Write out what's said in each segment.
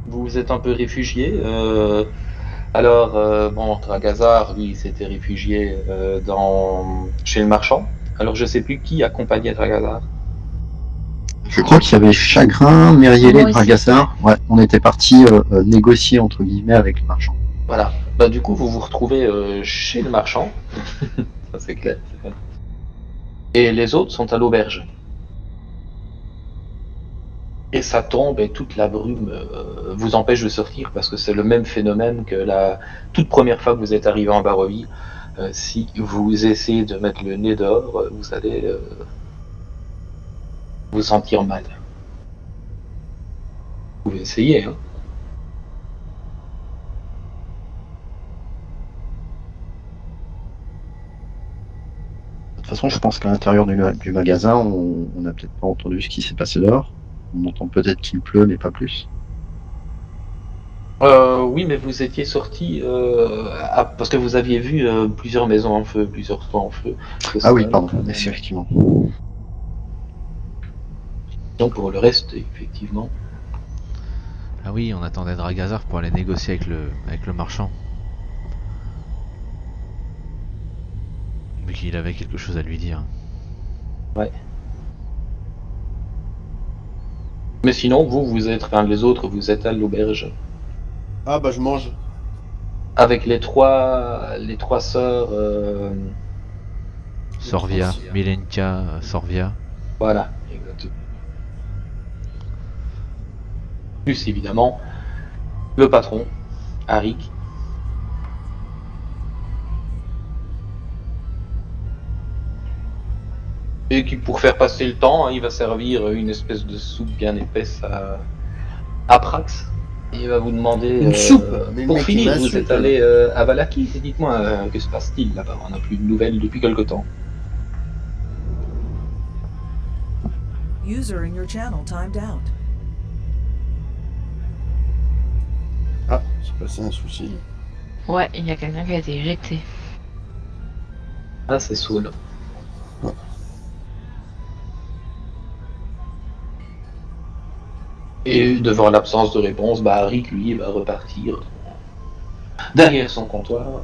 vous vous êtes un peu réfugié. Alors, Dragazar, lui, il s'était réfugié chez le marchand. Alors, je sais plus qui accompagnait Dragazar. Je crois qu'il y avait Chagrin, Merielle et Moi aussi. Dragassar. Ouais, on était parti négocier entre guillemets avec le marchand. Voilà. Bah, du coup, vous vous retrouvez chez le marchand. Ça, c'est clair. Et les autres sont à l'auberge. Et ça tombe et toute la brume vous empêche de sortir parce que c'est le même phénomène que la toute première fois que vous êtes arrivé en Barovie. Si vous essayez de mettre le nez dehors, vous allez vous sentir mal. Vous pouvez essayer, hein. De toute façon, je pense qu'à l'intérieur du magasin, on n'a peut-être pas entendu ce qui s'est passé dehors. On entend peut-être qu'il pleut, mais pas plus. Oui, mais vous étiez sorti parce que vous aviez vu plusieurs maisons en feu, plusieurs toits en feu. C'est Ah oui, ça, pardon, effectivement. donc pour le reste, effectivement. Ah oui, on attendait Dragazar pour aller négocier avec le marchand. Vu qu'il avait quelque chose à lui dire. Ouais. Mais sinon, vous êtes, enfin les autres, vous êtes à l'auberge Ah bah je mange. avec les trois sœurs. Sorvia, Milenka, Sorvia. Voilà, exactement. Plus évidemment, le patron, Arik. Et qui, pour faire passer le temps, hein, il va servir une espèce de soupe bien épaisse à Prax. Et il va vous demander. Une soupe. Mais le Pour mec, il finir, vous m'insulte, êtes allé à Valaki. Dites-moi, que se passe-t-il là-bas? On n'a plus de nouvelles depuis quelque temps. User in your channel timed out. Ah, c'est passé un souci. Ouais, il y a quelqu'un qui a été éjecté. Ah, c'est Saul. Et devant l'absence de réponse, bah, Arik, lui, va repartir derrière son comptoir.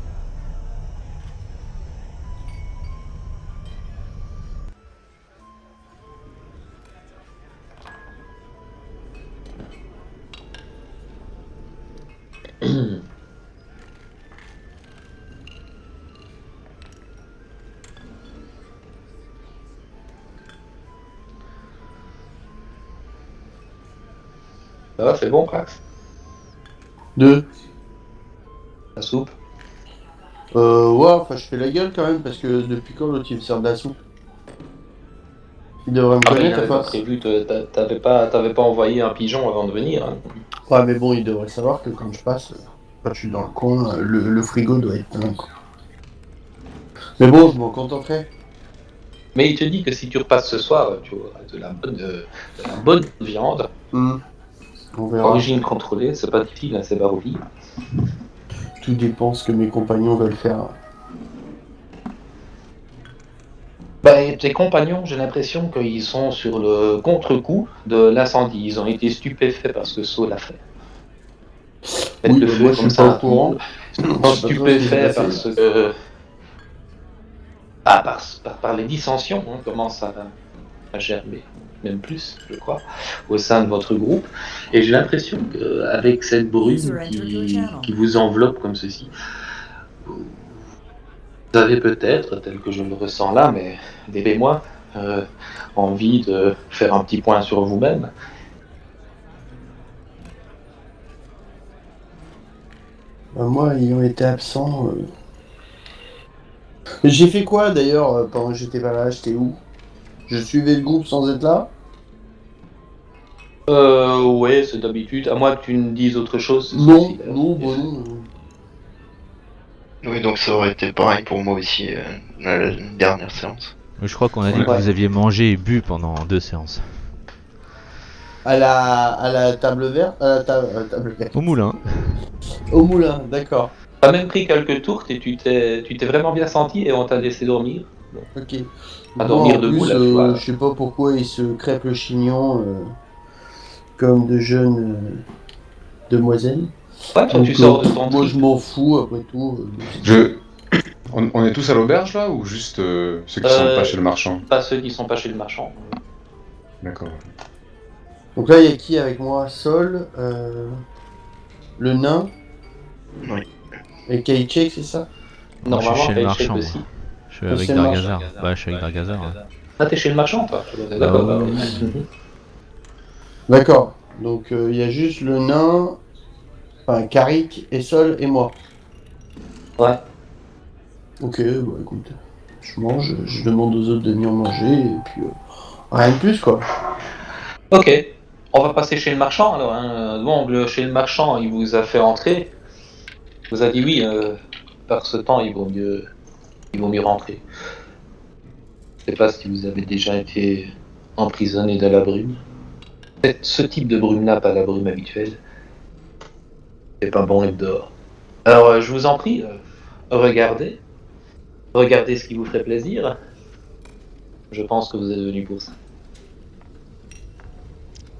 Ça va, c'est bon, Prax? Deux. La soupe? Ouais, enfin je fais la gueule quand même parce que depuis quand l'autre il me sert de la soupe? Il devrait me Ah, mais il connaître à n'avait pas force. prévu, t'avais pas envoyé un pigeon avant de venir, hein. Ouais, mais bon, il devrait savoir que quand je passe, quand je suis dans le coin, le frigo doit être plein, quoi. Mais bon, je m'en contenterai. Mais il te dit que si tu repasses ce soir, tu auras de la bonne viande, On verra. origine contrôlée, c'est pas difficile, hein, c'est Barovie. Tout dépend ce que mes compagnons veulent faire. Bah, et tes compagnons, j'ai l'impression qu'ils sont sur le contre-coup de l'incendie. Ils ont été stupéfaits par ce que Saul a fait. Mettre Oui, le bah feu moi je comme suis pas ça au à tout le monde. courant. Ils Je sont sais pas trop ce qui s'est stupéfaits passé. parce que. Ah, par les dissensions, hein, commencent à germer, même plus, je crois, au sein de votre groupe. Et j'ai l'impression qu'avec cette brume qui vous enveloppe comme ceci, vous avez peut-être, tel que je le ressens là, mais aidez-moi, envie de faire un petit point sur vous-même. Bah, moi, ayant été absent. J'ai fait quoi d'ailleurs pendant que j'étais pas là? J'étais où? Je suivais le groupe sans être là? Ouais, c'est d'habitude, à moins que tu ne dises autre chose, c'est Non, ceci-là. non, bah non. Oui, donc ça aurait été pareil pour moi aussi, la dernière séance. Je crois qu'on a dit Ouais. que vous aviez mangé et bu pendant 2 séances. À la table verte? À la table verte. Au moulin. Au moulin, d'accord. T'as même pris quelques tourtes et tu t'es vraiment bien senti et on t'a laissé dormir. Ok. À Moi, en dormir debout, plus, là, tu vois. je sais pas pourquoi ils se crêpent le chignon comme de jeunes demoiselle. Ouais, toi Donc, tu sors de ton moi trip. je m'en fous après tout. On est tous à l'auberge là ou juste ceux qui sont pas chez le marchand? Pas ceux qui sont pas chez le marchand. D'accord. Donc là il y a qui avec moi? Sol, le nain Oui. et Kaichek, c'est ça? Moi, je suis Normalement, chez le Kaichek marchand. aussi. Moi. Je suis Ah, avec c'est le marchand. Dargazar. Bah, je suis avec Dargazar. Hein. Ah, t'es chez le marchand, toi? Bah, D'accord. ouais, Bah, ouais. mhm. D'accord. Donc il y a juste le nain, enfin Karik et Sol et moi. Ouais. Ok, bah écoute, je mange, je demande aux autres de venir manger et puis rien de plus quoi. Ok. On va passer chez le marchand alors. Hein. Donc, chez le marchand, il vous a fait entrer. Il vous a dit oui, par ce temps, il vaut mieux rentrer. Je sais pas si vous avez déjà été emprisonné dans la brume. Ce type de brume-là, pas la brume habituelle. C'est pas bon d'être dehors. Alors, je vous en prie, regardez. Regardez ce qui vous ferait plaisir. Je pense que vous êtes venu pour ça.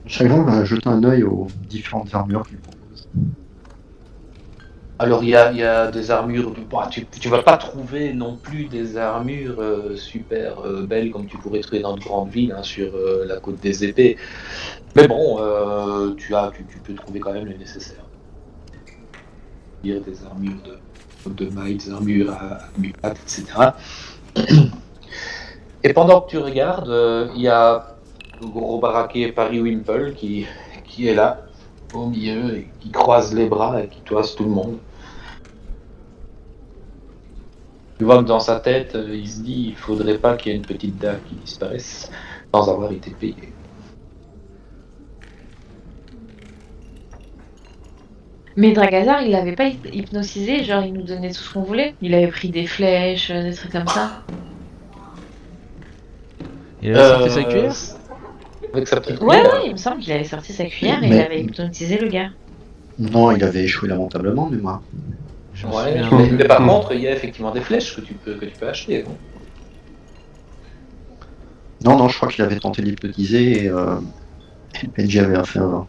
Chacun va jeter un œil aux différentes armures qu'il propose. Alors, il y a des armures. Bon, tu vas pas trouver non plus des armures super belles comme tu pourrais trouver dans de grandes villes hein, sur la côte des épées. Mais bon, tu peux trouver quand même le nécessaire. Dire des armures de mailles, des armures à mulat, etc. Et pendant que tu regardes, il y a le gros baraquet Paris Wimple qui est là, au milieu, et qui croise les bras et qui toise tout le monde. Tu vois que dans sa tête, il se dit il faudrait pas qu'il y ait une petite dame qui disparaisse sans avoir été payée. Mais Dragazar, il l'avait pas hypnotisé, genre il nous donnait tout ce qu'on voulait. Il avait pris des flèches, des trucs comme ça. Il avait sorti sa cuillère? Avec sa petite Ouais, cuillère. ouais, il me semble qu'il avait sorti sa cuillère et il Mais- avait hypnotisé le gars. Non, il avait échoué lamentablement, mais moi. Je me Ouais, souviens. mais par contre, il y a effectivement des flèches que tu peux acheter. Non Non, je crois qu'il avait tenté de l'hypnotiser et le PNJ avait fait un.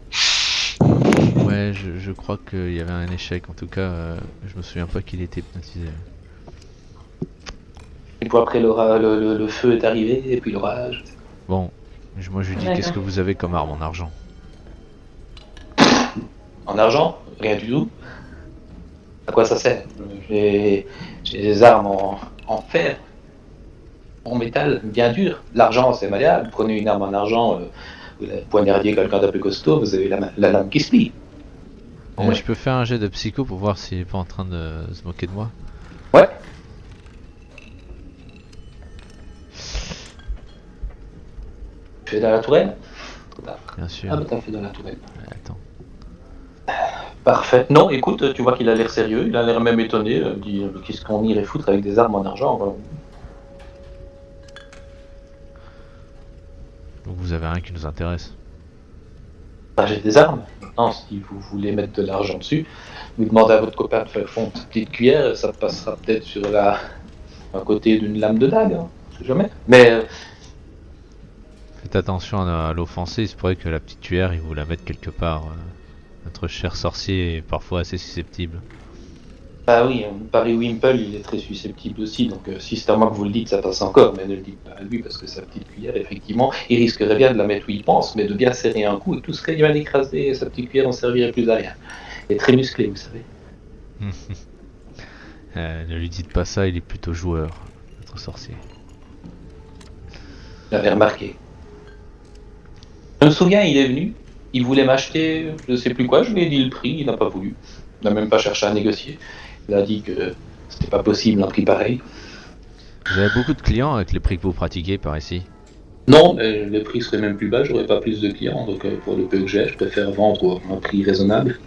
Ouais, je crois qu'il y avait un échec. En tout cas, je me souviens pas qu'il était hypnotisé. Et puis après, le feu est arrivé, et puis l'orage. Bon, moi je lui dis D'accord. qu'est-ce que vous avez comme arme en argent? En argent, rien du tout. À quoi ça sert? J'ai des armes en fer, en métal, bien dur. L'argent, c'est malléable. Prenez une arme en argent, vous poignardiez quelqu'un d'un peu costaud, vous avez la lame qui se plie. Ouais. Je peux faire un jet de psycho pour voir s'il est pas en train de se moquer de moi. Ouais. Tu fais dans la tourelle? Bien sûr. Ah bah t'as fait dans la tourelle. Attends. Parfait. Non, écoute, tu vois qu'il a l'air sérieux, il a l'air même étonné. Il dit qu'est-ce qu'on irait foutre avec des armes en argent? Voilà. Donc vous avez rien qui nous intéresse. Bah, j'ai des armes. Maintenant, si vous voulez mettre de l'argent dessus, vous demandez à votre copain de faire fondre une petite cuillère, ça passera peut-être sur un côté d'une lame de dague, hein. Je sais jamais. Mais Faites attention à l'offenser, il se pourrait que la petite cuillère, il vous la mette quelque part. Notre cher sorcier est parfois assez susceptible. bah oui, Paris Wimple, il est très susceptible aussi, donc si c'est à moi que vous le dites, ça passe encore, mais ne le dites pas à lui, parce que sa petite cuillère, effectivement, il risquerait bien de la mettre où il pense, mais de bien serrer un coup, et tout serait bien écrasé, et sa petite cuillère n'en servirait plus à rien. Il est très musclé, vous savez. Ne lui dites pas ça, il est plutôt joueur, notre sorcier. Je l'avais remarqué. Je me souviens, il est venu, il voulait m'acheter, je sais plus quoi, je lui ai dit le prix, il n'a pas voulu. Il n'a même pas cherché à négocier. Il a dit que c'était pas possible un prix pareil. Vous avez beaucoup de clients avec les prix que vous pratiquez par ici? Non, mais le prix serait même plus bas, j'aurais pas plus de clients, donc pour le peu que j'ai, je préfère vendre à un prix raisonnable.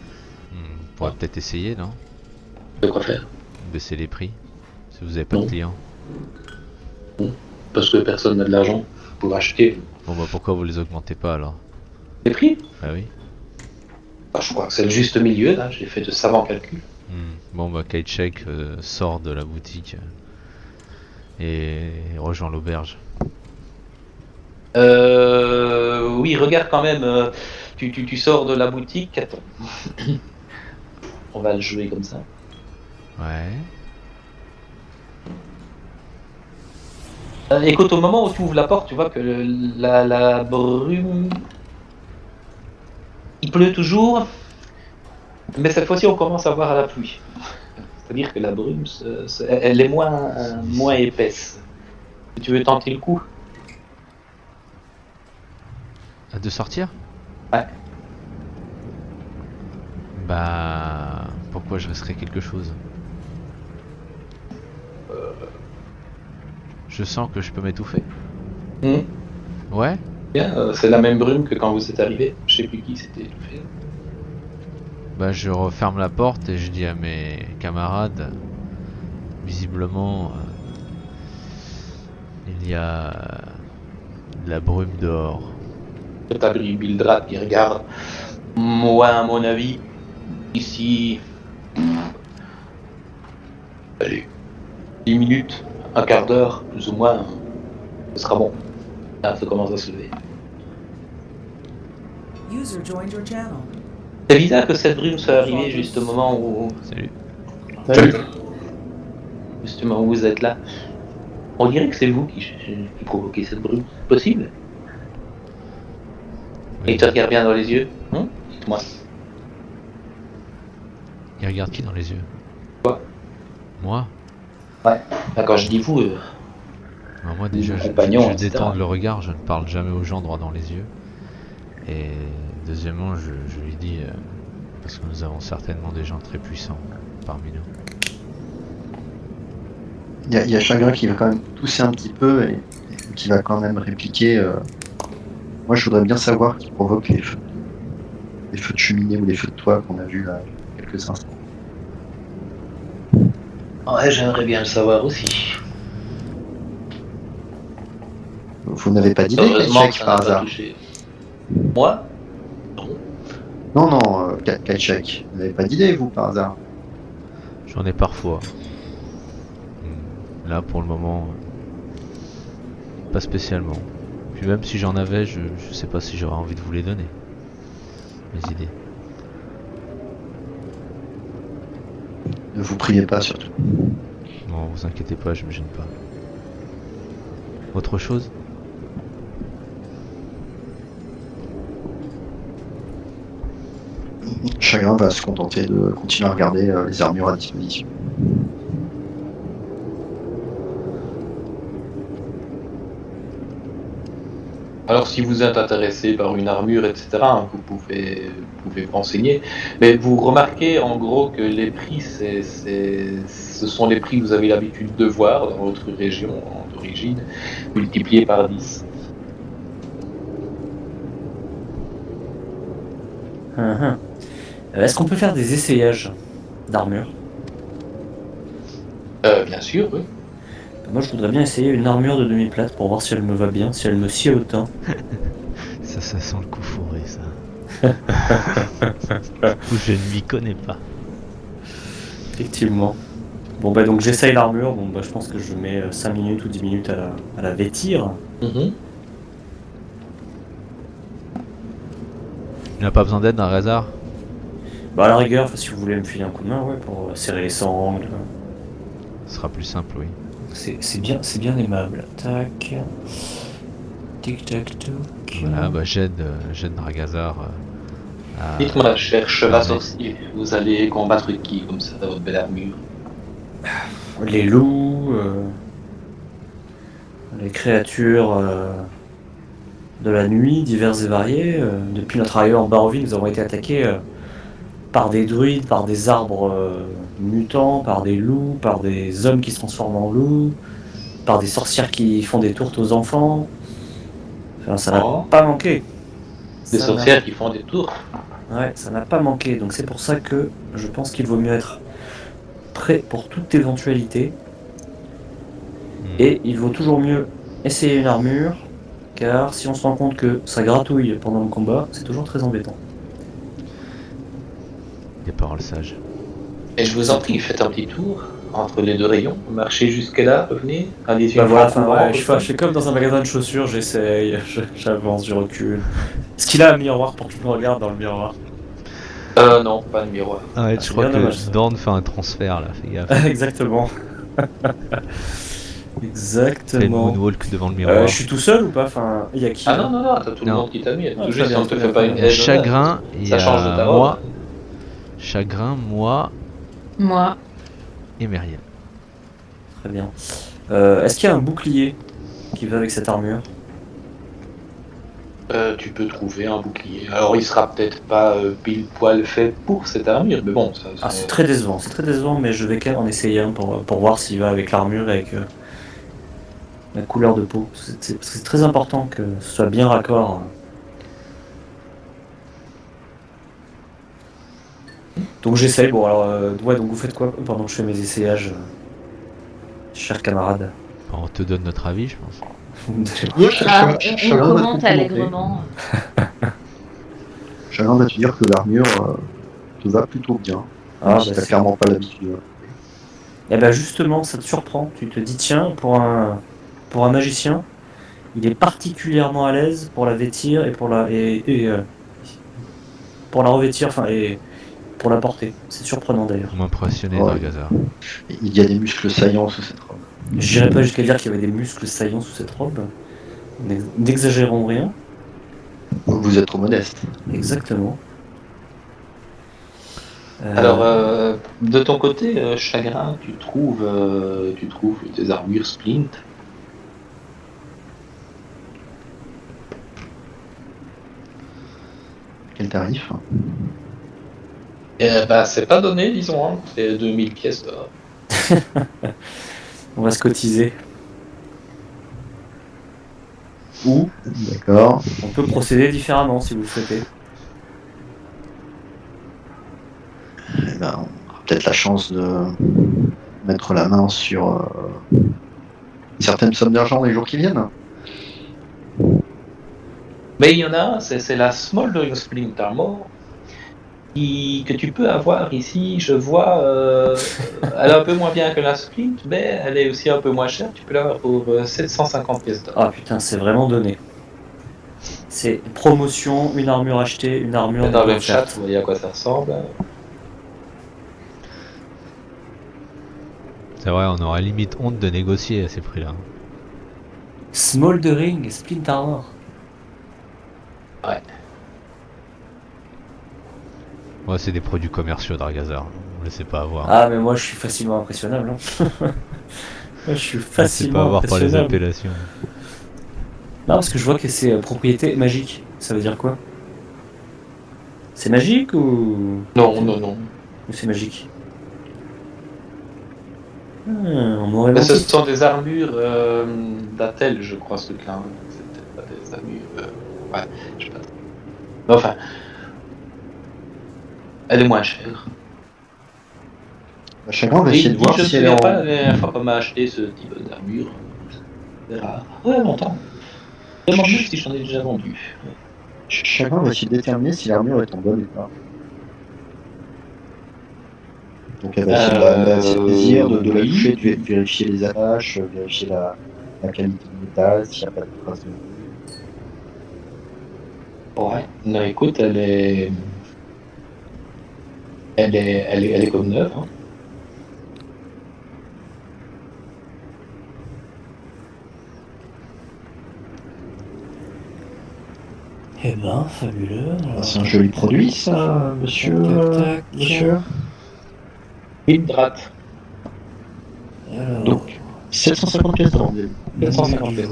On pourrait peut-être essayer, non? De quoi faire? Baisser les prix, si vous avez pas de Non. clients. Parce que personne n'a de l'argent pour acheter. Bon bah pourquoi vous les augmentez pas alors? Les prix? Ah oui. Bah, je crois que c'est le juste milieu, là, j'ai fait de savants calculs. Bon bah Kaichek sort de la boutique et rejoint l'auberge. Oui, regarde quand même, tu sors de la boutique. Attends. On va le jouer comme ça. Ouais. Écoute, au moment où tu ouvres la porte, tu vois que la brume... Il pleut toujours, mais cette fois-ci on commence à voir la pluie. C'est-à-dire que la brume, elle est moins épaisse. Tu veux tenter le coup? De sortir? Ouais. Bah... Pourquoi je risquerais quelque chose? Je sens que je peux m'étouffer. Ouais? Bien, c'est la même brume que quand vous êtes arrivé. Je sais plus qui s'était étouffé. Bah je referme la porte et je dis à mes camarades, visiblement, il y a de la brume dehors. T'as Bildrat qui regarde. Moi, à mon avis, ici... Allez, 10 minutes, un quart d'heure, plus ou moins, ce sera bon. Là, ça commence à se lever. User joined your channel. C'est bizarre que cette brume soit arrivée juste au moment où... Salut. Salut. Juste au moment où vous êtes là. On dirait que c'est vous qui provoquez cette brume. Possible? Oui. Et tu regardes bien dans les yeux. Dites-moi. Il regarde qui dans les yeux? Toi. Moi? Ouais. Enfin, quand je dis vous, Bah, moi déjà, Mon je compagnon, etc. détends le regard, je ne parle jamais aux gens droit dans les yeux. Et deuxièmement, je lui dis, parce que nous avons certainement des gens très puissants parmi nous. Il y a Chagrin qui va quand même tousser un petit peu et qui va quand même répliquer. Moi, je voudrais bien savoir qui provoque les feux de cheminée ou les feux de toit qu'on a vus là il y a quelques instants. ouais, j'aimerais bien le savoir aussi. Vous n'avez pas d'idée, Heureusement que Kajak, ça par n'a pas hasard? touché. Moi? Non, Kajak, vous n'avez pas d'idée, vous, par hasard? J'en ai parfois. Là, pour le moment, pas spécialement. Puis même si j'en avais, je sais pas si j'aurais envie de vous les donner. Mes idées. Ne vous priez pas, surtout. Non, vous inquiétez pas, je me gêne pas. Autre chose? Chagrin va se contenter de continuer à regarder les armures à disposition. Alors si vous êtes intéressé par une armure, etc., vous pouvez vous renseigner. Mais vous remarquez en gros que les prix, ce sont les prix que vous avez l'habitude de voir dans votre région d'origine, multipliés par 10. Est-ce qu'on peut faire des essayages d'armure? Bien sûr, oui. Moi, je voudrais bien essayer une armure de demi-plate pour voir si elle me va bien, si elle me sied autant. Ça sent le coup fourré, ça. Je ne m'y connais pas. Effectivement. Bon, bah, donc j'essaye l'armure. Bon, bah, je pense que je mets 5 minutes ou 10 minutes à la vêtir. Mhm. Il n'a pas besoin d'aide d'un hasard? Bah, à la rigueur, si vous voulez me filer un coup de main, ouais, pour serrer les sangles. Ce sera plus simple, oui. C'est bien aimable. Tac. Tic tac toc. Voilà, bah j'aide Dragazar à... Dites-moi, cher cheval Ah, mais- sorcier, vous allez combattre qui comme ça dans votre belle armure? Les loups, les créatures de la nuit, diverses et variées. Depuis notre arrivée en Barovie, nous avons été attaqués par des druides, par des arbres mutants, par des loups, par des hommes qui se transforment en loups, par des sorcières qui font des tourtes aux enfants. Enfin, ça n'a Oh. pas manqué. Des Ça n'a- sorcières qui font des tours. Ouais, ça n'a pas manqué. Donc c'est pour ça que je pense qu'il vaut mieux être prêt pour toute éventualité. Et il vaut toujours mieux essayer une armure, car si on se rend compte que ça gratouille pendant le combat, c'est toujours très embêtant. Des paroles sages. Et je vous en prie, faites un petit tour entre les deux rayons. Marchez jusque là, revenez. Allez-y. Bah voilà, enfin, ouais, je fais comme dans un magasin de chaussures, j'essaye, j'avance, je recule. Est-ce qu'il a un miroir pour que je me regarde dans le miroir? Non, pas de miroir. Ah ouais, c'est je crois bien que dommage, ça. Dorn fait un transfert là, fais gaffe. Exactement. Fais une Exactement. moonwalk devant le miroir. Je suis tout seul ou pas? Enfin, il y a qui Ah là? non, t'as tout le Non. monde qui t'a mis. Ah, Tout très juste, bien, on te très fait bien, pas très une bien. Il y a aide honnête. Chagrin, il y Ça change de a ta moi, robe. moi Moi. et Myriam. Très bien. Est-ce qu'il y a un bouclier qui va avec cette armure? Tu peux trouver un bouclier. Alors, il sera peut-être pas pile poil fait pour cette armure, mais bon, ça. Ah, c'est très décevant, mais je vais quand même en essayer un pour voir s'il va avec l'armure et avec la couleur de peau. Parce que c'est très important que ce soit bien raccord. Donc j'essaye, bon alors, ouais, donc vous faites quoi pendant que je fais mes essayages, chers camarades? Enfin, on te donne notre avis, je pense. Ah, Chagrin on va te commente complimenter. allègrement. Chagrin va te dire que l'armure te va plutôt bien. Ah, Même si bah, t'as c'est- clairement pas l'habitude. Eh ben justement, ça te surprend. Tu te dis, tiens, pour un magicien, il est particulièrement à l'aise pour la vêtir et pour la revêtir, enfin, et pour la porter. C'est surprenant d'ailleurs. Vous m'impressionnez, Ouais. Dragazar. Il y a des muscles saillants sous cette robe. J'irais pas jusqu'à dire qu'il y avait des muscles saillants sous cette robe. N'exagérons rien. Vous êtes trop modeste. Exactement. Alors, de ton côté, Chagrin, tu trouves des armures splint. Quel tarif? C'est pas donné, disons, hein. C'est 2000 pièces d'or. On va se cotiser. Ou D'accord. on peut procéder différemment si vous le souhaitez. Eh ben, on aura peut-être la chance de mettre la main sur une certaine somme d'argent les jours qui viennent. Mais il y en a un, c'est la Smoldering Splint Armor que tu peux avoir ici. Je vois, elle est un peu moins bien que la Splint, mais elle est aussi un peu moins chère. Tu peux l'avoir pour 750 pièces d'or. Ah putain, c'est vraiment donné. C'est promotion, une armure achetée, une armure Dans le offerte. chat, vous voyez à quoi ça ressemble. C'est vrai, on aurait limite honte de négocier à ces prix-là. Smoldering, Splint Armor. Ouais. Ouais, c'est des produits commerciaux, Dragazar. On laissait pas avoir. Ah mais moi je suis facilement impressionnable. Hein. Moi je suis On laissait facilement pas avoir par les impressionnable. appellations. Non parce que je vois que c'est propriété magique. Ça veut dire quoi? C'est magique ou Non. c'est magique? On m'aurait Mais ce menti. sont des armures d'Atel, je crois, ce truc-là. C'est peut-être pas des armures. Ouais, je sais pas. Mais enfin, elle est moins chère. Chagrin va Et essayer de voir je me si elle est souviens pas en... la dernière fois qu'on m'a acheté ce type d'armure. C'est rare. Ouais, longtemps. Je me demande même si j'en ai déjà vendu. Chagrin va essayer de déterminer si l'armure est en bon état. Donc elle va essayer de saisir, de la oui. toucher, de vérifier les attaches, vérifier la qualité du métal, s'il n'y a pas de traces de... Ouais. Non, écoute, elle est comme neuve. Hein. Eh ben, fabuleux. C'est un joli produit ça, monsieur. Monsieur. Hydrate. Alors, Donc, 750 pièces d'or. 750 pièces.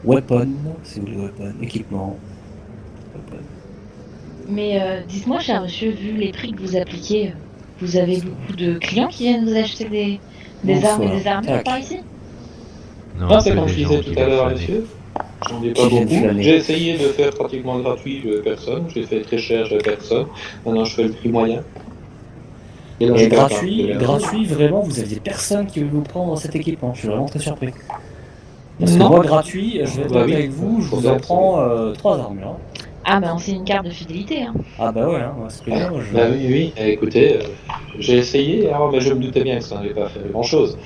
Weapon, si vous voulez weapon, équipement. Weapon. Mais dites-moi, cher monsieur, vu les prix que vous appliquez, vous avez beaucoup de clients qui viennent vous acheter des armes et des armures Tac. par ici? Non, Non, un c'est peu comme des je gens disais qui tout à viennent l'heure, flâner. monsieur. J'en ai Qui pas viennent beaucoup. flâner. J'ai essayé de faire pratiquement gratuit, je personne. J'ai fait très cher, je personne. Maintenant, je fais le prix moyen. Et là, je perds pas. gratuit, vraiment, vous aviez personne qui veut vous prendre cet équipement. Je suis vraiment très surpris. Parce que Non. moi, gratuit, je vais être Bah honnête oui. avec vous, je Faut vous en bien, prends 3 armures. Hein. Ah, ben c'est une carte de fidélité. Hein. Ah bah ouais, hein, c'est plaisir. Moi, je... Bah oui. Écoutez, j'ai essayé, hein, mais je me doutais bien que ça n'allait pas faire grand-chose.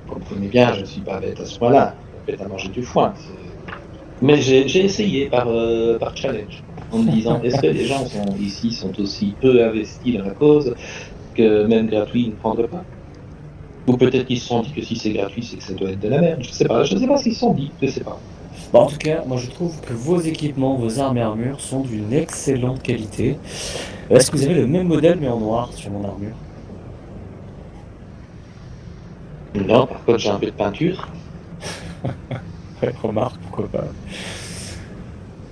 Comprenez bien, je ne suis pas bête à ce point-là. Bête à manger du foin. Mais j'ai essayé par challenge, en me disant, est-ce que les gens ici sont aussi peu investis dans la cause que même gratuit, ils ne prendraient pas? Ou peut-être qu'ils se sont dit que si c'est gratuit, c'est que ça doit être de la merde. Je sais pas ce qu'ils se sont dit, je sais pas. Bon, en tout cas, moi je trouve que vos équipements, vos armes et armures sont d'une excellente qualité. Est-ce que vous avez le même modèle mais en noir sur mon armure? Non, par contre, j'ai un peu de peinture. Ouais, remarque, pourquoi pas.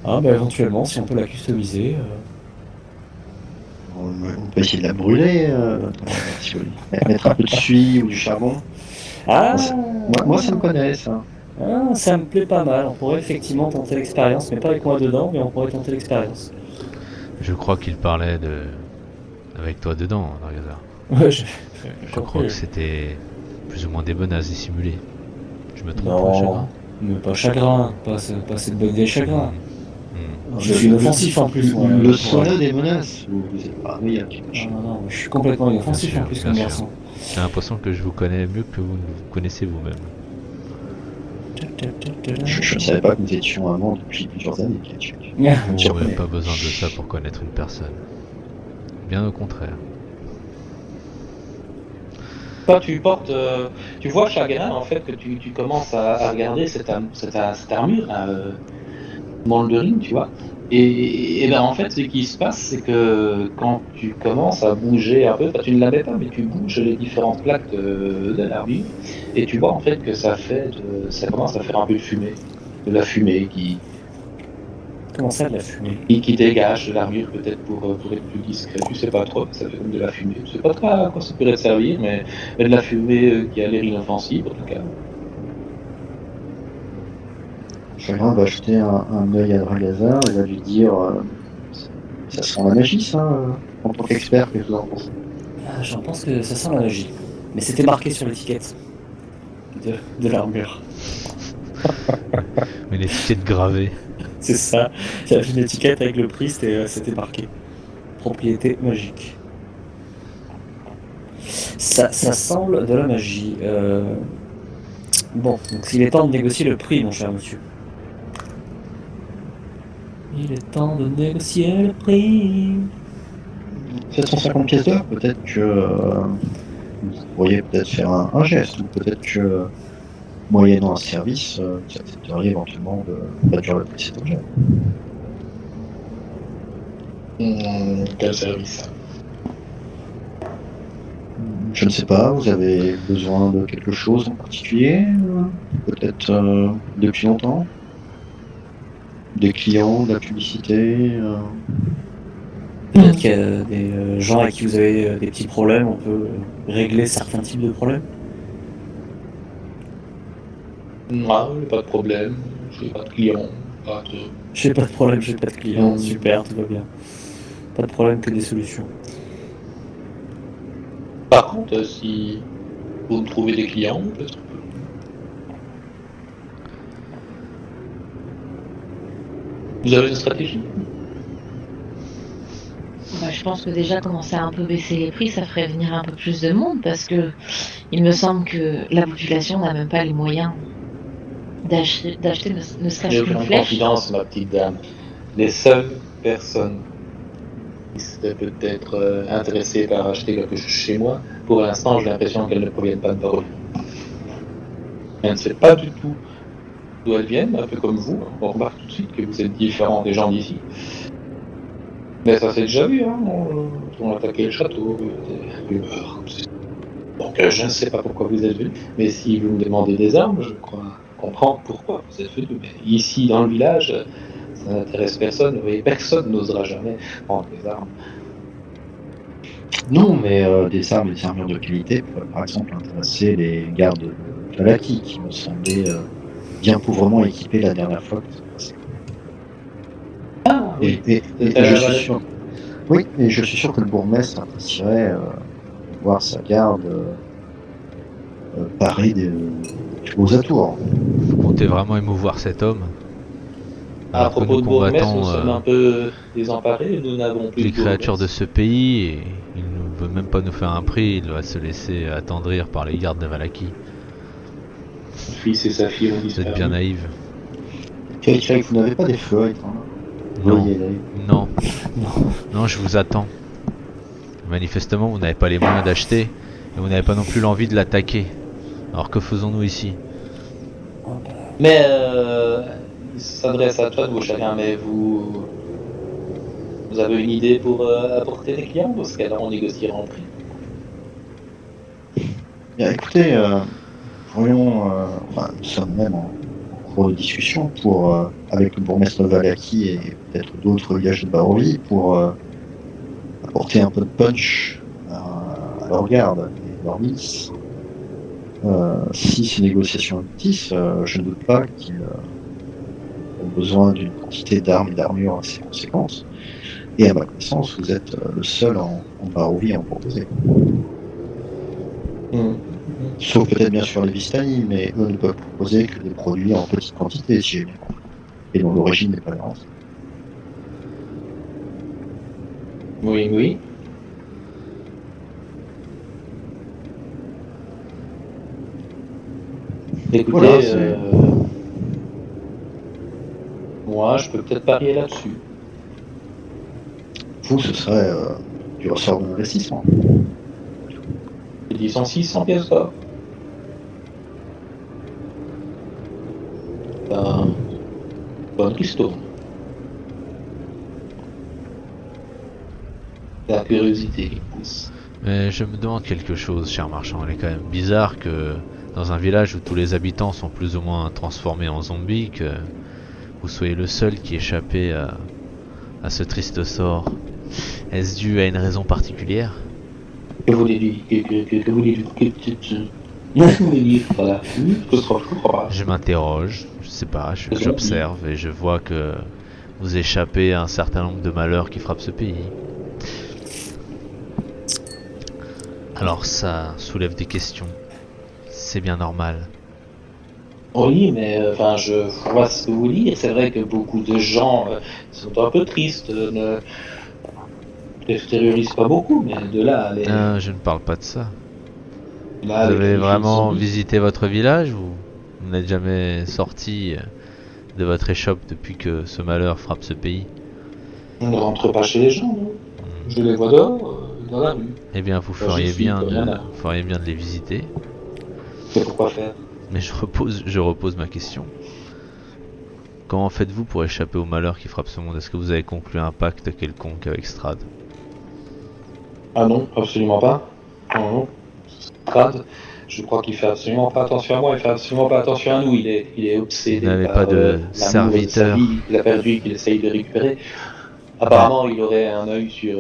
Ah, bah éventuellement, si on peut la customiser. On peut essayer de la brûler, si vous voulez. Mettre un peu de suie ou du charbon. Ah, Moi, ça me connaît, ça. ah, ça me plaît pas mal. On pourrait effectivement tenter l'expérience, mais pas avec moi dedans, mais on pourrait tenter l'expérience. Je crois qu'il parlait de... avec toi dedans, Dargazar. Ouais, Je crois que c'était plus ou moins des menaces dissimulées. Je me trompe, Non, Chagrin? mais pas chagrin, pas cette bonne idée chagrin. Hmm. Je suis inoffensif en plus, moi. Le pour- sonnet des menaces. Vous êtes paranoïaque. Ah, non, je suis complètement inoffensif Bien en sûr, plus bien comme sûr. garçon. J'ai l'impression que je vous connais mieux que vous ne vous connaissez vous-même. Je ne savais pas que nous étions amants depuis plusieurs années, Ketchuk. Oh, il Surprenant. n'y a pas besoin de ça pour connaître une personne. Bien au contraire. Toi, tu portes, tu vois chagrin en fait que tu commences à regarder cette armure, là, Moldering, tu vois. Et ben en fait, ce qui se passe, c'est que quand tu commences à bouger un peu, tu ne l'avais pas, mais tu bouges les différentes plaques de l'armure, et tu vois en fait que ça commence à faire un peu de fumée, de la fumée Comment ça, de la fumée? qui dégage de l'armure peut-être pour être plus discret. Tu sais pas trop, ça fait comme de la fumée. Tu sais pas trop à quoi ça pourrait te servir, mais de la fumée qui a l'air inoffensive en tout cas. Chagrin va jeter un œil à Dragazar et va lui dire ça sent la magie, ça, en tant qu'expert, qu'est-ce que vous en pensez? Ah, j'en pense que ça sent la magie. Mais c'était marqué sur l'étiquette de l'armure. Mais l'étiquette gravée. C'est ça. Il y avait une étiquette avec le prix, c'était marqué. Propriété magique. Ça semble de la magie. Bon, donc il est temps de négocier le prix, mon cher monsieur. Il est temps de négocier le prix. 750 pièces d'or, peut-être que vous pourriez peut-être faire un geste, ou peut-être que moyennant un service, vous accepteriez éventuellement de réduire le prix de cet objet. Quel service? Je ne sais pas, vous avez besoin de quelque chose en particulier, peut-être depuis longtemps? Des clients, de la publicité Peut-être qu'il y a des gens avec qui vous avez des petits problèmes, on peut régler certains types de problèmes. Non, pas de problème. J'ai pas de clients. J'ai pas de problème, j'ai pas de clients, super, tout va bien. Pas de problème, que des solutions. Par contre, si vous me trouvez des clients, peut-être. Vous avez une stratégie? Bah, je pense que déjà commencer à un peu baisser les prix, ça ferait venir un peu plus de monde parce que il me semble que la population n'a même pas les moyens d'acheter ne serait-ce J'ai qu'une aucune flèche. confidence, ma petite dame. Les seules personnes qui seraient peut-être intéressées par acheter quelque chose chez moi, pour l'instant, j'ai l'impression qu'elles ne proviennent pas de Barovie. Je ne sais pas du tout d'où elles viennent, un peu comme vous. On remarque tout de suite que vous êtes différents des gens d'ici. Mais ça s'est déjà vu, hein. On a attaqué le château, des rumeurs. Donc je ne sais pas pourquoi vous êtes venus, mais si vous me demandez des armes, je crois comprendre pourquoi vous êtes venus. Mais ici, dans le village, ça n'intéresse personne. Vous voyez, personne n'osera jamais prendre des armes. Non, mais des armes et des armures de qualité pourraient par exemple intéresser les gardes de Valaki, qui me semblaient bien pauvrement équipés la dernière fois que vous êtes passé. Ah oui, Et c'était je la suis Valaki. sûr. Oui, et je suis sûr que le bourgmestre apprécierait voir sa garde parée des plus beaux atours. Vous comptez vraiment émouvoir cet homme? À Alors que propos nous de bourgmestre, nous combattons sommes un peu désemparés, nous n'avons plus les de créatures de bourgmestre. ce pays et il ne veut même pas nous faire un prix, il va se laisser attendrir par les gardes de Valaki. Son fils et sa fille ont Vous êtes disparu. bien naïve. Craig, vous n'avez pas des feuilles quand même. Vous Non, voyez aller. non, non, je vous attends. Manifestement, vous n'avez pas les moyens d'acheter et vous n'avez pas non plus l'envie de l'attaquer. Alors que faisons-nous ici? Mais il s'adresse à toi de vos chacun, mais vous avez une idée pour apporter des clients? Parce qu'alors on négociera en prix. Bien, écoutez, nous sommes même en cours de discussion avec le bourgmestre Valaki et peut-être d'autres villages de Barovie pour apporter un peu de punch à leur garde et leur milice. Si ces négociations aboutissent, je ne doute pas qu'ils ont besoin d'une quantité d'armes et d'armures assez conséquente. Et à ma connaissance, vous êtes le seul en Barovie à en proposer. Sauf peut-être bien sûr les Vistani, mais eux ne peuvent proposer que des produits en petite quantité, si j'ai bien compris, et dont l'origine n'est pas garantie. Oui, oui. Écoutez, Voilà, c'est- moi je peux peut-être parier là-dessus. Vous, ce serait du ressort de l'investissement. J'ai dit 106 pièces d'or. Ben, bonne ristourne. La curiosité qui pousse. Mais je me demande quelque chose, cher marchand. Il est quand même bizarre que dans un village où tous les habitants sont plus ou moins transformés en zombies, que vous soyez le seul qui échappait à ce triste sort. Est-ce dû à une raison particulière? Que voulez-vous que voulez dire par là? Je crois pas. Je m'interroge, je sais pas, j'observe et je vois que vous échappez à un certain nombre de malheurs qui frappent ce pays. Alors ça soulève des questions. C'est bien normal. Oui, mais enfin, je vois ce que vous voulez dire. C'est vrai que beaucoup de gens sont un peu tristes, ne terrorisent pas beaucoup, mais de là, les, Je ne parle pas de ça. là, Vous avec avez les vraiment zombies, visité votre village ou vous n'êtes jamais sorti de votre échoppe depuis que ce malheur frappe ce pays? on ne rentre pas chez les gens, non? Je les vois dehors, dans la rue. Eh bien, vous Bah, feriez j'y suis, bien rien de, à- vous feriez bien de les visiter. Mais pourquoi faire? Mais je repose ma question. Comment faites-vous pour échapper au malheur qui frappe ce monde? Est-ce que vous avez conclu un pacte quelconque avec Strad? Ah non, absolument pas. Non, non. Strad, je crois qu'il fait absolument pas attention à moi, il fait absolument pas attention à nous. Il est Vous obsédé n'avez par pas de l'amour de sa serviteur? vie qu'il a perdu et qu'il essaye de récupérer. Apparemment, il aurait un œil sur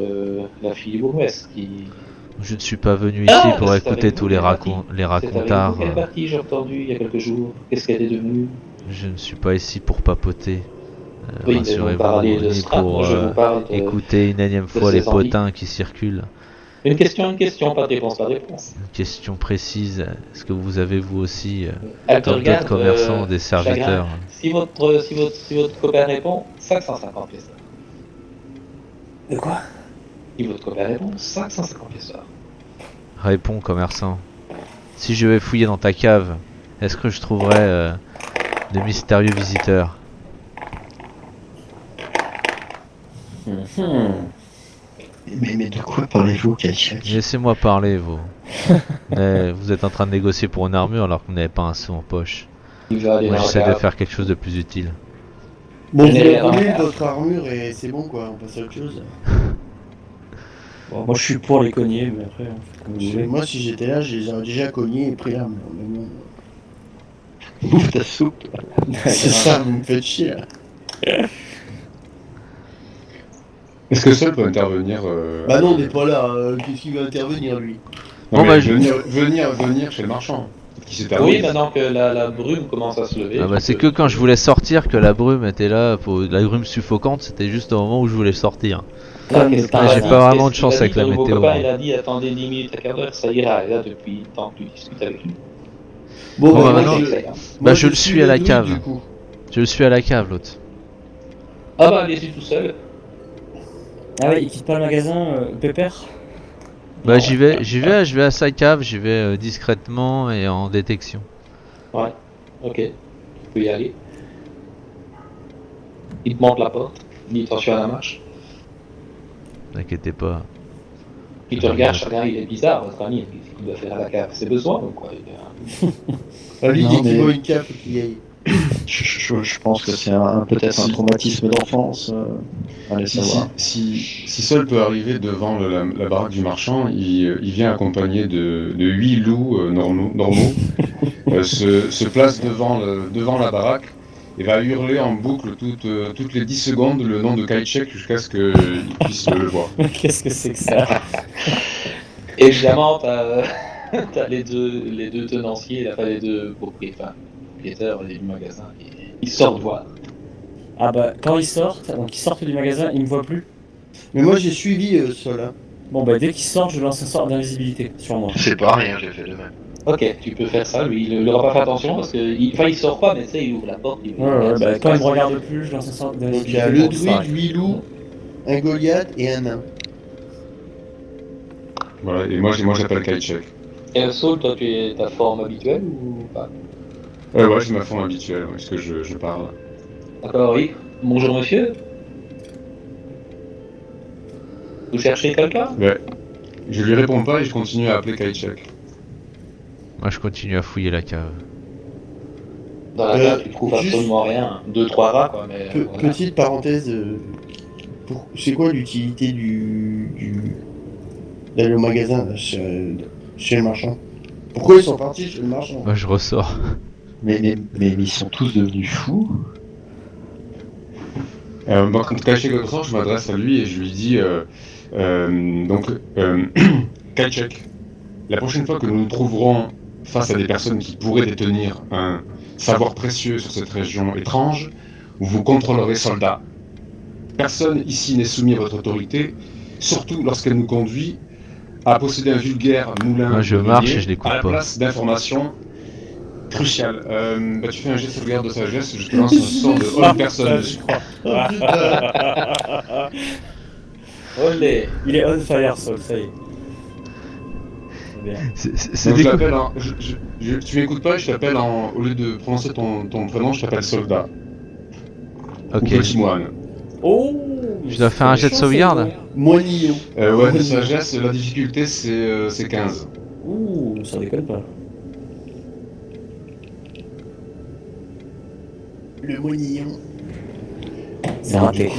la fille du bourgmestre qui... Je ne suis pas venu ici pour c'est écouter avec tous vous les, qu'elle est partie. les C'est avec racontards. vous qu'elle est partie, j'ai entendu il y a quelques jours. Qu'est-ce qu'elle est devenue? Je ne suis pas ici pour papoter. Oui, mais vous parlez Rassurez-vous, de ni Strad, pour moi je vous parle écouter une énième fois les ses envies. potins qui circulent. Une question, pas de réponse, pas de réponse. Une question précise, est-ce que vous avez vous aussi, Elle te comme d'autres regarde, commerçants, des chagrin. serviteurs? Si votre copain répond, 550 pièces d'or. De quoi? Si votre copain répond, 550 pièces d'or. Réponds, commerçant. Si je vais fouiller dans ta cave, est-ce que je trouverai de mystérieux visiteurs? Mais de quoi parlez-vous, Kachak? Laissez-moi parler, vous. Mais vous êtes en train de négocier pour une armure alors que vous n'avez pas un sou en poche. Il va aller Moi dans la j'essaie de cave. faire quelque chose de plus utile. Bon, vous Mais avez alors- roulé votre armure et c'est bon quoi, on passe à autre chose. Bon, moi je suis pour les cogner, mais après, on fait comme vous voulez. Moi, si j'étais là, j'aurais déjà cogné et pris l'armure. Mais bon, Bouffe ta soupe. c'est ça, vous me faites chier là. Est-ce que seul peut intervenir Bah non, on n'est pas là, qu'est-ce qu'il va intervenir lui? Non, Bon, mais bah, venir chez le marchand. Qui s'est permis. Oui, maintenant que la brume commence à se lever. Ah bah tu c'est peux- que quand je voulais sortir que la brume était là, la brume suffocante, c'était juste au moment où je voulais sortir. Comme Qu'est-ce par qu'il a j'ai dit pas vraiment Qu'est-ce de qu'il chance a avec dit, la ton nouveau météo, copain, moi. il a dit attendez 10 minutes, un quart d'heure, ça ira. Et là, depuis le temps que tu discutes avec lui. Bon, Bon, bah, moi, maintenant- je- Moi, moi, je le suis à la druide, cave. du coup. Je le suis à la cave l'autre. Ah bah, allez-y tout seul. Ah ouais, il quitte pas le magasin, Pépère? Bah Non, j'y vais, je vais à sa cave, j'y vais discrètement et en détection. Ouais, ok. Tu peux y aller. Il te montre la porte, il dit attention à la marche. T'inquiétez pas. Il te regarde, chacun il est bizarre, votre ami, qu'est-ce qu'il doit faire à la cave? C'est besoin ou quoi? Lui, Non, dès qu'il mais- voit une cave, faut qu'il y aille. Je pense que c'est peut-être un traumatisme d'enfance. Allez savoir. Si Sol peut arriver devant la baraque du marchand, il vient accompagné de 8 loups normaux, se place devant la baraque et va hurler en boucle toutes les 10 secondes le nom de Kaichek jusqu'à ce qu'il puisse le voir. Qu'est-ce que c'est que ça? Évidemment, t'as les deux tenanciers, enfin les deux propriétaires du magasin, ils sortent voir. Ah bah, quand ils sortent du magasin, ils me voient plus. Mais moi, j'ai suivi Sol. Hein. Bon bah, dès qu'ils sortent, je lance un sort d'invisibilité sur moi. C'est pas rien, j'ai fait de même. Ok, tu peux faire ça, lui il aura pas fait attention parce que. Il sort pas, mais tu sais, il ouvre la porte. Bah, quand ils me regardent plus, je lance un sort Donc, il y d'invisibilité. a le pour druide, disparaître. 8 loups, un Goliath et un nain. Voilà, et moi j'appelle Kaichek. Et Saul, toi tu es ta forme habituelle ou pas? Ouais, j'ai ma forme habituelle, est-ce que je parle? D'accord, oui. Bonjour monsieur. Vous cherchez quelqu'un? Ouais. Je lui réponds pas et je continue à appeler Kaichek. Moi, je continue à fouiller la cave. Dans la cave, tu trouves juste- absolument rien. 2-3 rats quoi, mais. voilà. Petite parenthèse, c'est quoi l'utilité d'aller au magasin là, chez le marchand? Pourquoi ils sont partis chez le marchand? Moi, je ressors. Mais ils sont tous devenus fous. Quand Kaichek ressort, je m'adresse à lui et je lui dis Kaichek, la prochaine fois que nous nous trouverons face à des personnes qui pourraient détenir un savoir précieux sur cette région étrange, vous contrôlerez soldats. Personne ici n'est soumis à votre autorité, surtout lorsqu'elle nous conduit à posséder un vulgaire moulin. Moi, je de marche grenier et je l'écoute à la pas. place d'informations cruciales. Tu fais un jet de sauvegarde de sagesse, je te lance un sort de homme personne dessus. Oh putain! Olé. Il est on fire, Sol, ça y est. C'est bien. C'est Donc, je des l'appelle tu m'écoutes pas, je t'appelle au lieu de prononcer ton prénom, je t'appelle soldat. Ok. Ou petit moine. Oh! Je dois faire un jet de sauvegarde? Moignillon. Ouais, de sagesse, la difficulté c'est 15. Ouh, ça déconne pas. Le moignillon. C'est raté.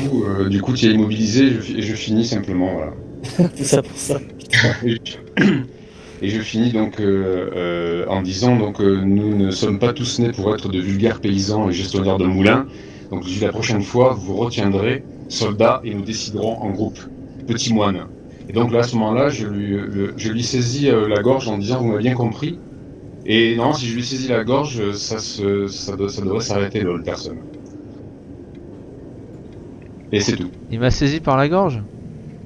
Du coup, tu es immobilisé et je finis simplement, voilà. Tout ça pour ça. Et je finis donc en disant nous ne sommes pas tous nés pour être de vulgaires paysans et gestionnaires de moulins. Donc la prochaine fois, vous retiendrez, soldats, et nous déciderons en groupe. Petit moine. Et donc là, à ce moment-là, je lui saisis la gorge en disant vous m'avez bien compris. Et non, si je lui saisis la gorge, ça devrait s'arrêter, l'autre personne. Et c'est tout. Il m'a saisi par la gorge.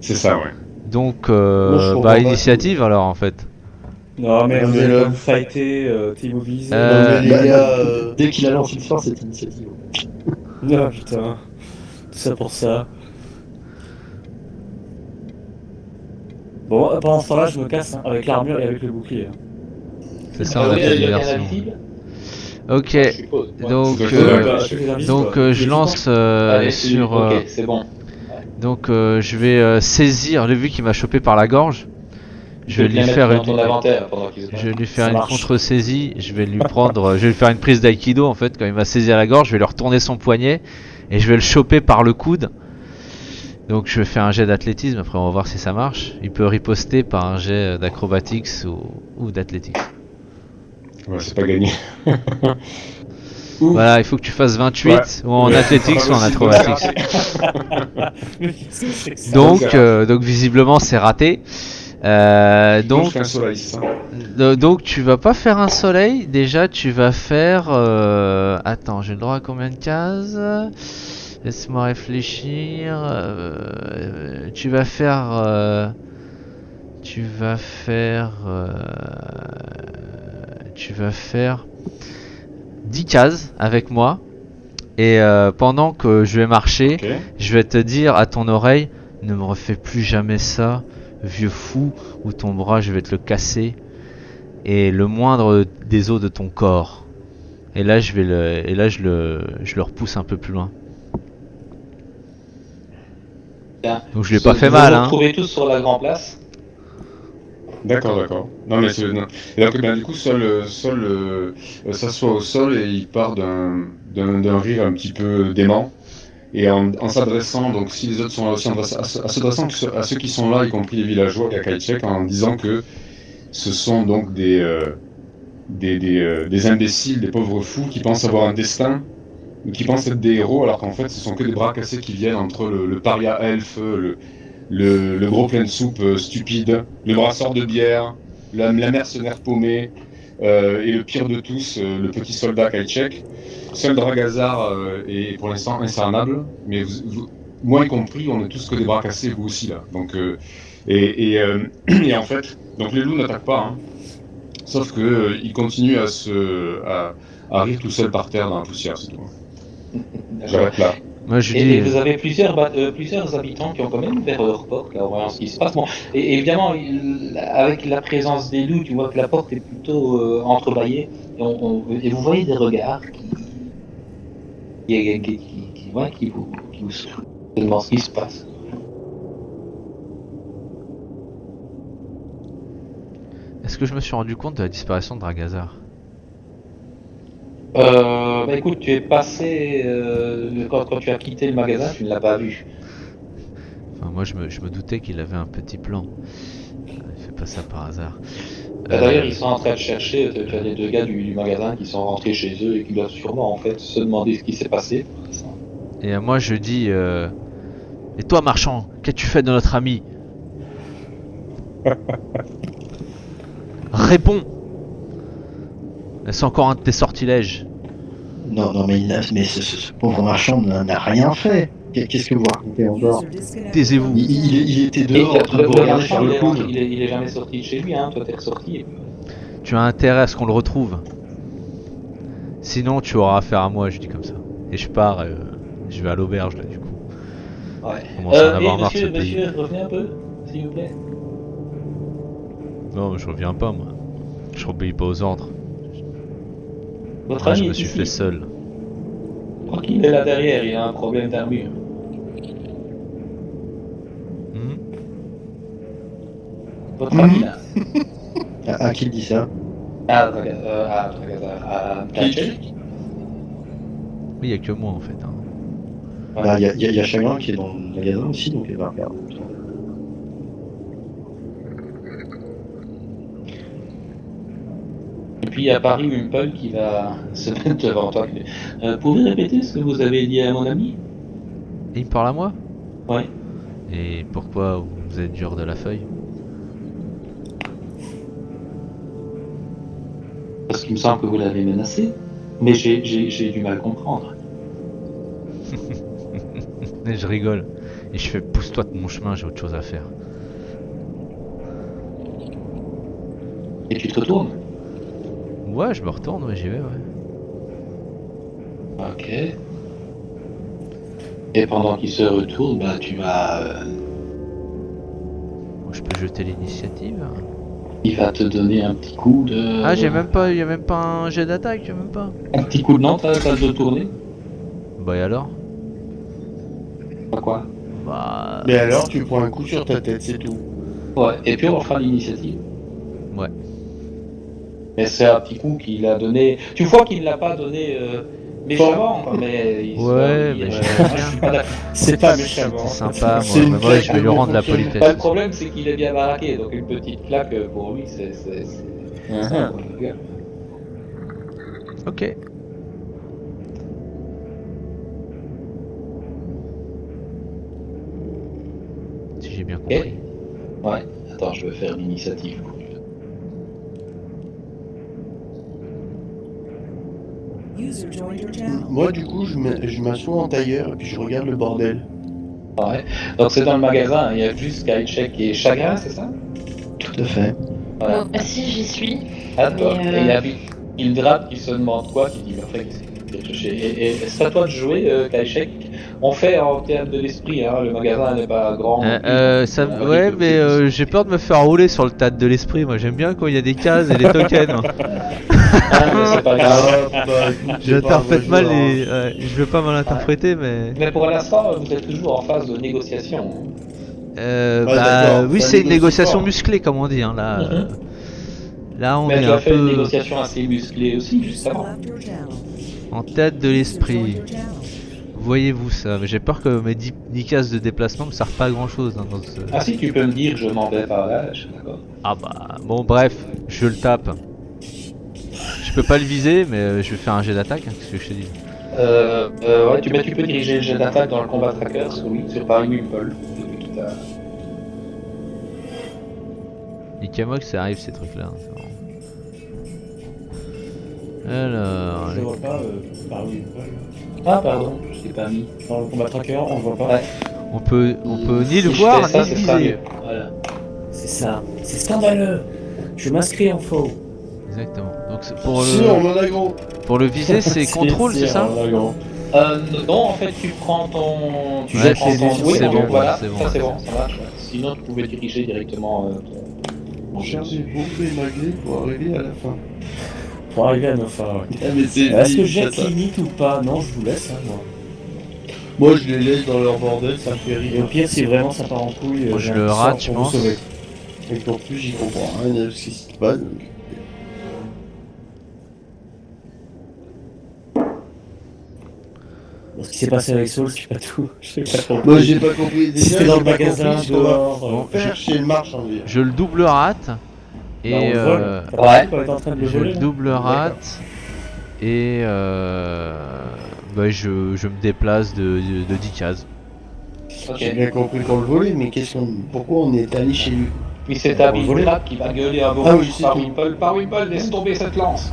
C'est ça, ouais. Donc, je comprends pas. initiative alors en fait. Non, mais Non, vous mais allez là- pas vous fighter, t'es immobilisé. Euh, Non, mais les gars, Dès qu'il a lancé une force, c'est initiative. Non, putain. Tout ça pour ça. Bon, pendant ce temps-là, je me casse hein, avec l'armure et avec le bouclier. C'est ça, on a Il y fait a quelqu'un diversion. invisible? Ok. Je suppose. Ouais. Donc, C'est je lance Allez, sur. Ok, c'est bon. Donc, je vais saisir. Vu qu'il m'a chopé par la gorge, je vais lui faire dans ton une. inventaire pendant qu'il se bat. Je vais lui faire Ça une marche. contre-saisie, je vais lui prendre, je vais lui faire une prise d'aïkido en fait, quand il m'a saisi à la gorge, je vais lui retourner son poignet et je vais le choper par le coude. Donc je vais faire un jet d'athlétisme, après on va voir si ça marche. Il peut riposter par un jet d'acrobatics ou d'athlétiques. Ouais, c'est pas gagné. Voilà, il faut que tu fasses 28 Ouais. ou en Ouais. athletics ou en Aussi, acrobatics. Mais qu'est-ce que c'est que ça? Donc visiblement c'est raté. Donc, je Donc fais un soleil, c'est ça. Donc tu vas pas faire un soleil, déjà tu vas faire... Attends, j'ai le droit à combien de cases? Laisse-moi réfléchir. Tu vas faire... Tu vas faire 10 cases avec moi. Et pendant que je vais marcher, Ok. je vais te dire à ton oreille, ne me refais plus jamais ça, vieux fou, ou ton bras je vais te le casser. Et le moindre des os de ton corps. Et là je le repousse un peu plus loin. Bien. Donc je l'ai pas fait Vous mal, vous hein. retrouvez tous sur la Grand Place. D'accord. Non, mais c'est. Non. Et donc, du coup, Sol s'assoit au sol et il part d'un rire un petit peu dément. Et en s'adressant, donc si les autres sont là aussi, s'adressant à ceux qui sont là, y compris les villageois et à Kajcek, en disant que ce sont donc des imbéciles, des pauvres fous qui pensent avoir un destin, ou qui pensent être des héros, alors qu'en fait, ce sont que des bras cassés qui viennent entre le paria elfe, le gros plein de soupe stupide, le brasseur de bière, la mercenaire paumée, et le pire de tous, le petit soldat Kajcek. Seul Dragazar est pour l'instant incerné, mais moi y compris, on est tous que des bras cassés, vous aussi là. Donc, et en fait, donc les loups n'attaquent pas, hein, sauf que ils continuent à rire tout seuls par terre dans la poussière, c'est tout. J'arrête là. Moi je Et dis, vous avez plusieurs habitants qui ont quand même ouvert leur porte, là, en voyant ce qui se passe. Bon, et évidemment, avec la présence des loups, tu vois que la porte est plutôt entrebâillée. Et vous voyez des regards qui vous scrutent tellement ce qui se passe. est-ce que je me suis rendu compte de la disparition de Dragazar? Bah écoute, tu es passé, quand tu as quitté le magasin, tu ne l'as pas vu. Enfin, moi je me doutais qu'il avait un petit plan. Il fait pas ça par hasard. D'ailleurs, ils sont en train de chercher, tu as les deux gars du magasin qui sont rentrés chez eux et qui doivent sûrement en fait se demander ce qui s'est passé. Et moi je dis, et toi marchand, qu'as-tu fait de notre ami? Réponds! Est-ce encore un de tes sortilèges? Non, mais ce pauvre marchand n'a rien fait. Qu'est-ce que vous racontez encore? Taisez-vous! Il était Et dehors en train de vous regarder marchand, sur le coude. il est jamais sorti de chez lui, hein. Toi, t'es ressorti. Tu as intérêt à ce qu'on le retrouve. Sinon, tu auras affaire à moi, je dis comme ça. Et je pars, je vais à l'auberge là, du coup. Ouais. On commence à en avoir marre de ce Monsieur, pays. revenez un peu, s'il vous plaît. Non, je reviens pas, moi. Je obéis pas aux ordres. Votre Moi, ami je me est suis ici. fait seul. Je crois qu'il est là derrière, il a un problème d'armure. Hmm. Votre ami là. À qui dit ça? Kajcek. Oui, y a que moi en fait. Hein. Bah, y a Chagrin qui est dans le magasin aussi, donc il va regarder. Et puis il y a Paris Wimple qui va se mettre devant toi. Pouvez répéter ce que vous avez dit à mon ami? Et il me parle à moi? Ouais. Et pourquoi vous êtes dur de la feuille? Parce qu'il me semble que vous l'avez menacé. Mais j'ai du mal à comprendre. Et je rigole. Et je fais pousse-toi de mon chemin, j'ai autre chose à faire. Et tu te retournes? Ouais, je me retourne, ouais, j'y vais, ouais. Ok. Et pendant qu'il se retourne, bah tu vas... Je peux jeter l'initiative. il va te donner un petit coup de... Ah, j'ai même pas, y a même pas un jet d'attaque, même pas. Un petit coup de non, t'as de tourner? Bah et alors? Pas quoi? Bah... Mais alors, tu prends un coup sur ta tête, c'est tout. Ouais, et puis on fera l'initiative. Ouais. Mais c'est un petit coup qu'il a donné... Tu vois qu'il ne l'a pas donné méchamment, quoi, mais... il se Ouais, dit, mais moi, j'aime je suis pas d'accord. C'est pas méchamment. C'est sympa, C'est moi. une Mais moi, je vais lui claque rendre la de fonctionnement. politesse. Le problème, c'est qu'il est bien baraqué, donc une petite claque, pour lui, c'est... ça, quoi, le gars. Ok. Si j'ai bien compris. Ouais, attends, je vais faire l'initiative pour lui. Moi, du coup, je m'assois en tailleur et puis je regarde le bordel. Ouais. Donc c'est dans le magasin, il y a juste Kajcek et Chagrin, c'est ça? Tout à fait. Voilà. Bon, si j'y suis. Attends, Mais, et il y a Hildrad qui se demande quoi, qui dit, mais en fait, qu'est-ce que tu fais chercher? Et c'est à toi de jouer, Kajcek, On fait en termes de l'esprit, hein, le magasin n'est pas grand. non plus, Ça, on va ouais, dire que mais c'est- j'ai peur de me faire rouler sur le théâtre de l'esprit. Moi, j'aime bien quand il y a des cases et des tokens. Moi. Ah, mais c'est pas grave. J'interprète mal les. Ouais, je veux pas mal interpréter, mais. Mais pour l'instant, vous êtes toujours en phase de négociation. Bah, oui, ça c'est une négocie négociation fort. musclée, comme on dit. Hein, là, Mhm. là, on Mais est tu as un fait une peu négociation assez musclée aussi, justement. en tête de l'esprit. Voyez-vous ça? Mais j'ai peur que mes 10 cases de déplacement me servent pas à grand chose dans ce. Ah si, tu peux me dire je m'en vais par là, je suis d'accord. Ah bah, bon, bref, je le tape. Je peux pas le viser, mais je vais faire un jet d'attaque, hein, qu'est-ce que je te dis. Ouais, tu peux diriger le jet d'attaque dans le combat trackers, oui, sur Paris Wimple, depuis tout à l'heure. Ikamok, ça arrive ces trucs-là. Hein, c'est marrant. Alors, Je le vois pas, par oui, Ah pardon, je l'ai pas mis. dans le combat tracker, on le voit pas. Ouais. on peut ni Si le je voir fais ça, ni le ce sera viser. mieux. Voilà. C'est ça, c'est scandaleux. Je m'inscris en faux. Exactement. Donc c'est pour Si, le on en a gros. pour le viser, c'est contrôle, c'est ça? on en a gros. Non, en fait, tu prends ton. Tu Ouais, prends c'est ton bon, oui, c'est donc bon, voilà, c'est bon. ça c'est bon, ça marche. Ouais. Sinon, tu pouvais diriger directement On cherche des bombes et malgré pour arriver à la fin. Pour arriver à nos fins, ouais. Ah, mais c'est Est-ce que vite, j'ai ça. limite ou pas? Non, je vous laisse, hein, moi. Moi, je les laisse dans leur bordel, ça me fait Et rire. au pire, si vraiment ça part en couille, Moi, j'ai je un le sort rate, je pour vous pense. sauver. Et qu'en plus, j'y comprends rien de ce qui se passe. Donc... Bon, ce qui s'est passé avec Saul, c'est pas tout. J'ai pas compris. Moi, j'ai pas compris. Déjà, C'était dans j'ai le pas magasin, compris ce qu'on va dehors. Bon, faire chez le marchand. Je le double rate et Bah, on le vole. T'as ouais. pas vu quand on est en train de le je voler, le là double rate et bah, je me déplace de 10 cases. Ok. J'ai bien compris qu'on le volait, mais pourquoi on est allé chez lui? Puis c'est ta Bildrat qui va gueuler à vos Ah oui, bouches c'est par tout. Wimple. Par Wimple, laisse tomber cette lance.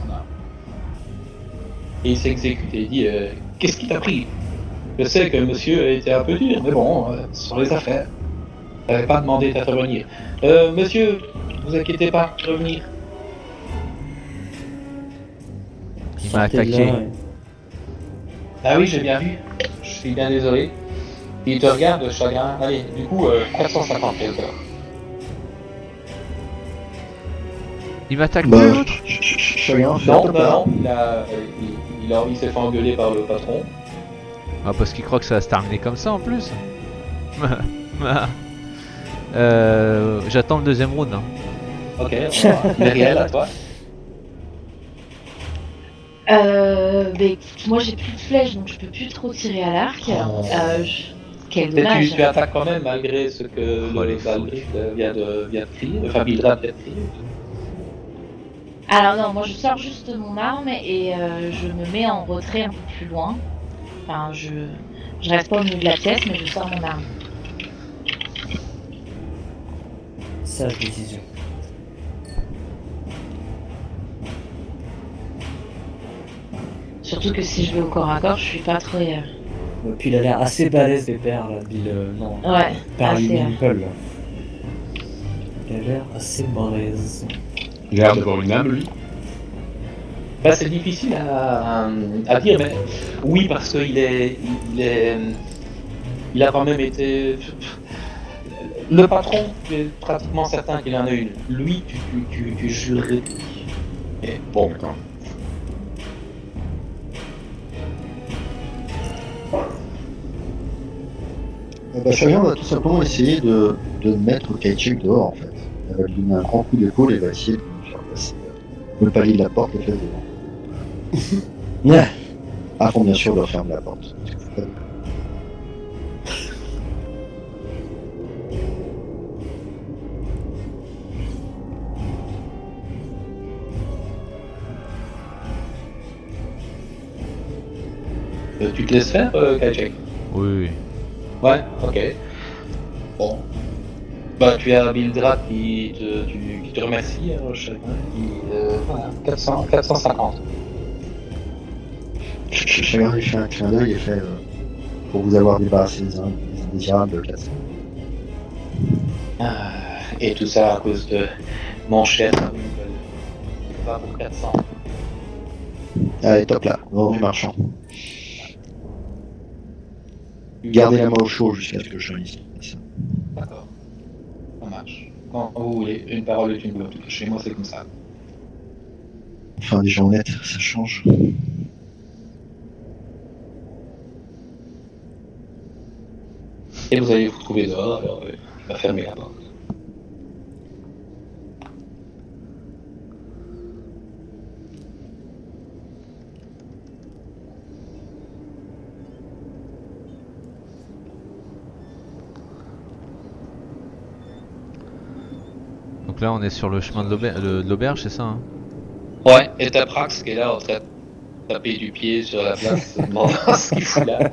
Et il s'exécute et il dit qu'est-ce qui t'a pris? Je sais que monsieur a été un peu dur, mais bon, ce sont les affaires. Je n'avais pas demandé d'intervenir. Monsieur, ne vous inquiétez pas, revenir. Il m'a Sortez de attaqué. là, ouais. Ah oui, j'ai bien vu. Je suis bien désolé. Il te regarde, chagrin. Allez, du coup, 450 pièces d'or. Il m'attaque Bah, plus l'autre? chacun fait Non, un non, peu non, il s'est fait engueuler par le patron. Ah, parce qu'il croit que ça va se terminer comme ça en plus. J'attends le deuxième round. Hein. Ok, Myriel, à toi. Bah, écoute, moi j'ai plus de flèches donc je peux plus trop tirer à l'arc. Quel Mais dommage. tu attaques quand même malgré ce que Oh, le les fous. Valdrift vient de crier, enfin Bildrat vient de crier. Alors non, moi je sors juste mon arme et je me mets en retrait un peu plus loin. Enfin, je reste pas au milieu de la pièce, mais je sors mon arme. Sage décision. Surtout que si je vais au corps à corps, je suis pas très. Et puis il a l'air assez balèze, Pépère, là, Bill. Non, Ouais, Paris assez. Wimple, là. Il a l'air assez balèze. Il a l'air d'avoir une âme, lui. Bah, c'est difficile à dire, mais oui, parce qu'il il a quand même été. Le patron, tu es pratiquement certain qu'il en a une. Lui, tu jurerais. Et bon, D'accord. Bah, chacun va tout simplement essayer de mettre Kaichek dehors en fait. Elle va lui donner un grand coup d'épaule et va essayer de lui faire passer le palier de la porte et faire devant. Avant bien sûr de refermer la porte. Parce que faut pas- tu te laisses faire, Kajek? Oui, oui. Ouais, ok. Bon. Bah, tu as Bildrat qui te remercie, chacun. Voilà, 450. Chacun lui fait un clin d'œil et fait pour vous avoir débarrassé des indésirables classés. Et tout ça à cause de mon cher Wimbledon. Ça va pour 400. Allez, top là, revenu marchand. Gardez la main au chaud jusqu'à ce que je finisse. D'accord. Ça marche. Quand vous voulez, une parole est une parole. Chez moi, c'est comme ça. Enfin, des gens honnêtes, ça change. Et vous allez vous trouver dehors, alors il va fermer la porte. Donc là, on est sur le chemin de l'auberge, c'est ça hein? Ouais, et t'as Prax qui est là en train de taper du pied sur la place, se demandant ce qu'il fout là.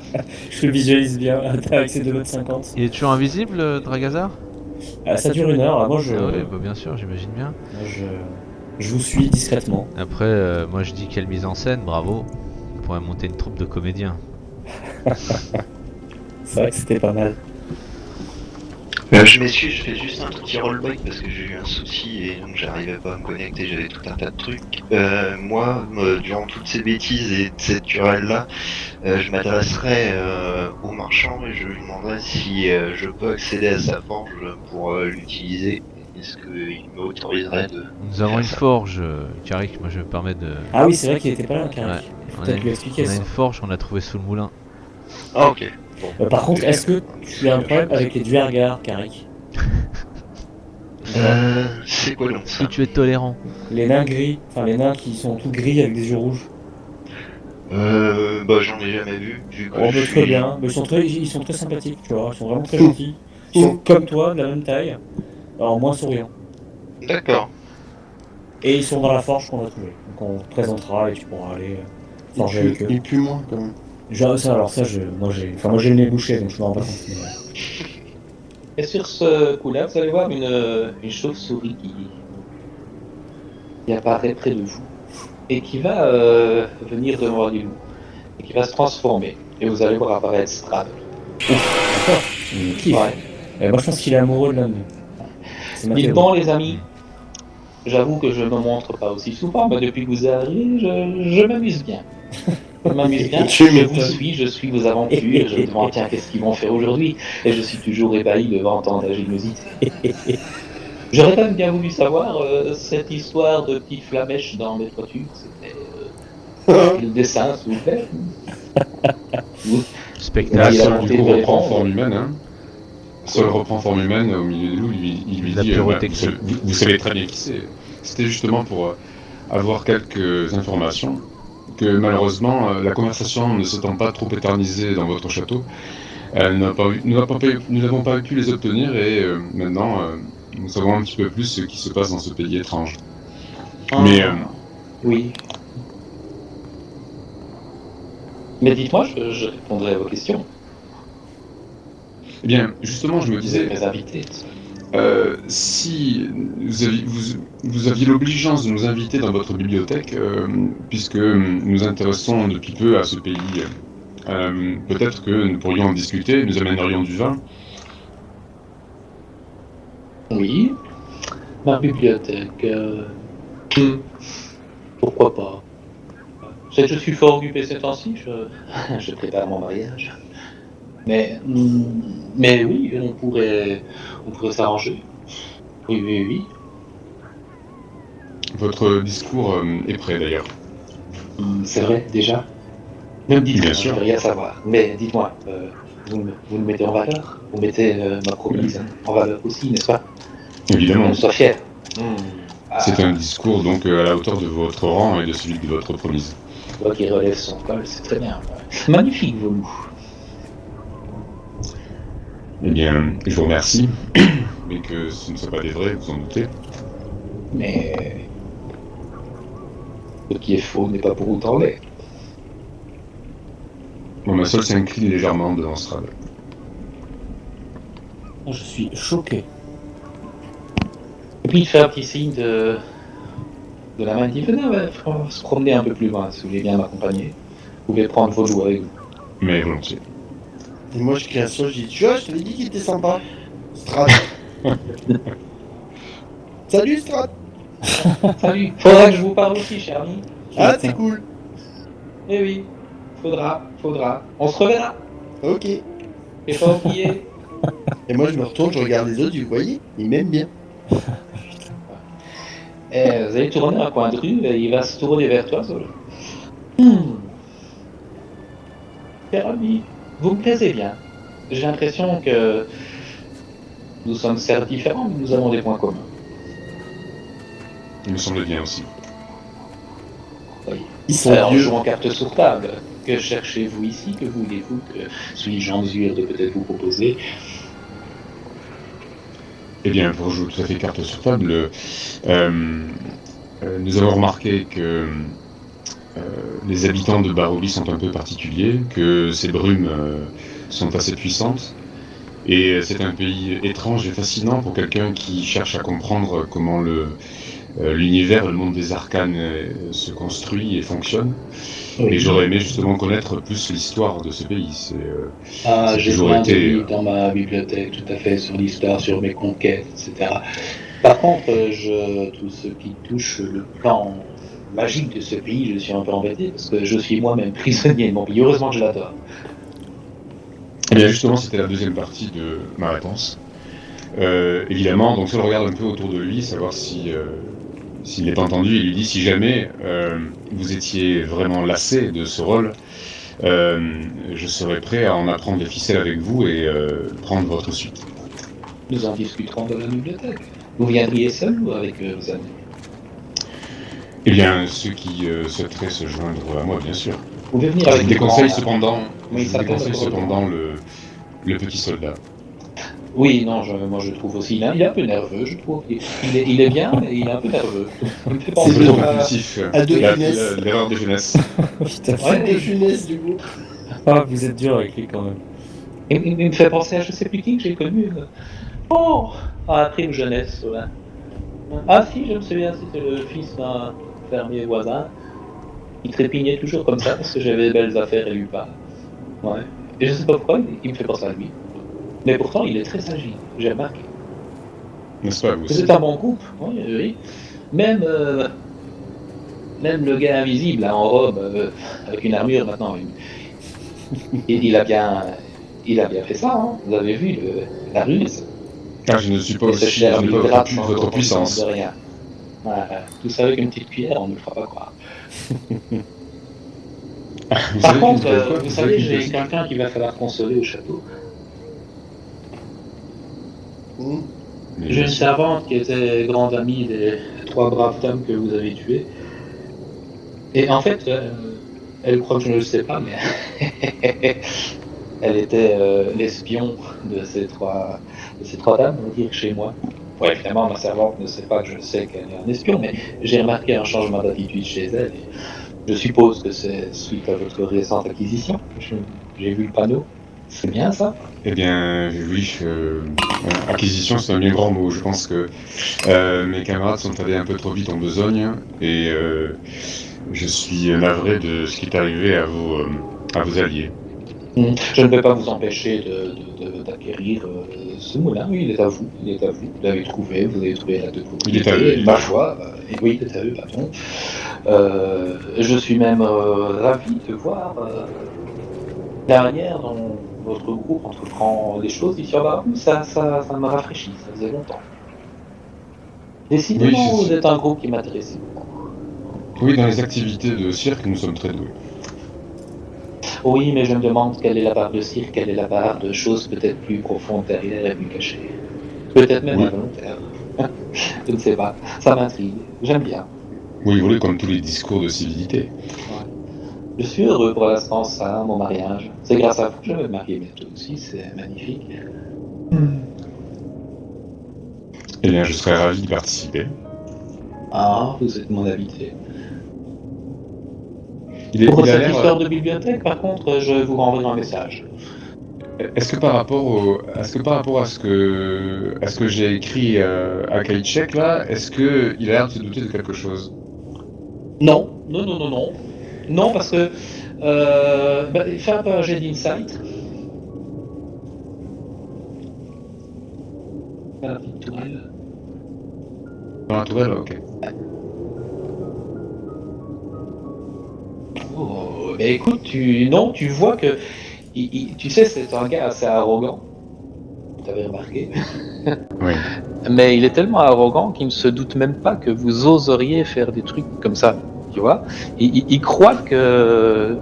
Je le visualise bien avec ses 2,50 m. Il est toujours invisible, Dragazar? Ça dure 1 heure. Moi, Ah oui, bah bien sûr, j'imagine bien. Je vous suis discrètement. Après, moi je dis quelle mise en scène, bravo. On pourrait monter une troupe de comédiens. C'est vrai que c'était pas mal. Je m'excuse, je fais juste un petit rollback parce que j'ai eu un souci et donc j'arrivais pas à me connecter, j'avais tout un tas de trucs. Moi, durant toutes ces bêtises et cette querelle-là, je m'adresserai au marchand et je lui demanderai si je peux accéder à sa forge pour l'utiliser. Est-ce qu'il m'autoriserait de... Nous avons faire une ça forge, Carrick, moi je me permets de... Ah oui, c'est vrai qu'il était pas là, Carrick. Ouais, Faut on a peut-être lui expliquer une ça. forge qu'on a trouvée sous le moulin. Ah ok. Bon. Par contre, est-ce que tu as un problème avec les Duergar, Carrick? C'est quoi donc ça? Si tu es tolérant. Les nains gris, enfin les nains qui sont tout gris avec des yeux rouges. Bah j'en ai jamais vu que Oh, bah, je très suis... bien, mais ils sont très sympathiques, tu vois, ils sont vraiment très gentils. Ils sont comme toi, de la même taille, alors moins souriants. D'accord. Et ils sont dans la forge qu'on a trouvée. Donc on te présentera et tu pourras aller forger avec eux. Et puis moins quand même. Moi j'ai le nez bouché, donc je me rends pas compte. Mais, Et sur ce coup-là, vous allez voir une chauve-souris qui apparaît près de vous et qui va venir devant vous et qui va se transformer. Et vous allez voir apparaître Strad. il kiffe. Ouais. Et moi je pense qu'il est amoureux de l'homme. C'est ma Dites théorie. bon les amis, j'avoue que je ne me montre pas aussi souvent, mais depuis que vous êtes arrivés, je m'amuse bien. Je m'amuse bien, Tu je vous m'étonnes. suis, je suis vos aventures, je me demande tiens qu'est-ce qu'ils vont faire aujourd'hui, et je suis toujours ébahi devant tant d'ingéniosité. J'aurais quand même bien voulu savoir cette histoire de petite flamèche dans mes toitures, c'était le dessin s'il vous plaît. Vous- La Spectacle. Il a Sol monté du coup de reprend réponse. forme humaine. Hein. Sol reprend forme humaine au milieu des loups, il lui La dit pyrotechnie. vous savez très bien qui c'est. C'était justement pour avoir quelques informations que malheureusement la conversation ne s'étant pas trop éternisée dans votre château, nous n'avons pas pu les obtenir et maintenant nous savons un petit peu plus ce qui se passe dans ce pays étrange. Mais Oui. Mais dites-moi, je répondrai à vos questions. eh bien, justement, je me Vous disais, êtes mes invités. si vous aviez l'obligeance de nous inviter dans votre bibliothèque, puisque nous nous intéressons depuis peu à ce pays, peut-être que nous pourrions en discuter, nous amènerions du vin. Oui. Ma bibliothèque. Pourquoi pas? C'est que je suis fort occupé ces temps-ci, je prépare mon mariage. Mais oui, on pourrait s'arranger. Oui, oui, oui. Votre discours est prêt d'ailleurs. C'est vrai, déjà. Ne me dites Bien rien, sûr. je veux rien savoir. Mais dites-moi, vous me mettez en valeur? Vous mettez ma promise en valeur aussi, n'est-ce pas? Évidemment, On soit fier. c'est un discours donc à la hauteur de votre rang et de celui de votre promise. Toi qui relève son col, c'est très bien. Magnifique, vos loups. Eh bien, je vous remercie, mais que ce ne soit pas des vrais, vous en doutez. Mais ce qui est faux n'est pas pour autant laid. Bon, ma seule s'incline légèrement devant Strad. Je suis choqué. Et puis il fait un petit signe de la main, il dit venez, on va se promener un peu plus loin, si vous voulez bien m'accompagner. Vous pouvez prendre vos loups avec vous. Mais volontiers. Et moi je crie à ça, je dis tu vois, je t'avais dit qu'il était sympa. Strat. Salut Strat. Salut, faudra que je vous parle aussi, cher ami. Ah c'est cool. Eh oui, faudra. On se reverra. Ok. J'ai pas oublié. Et moi, je me retourne, je regarde les autres, vous voyez, ils m'aiment bien. Vous allez tourner un coin de rue et il va se tourner vers toi. Solo. Cher ami, vous me plaisez bien. J'ai l'impression que nous sommes certes différents, mais nous avons des points communs. Il me semble bien aussi. Oui. Ils sont Alors, vieux. jouons carte sur table. Que cherchez-vous ici? Que voulez-vous? Que suis-je en mesure de peut-être vous proposer? Eh bien, pour jouer tout à fait carte sur table, nous avons remarqué que les habitants de Barovie sont un peu particuliers, que ces brumes sont assez puissantes, et c'est un pays étrange et fascinant pour quelqu'un qui cherche à comprendre comment l'univers, le monde des arcanes se construit et fonctionne. Oui. Et j'aurais aimé justement connaître plus l'histoire de ce pays. C'est J'ai toujours plein de été, livres dans ma bibliothèque, tout à fait, sur l'histoire, sur mes conquêtes, etc. Par contre, tout ce qui touche le plan magique de ce pays, je suis un peu embêté, parce que je suis moi-même prisonnier de mon pays. Heureusement que je l'adore. Eh bien justement, c'était la deuxième partie de ma réponse. Évidemment, donc je regarde un peu autour de lui, savoir s'il n'est pas entendu, il lui dit si jamais vous étiez vraiment lassé de ce rôle, je serais prêt à en apprendre les ficelles avec vous et prendre votre suite. Nous en discuterons dans la bibliothèque. Vous viendriez seul ou avec vos amis? Eh bien, ceux qui souhaiteraient se joindre à moi, bien sûr. Vous pouvez venir Je avec vous nous. déconseille cependant, Oui, je ça vous déconseille peut être cependant le petit soldat. Oui, non, moi je trouve aussi. Il est un peu nerveux, je trouve. Il est bien, mais il est un peu nerveux. Il me fait C'est penser plutôt à... compulsif. à De Funès. L'erreur de jeunesse. Putain, Ouais, De Funès, du coup. ah, vous êtes dur avec lui quand même. il me fait penser à je sais plus qui que j'ai connu. Oh, après une jeunesse, ouais. Ah si, je me souviens, c'était le fils d'un fermier voisin. Il trépignait toujours comme ça parce que j'avais des belles affaires et lui pas. Ouais. Et je sais pas pourquoi, il me fait penser à lui. Mais pourtant, il est très agile, j'ai remarqué. N'est-ce pas, vous aussi? C'est un bon couple, oui, oui. Même, même le gars invisible, là, en robe, avec une armure maintenant, il a bien fait ça, hein. Vous avez vu la ruse. Ah, je ne suis pas Et ce aussi, cher je n'ai pas Bildrath, votre puissance. de rien. Voilà. Tout ça avec une petite cuillère, on ne le fera pas croire. Vous Par savez contre, qu'il me fait quoi? vous savez savez, qu'il me j'ai fait- quelqu'un qui va falloir consoler au château. Mais J'ai bien une sûr. servante qui était grande amie des 3 braves dames que vous avez tuées. Et en fait, elle croit que je ne le sais pas, mais elle était l'espion de ces trois dames, on va dire, chez moi. Ouais, évidemment, ma servante ne sait pas que je sais qu'elle est un espion, mais j'ai remarqué un changement d'attitude chez elle. Et je suppose que c'est suite à votre récente acquisition. J'ai vu le panneau. C'est bien ça? Eh bien, oui, acquisition, c'est un bien grand mot. Je pense que mes camarades sont allés un peu trop vite en besogne et je suis navré de ce qui est arrivé à vos alliés. Je ne vais pas vous empêcher d'acquérir ce moulin. Oui, il est à vous. Il est à vous. Vous l'avez trouvé. Vous avez trouvé la de Il est à eux, propriété. il est Ma à eux. foi. Et oui, il est à eux, pardon. Je suis même ravi de voir la manière dont votre groupe entreprend les choses ici en Barousse. Ça me rafraîchit. Ça faisait longtemps. Décidément, Oui, vous êtes un groupe qui m'intéressait beaucoup. Oui, dans les activités de cirque, nous sommes très doués. Oui, mais je me demande quelle est la part de cirque, quelle est la part de choses peut-être plus profondes derrière et plus cachées. Peut-être même Oui. involontaires. Je ne sais pas. Ça m'intrigue. J'aime bien. Oui, vous voulez comme tous les discours de civilité. Je suis heureux pour l'instant, ça, mon mariage. C'est grâce à vous que je vais me marier bientôt aussi. C'est magnifique. Eh bien, je serais ravi d'y participer. Ah, vous êtes mon invité. Il Pour a cette l'air. histoire de bibliothèque, par contre, je vous renverrai un message. Est-ce que par rapport à ce que j'ai écrit à Kajcek là, est-ce que il a l'air de se douter de quelque chose? Non, non, non, non, non. Non, parce que... fais un peu un jet d'insight. La petite tourelle. Dans la tourelle, ok. Oh, écoute, tu vois que tu sais, c'est un gars assez arrogant. Tu avais remarqué. Oui. Mais il est tellement arrogant qu'il ne se doute même pas que vous oseriez faire des trucs comme ça. Tu vois, il croit que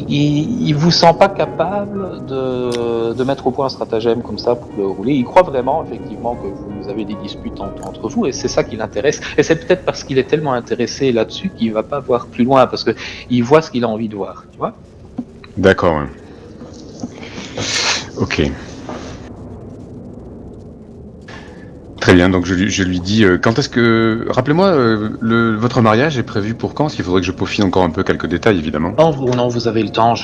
il vous sent pas capable de mettre au point un stratagème comme ça pour le rouler. Il croit vraiment, effectivement, que vous avez des disputes entre vous, et c'est ça qui l'intéresse. Et c'est peut-être parce qu'il est tellement intéressé là-dessus qu'il va pas voir plus loin, parce que il voit ce qu'il a envie de voir, tu vois. D'accord, ouais. Ok. Très bien, donc je lui dis, quand est-ce que... Rappelez-moi, votre mariage est prévu pour quand? Parce qu'il faudrait que je peaufine encore un peu quelques détails, évidemment. Non, vous avez le temps.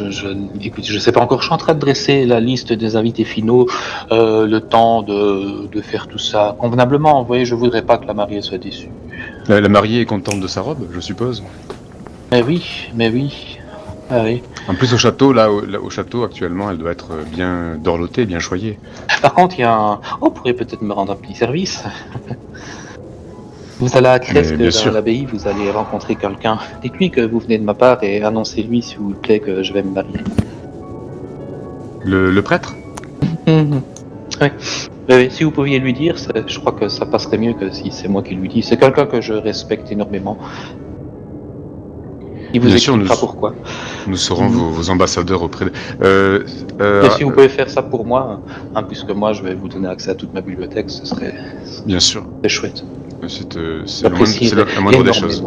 Écoutez, je sais pas encore. Je suis en train de dresser la liste des invités finaux. Le temps de faire tout ça convenablement. Vous voyez, je voudrais pas que la mariée soit déçue. La mariée est contente de sa robe, je suppose. Mais oui. Ah oui. En plus, au château, au château, actuellement, elle doit être bien dorlotée, bien choyée. Par contre, il y a un... Oh, vous pourrez peut-être me rendre un petit service. Vous allez à Cresque, dans l'abbaye, vous allez rencontrer quelqu'un. Dites-lui que vous venez de ma part et annoncez-lui, s'il vous plaît, que je vais me marier. Le prêtre? Oui, si vous pouviez lui dire, je crois que ça passerait mieux que si c'est moi qui lui dis. C'est quelqu'un que je respecte énormément. Il vous expliquera pourquoi. Nous serons vos ambassadeurs auprès de... Et si vous pouvez faire ça pour moi, puisque moi je vais vous donner accès à toute ma bibliothèque, ce serait... Bien sûr. C'est chouette. C'est la moindre des choses.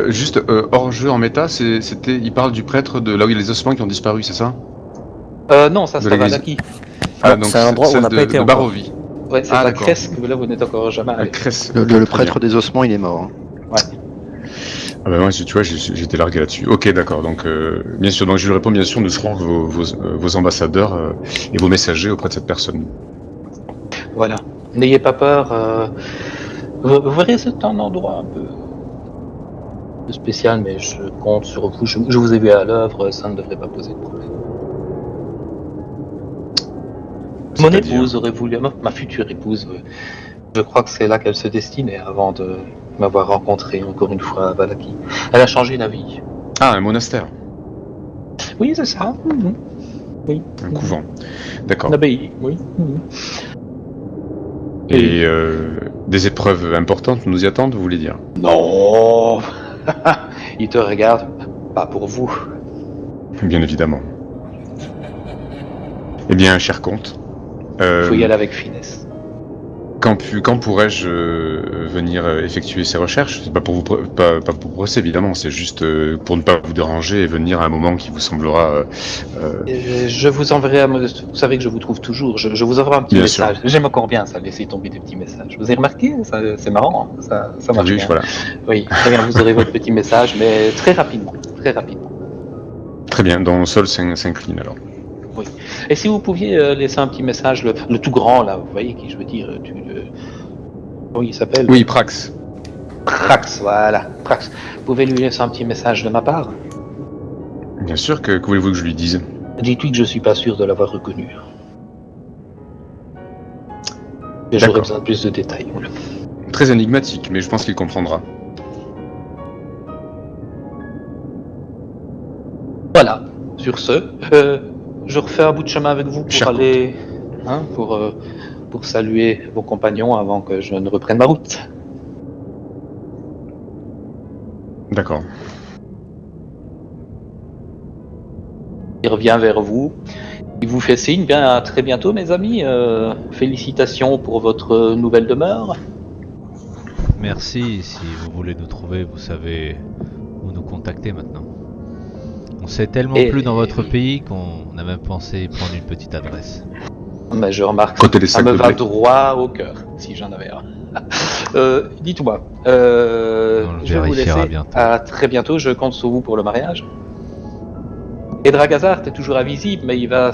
Juste, hors jeu en méta, il parle du prêtre de là où il y a les ossements qui ont disparu, c'est ça? Non, ça c'est à Valaki. Ah, donc c'est un endroit où on n'a pas été encore. Barovie. Ouais, c'est à Cresque, là vous n'êtes encore jamais allé. Le prêtre des ossements, il est mort. Hein. Ouais. Ah bah moi, tu vois, j'étais largué là-dessus. Ok, d'accord. Donc, bien sûr, donc je lui réponds, bien sûr, nous serons vos ambassadeurs et vos messagers auprès de cette personne. Voilà. N'ayez pas peur. Vous verrez, c'est un endroit un peu spécial, mais je compte sur vous. Je vous ai vu à l'œuvre, ça ne devrait pas poser de problème. Mon épouse aurait voulu, ma future épouse, je crois que c'est là qu'elle se destinait avant de m'avoir rencontré encore une fois à Valaki. Elle a changé d'avis. Ah, un monastère. Oui, c'est ça. Oui. Un couvent. D'accord. Une abbaye, oui. Et des épreuves importantes nous y attendent, vous voulez dire? Non. Il te regarde, pas pour vous. Bien évidemment. Eh bien, cher comte. Faut y aller avec finesse. Quand pourrais-je venir effectuer ces recherches? C'est pas pour vous brosser, évidemment, c'est juste pour ne pas vous déranger et venir à un moment qui vous semblera... Je vous enverrai, vous savez que je vous trouve toujours, je vous enverrai un petit message. J'aime encore bien ça, laisser tomber des petits messages. Vous avez remarqué? C'est marrant, hein, ça marche bien. Voilà. Oui, très bien, vous aurez votre petit message, mais très rapidement. Très bien, dont Sol s'incline alors. Oui. Et si vous pouviez laisser un petit message, le tout grand là, vous voyez qui je veux dire, comment il s'appelle? Oui, Prax. Prax, voilà, Prax. Vous pouvez lui laisser un petit message de ma part? Bien sûr, que voulez-vous que je lui dise? Dites-lui que je suis pas sûr de l'avoir reconnu. Et j'aurais besoin de plus de détails. Voilà. Très énigmatique, mais je pense qu'il comprendra. Voilà, sur ce, je refais un bout de chemin avec vous pour aller, pour saluer vos compagnons avant que je ne reprenne ma route. D'accord. Il revient vers vous, il vous fait signe, bien à très bientôt mes amis, félicitations pour votre nouvelle demeure. Merci, si vous voulez nous trouver, vous savez où nous contacter maintenant. On s'est tellement plu dans votre pays qu'on a même pensé prendre une petite adresse. Mais je remarque que ça me va droit au cœur, si j'en avais un. Dites-moi, je vais vous laisser. À très bientôt, je compte sur vous pour le mariage. Et Dragazar, t'es toujours invisible, mais il va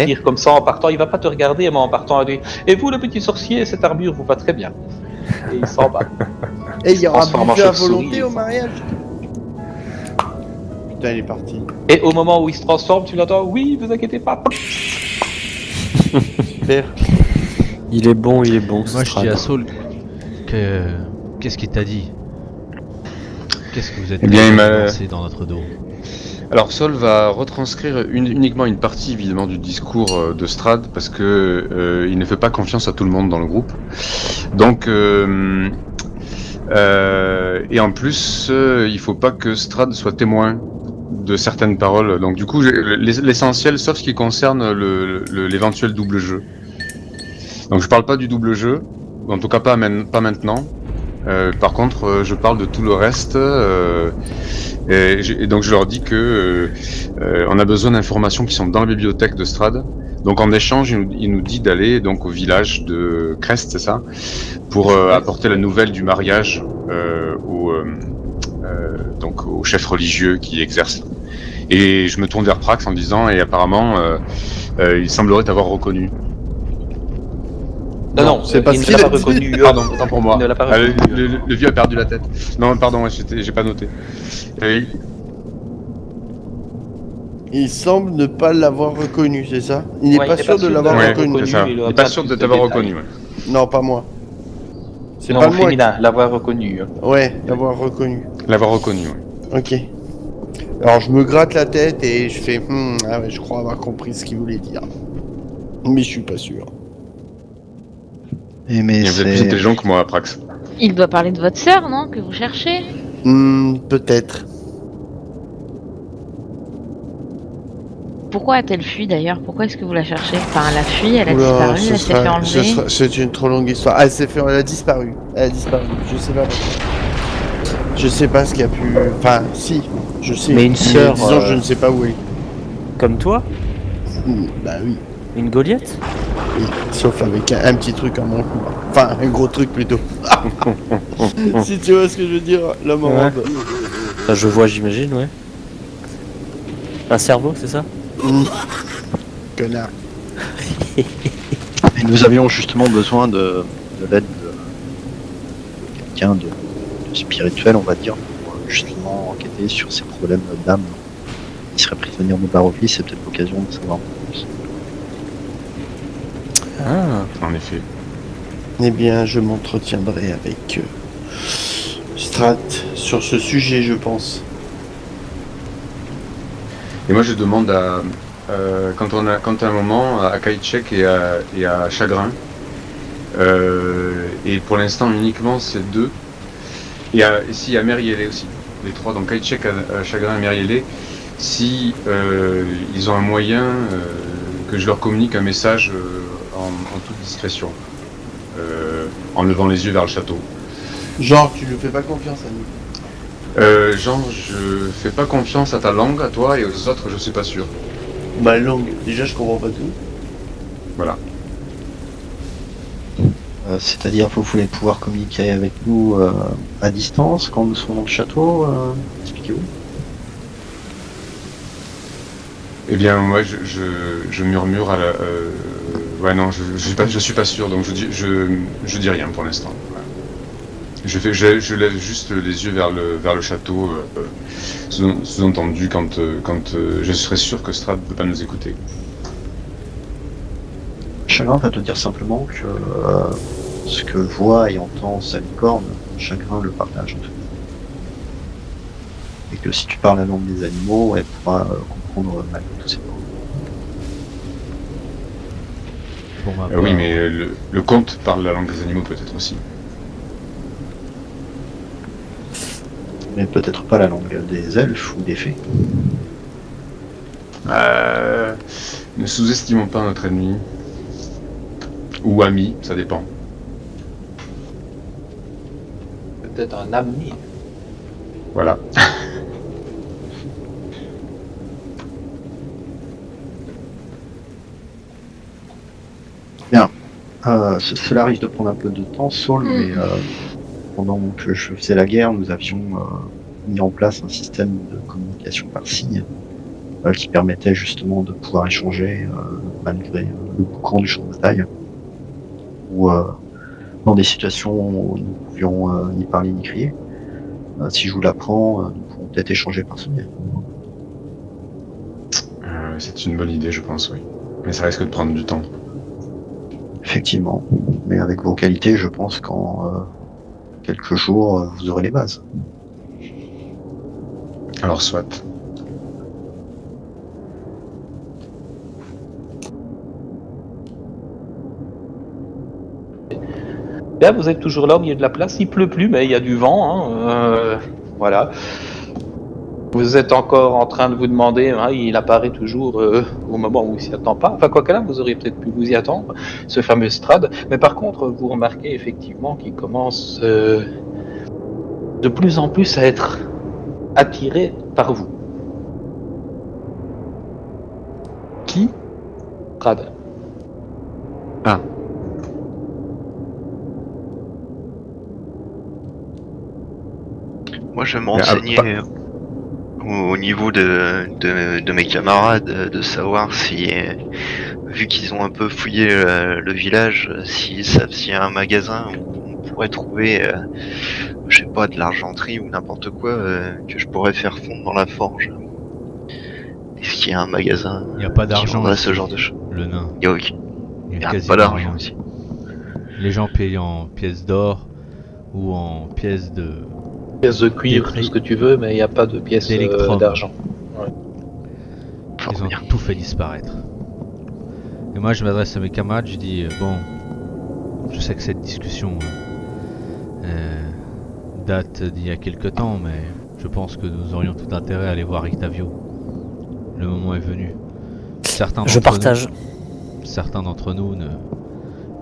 dire comme ça en partant, il va pas te regarder, mais en partant, il dit « Et vous, le petit sorcier, cette armure vous va très bien. » Et il s'en va. Et il y aura buffet à volonté au mariage. Putain, il est parti. Et au moment où il se transforme, tu l'entends, oui, vous inquiétez pas. Super. Il est bon. Moi je dis à Saul que... Qu'est-ce qu'il t'a dit? Qu'est-ce que vous êtes lancé dans notre dos? Alors Sol va retranscrire uniquement une partie évidemment du discours de Strad parce que il ne fait pas confiance à tout le monde dans le groupe. Donc et en plus il faut pas que Strad soit témoin de certaines paroles. Donc du coup l'essentiel, sauf ce qui concerne l'éventuel double jeu. Donc je parle pas du double jeu, en tout cas pas maintenant. Par contre, je parle de tout le reste. Et donc je leur dis que on a besoin d'informations qui sont dans la bibliothèque de Strad. Donc en échange, il nous dit d'aller donc au village de Crest, c'est ça, pour apporter la nouvelle du mariage donc au chef religieux qui exerce. Et je me tourne vers Prax en disant, et apparemment, il semblerait t'avoir reconnu. Non, c'est pas ce il ne qu'il l'a a pas dit. reconnu. Pardon, autant pour moi. Il ne l'a pas reconnu. Le vieux a perdu la tête. Non, pardon, j'ai pas noté. Il semble ne pas l'avoir reconnu, c'est ça? Il n'est pas sûr de l'avoir Ouais, reconnu. c'est ça. mais Il il aura n'est pas pas sûr plus de de t'avoir détails. reconnu. Ouais. Non, pas moi. C'est Non, pas moi. féminin, l'avoir reconnu. Ouais, l'avoir reconnu. L'avoir reconnu, ouais. Ok. Alors je me gratte la tête et je fais ah ouais, je crois avoir compris ce qu'il voulait dire. Mais je suis pas sûr. Mais Et vous êtes plus intelligent que moi, Prax. Il doit parler de votre sœur, non? Que vous cherchez? Peut-être. Pourquoi a-t-elle fui d'ailleurs? Pourquoi est-ce que vous la cherchez? Enfin, elle a fui, elle a Oula, disparu, elle s'est fait enlever. C'est une trop longue histoire. Ah, elle a disparu. Elle a disparu. Je sais pas pourquoi. Je sais pas ce qu'il y a pu. Enfin, si, je sais. Mais une sœur, disons, je ne sais pas où elle est. Comme toi? Bah oui. Une Goliath? Oui, sauf avec un petit truc en moins court. Enfin, un gros truc plutôt. Si tu vois ce que je veux dire, l'homme en Ouais. robe. Enfin, je vois, j'imagine, ouais. Un cerveau, c'est ça? Connard. Et nous avions justement besoin de l'aide de quelqu'un de spirituel, on va dire, pour justement enquêter sur ces problèmes d'âme qui serait prisonnier de Barovie. C'est peut-être l'occasion de savoir un peu plus. Ah. En effet. Eh bien, je m'entretiendrai avec Strat sur ce sujet, je pense. Et moi, je demande à quand à un moment à Kaichek et à Chagrin. Et pour l'instant uniquement ces deux. Et si à Merielé aussi, les trois, donc Kaichek, Chagrin et Merielé, si ils ont un moyen que je leur communique un message en toute discrétion, en levant les yeux vers le château. Genre, tu lui fais pas confiance à nous. Genre, je fais pas confiance à ta langue, à toi, et aux autres, je suis pas sûr. Ma langue, déjà je comprends pas tout. Voilà. C'est-à-dire, vous voulez pouvoir communiquer avec nous à distance quand nous serons dans le château. Expliquez-vous. Eh bien, moi, je murmure à la. Ouais, non, je suis pas sûr, donc je dis rien pour l'instant. Voilà. Je lève juste les yeux vers le château, sous-entendu quand je serai sûr que Strad ne peut pas nous écouter. Chagrin va te dire simplement que ce que voit et entend sa licorne, Chagrin le partage en fait. Et que si tu parles la langue des animaux, elle pourra comprendre malgré tous ces mots. Pour ma Oui, part, mais le conte parle la langue des animaux peut-être aussi. Mais peut-être pas la langue des elfes ou des fées. Ne sous-estimons pas notre ennemi. Ou ami, ça dépend. Peut-être un ami. Voilà. Bien. Cela risque de prendre un peu de temps, Saul, mais pendant que je faisais la guerre, nous avions mis en place un système de communication par signe qui permettait justement de pouvoir échanger malgré le boucan du champ de bataille. Ou dans des situations où nous pouvions ni parler ni crier. Si je vous l'apprends, nous pourrons peut-être échanger par signe. C'est une bonne idée, je pense, oui. Mais ça risque de prendre du temps. Effectivement. Mais avec vos qualités, je pense qu'en quelques jours, vous aurez les bases. Alors, soit. Là, vous êtes toujours là au milieu de la place. Il pleut plus, mais il y a du vent. Voilà. Vous êtes encore en train de vous demander, il apparaît toujours au moment où il s'y attend pas. Enfin, quoi que là, vous auriez peut-être pu vous y attendre, ce fameux Strad. Mais par contre, vous remarquez effectivement qu'il commence de plus en plus à être attiré par vous. Qui? Strad. Moi, je vais me renseigner au niveau de mes camarades, de savoir si, vu qu'ils ont un peu fouillé le village, s'il y a un magasin où on pourrait trouver, je sais pas, de l'argenterie ou n'importe quoi que je pourrais faire fondre dans la forge. Est-ce qu'il y a un magasin Il n'y a pas d'argent. qui vendrait ce genre de choses? Le nain. Il y Il y a a pas quasiment d'argent rien. aussi. Les gens payent en pièces d'or ou en pièces de... Pièces de cuivre, tout ce que tu veux, mais il n'y a pas de pièces d'électrum. d'argent. Fort Ils ont bien. tout fait disparaître. Et moi je m'adresse à mes camarades, je dis bon, je sais que cette discussion date d'il y a quelque temps, mais je pense que nous aurions tout intérêt à aller voir Octavio. Le moment est venu. Je partage. Certains d'entre nous ne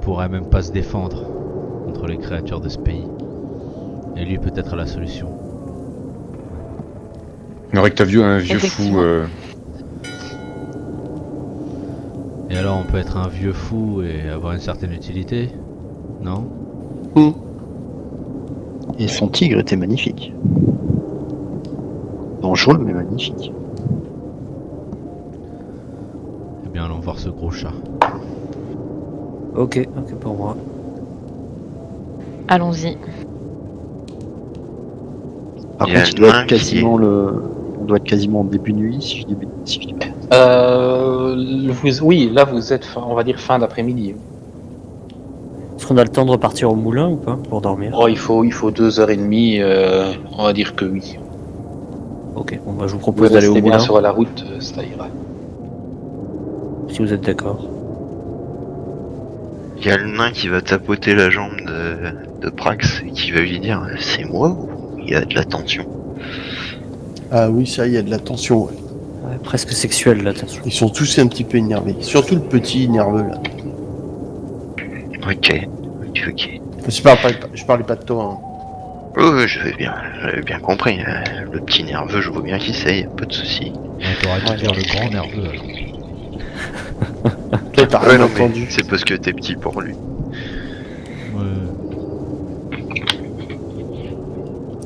pourraient même pas se défendre contre les créatures de ce pays. Et lui peut être la solution. Octavio est un vieux fou. Effectivement. Et alors on peut être un vieux fou et avoir une certaine utilité, non? Et son tigre était magnifique. Dangereux, mais magnifique. Eh bien allons voir ce gros chat. Ok pour moi. Allons-y. Par Il y a contre, il doit un être qui quasiment on doit être quasiment en début de nuit, si je dis pas. Oui, là vous êtes, on va dire, fin d'après-midi. Est-ce qu'on a le temps de repartir au moulin ou pas pour dormir? Oh, il faut 2h30, on va dire que oui. Ok, bon bah je vous Vous propose d'aller au restez bien moulin, sur la route, ça ira. si vous êtes d'accord. Il y a le nain qui va tapoter la jambe de Prax et qui va lui dire c'est moi ou il y a de la tension? Ah oui, ça, il y a de la tension, ouais. Ouais, presque sexuel là, attention. Ils sont tous un petit peu énervés. Surtout le petit nerveux, là. Ok. Je parlais pas de toi, hein. Oh, j'avais bien compris. Le petit nerveux, je vois bien qui c'est, y a pas de souci. Ouais, t'aurais dû dire le grand nerveux alors. Toi, t'as Ouais, rien non, mais entendu. c'est parce que t'es petit pour lui.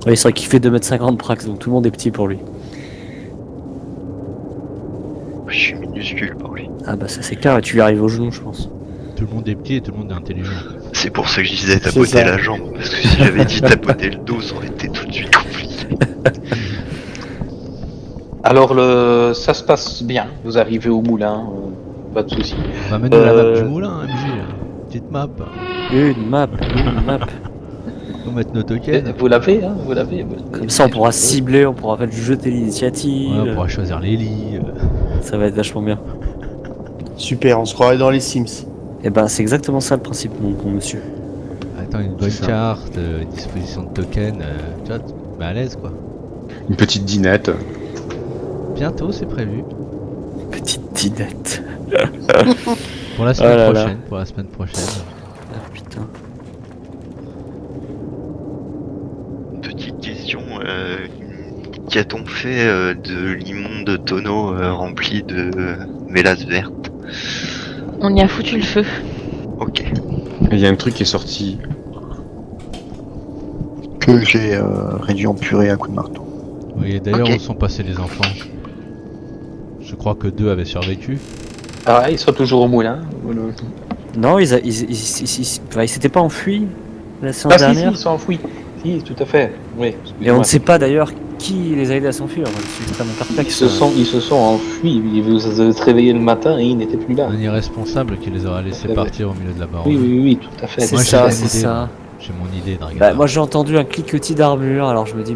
Oui, c'est vrai qu'il fait 2m50 Prax, donc tout le monde est petit pour lui. Je suis minuscule pour lui. Ah bah ça c'est clair, et tu lui arrives au genou je pense. Tout le monde est petit et tout le monde est intelligent. C'est pour ça que je disais C'est tapoter ça. la jambe. Parce que si j'avais dit tapoter le dos, ça aurait été tout de suite compliqué. Alors ça se passe bien. Vous arrivez au moulin, pas de souci. On va mettre la map du moulin, MJ. Petite map. Une map. On va mettre nos tokens. Vous l'avez, hein, vous l'avez. Comme ça on pourra cibler, on pourra jeter l'initiative. Ouais, on pourra choisir les lits. Ça va être vachement bien. Super, on se croirait dans les Sims. Et ben c'est exactement ça le principe mon bon monsieur. Attends, une bonne Ça. carte, disposition de tokens, tu vois, mais à l'aise quoi. Une petite dinette. Bientôt, c'est prévu. Petite dinette. Pour la semaine Oh là là. prochaine. Pour la semaine prochaine. Ah putain. Petite question, qu'a-t-on fait de l'immonde tonneau rempli de mélasse verte? On y a foutu le feu. Ok. Il y a un truc qui est sorti. Que j'ai réduit en purée à coup de marteau. Oui, et d'ailleurs, Ok. où sont passés les enfants? Je crois que 2 avaient survécu. Ah, ils sont toujours au moulin. Non, ils s'étaient pas enfuis la séance Ah si, dernière. ils sont enfouis. Si, tout à fait. Oui. Et on excuse-moi. ne sait pas d'ailleurs qui les a aidés à s'enfuir. Je suis extrêmement Ils perplexe. se sont enfuis. Vous êtes réveillé le matin et ils n'étaient plus là. Un irresponsable qui les aura laissés Ouais. partir au milieu de la barre. Oui, tout à fait. C'est Moi, j'ai ça, mon c'est idée, ça. moi. J'ai mon idée, Dragon. Bah, moi j'ai entendu un cliquetis d'armure, alors je me dis.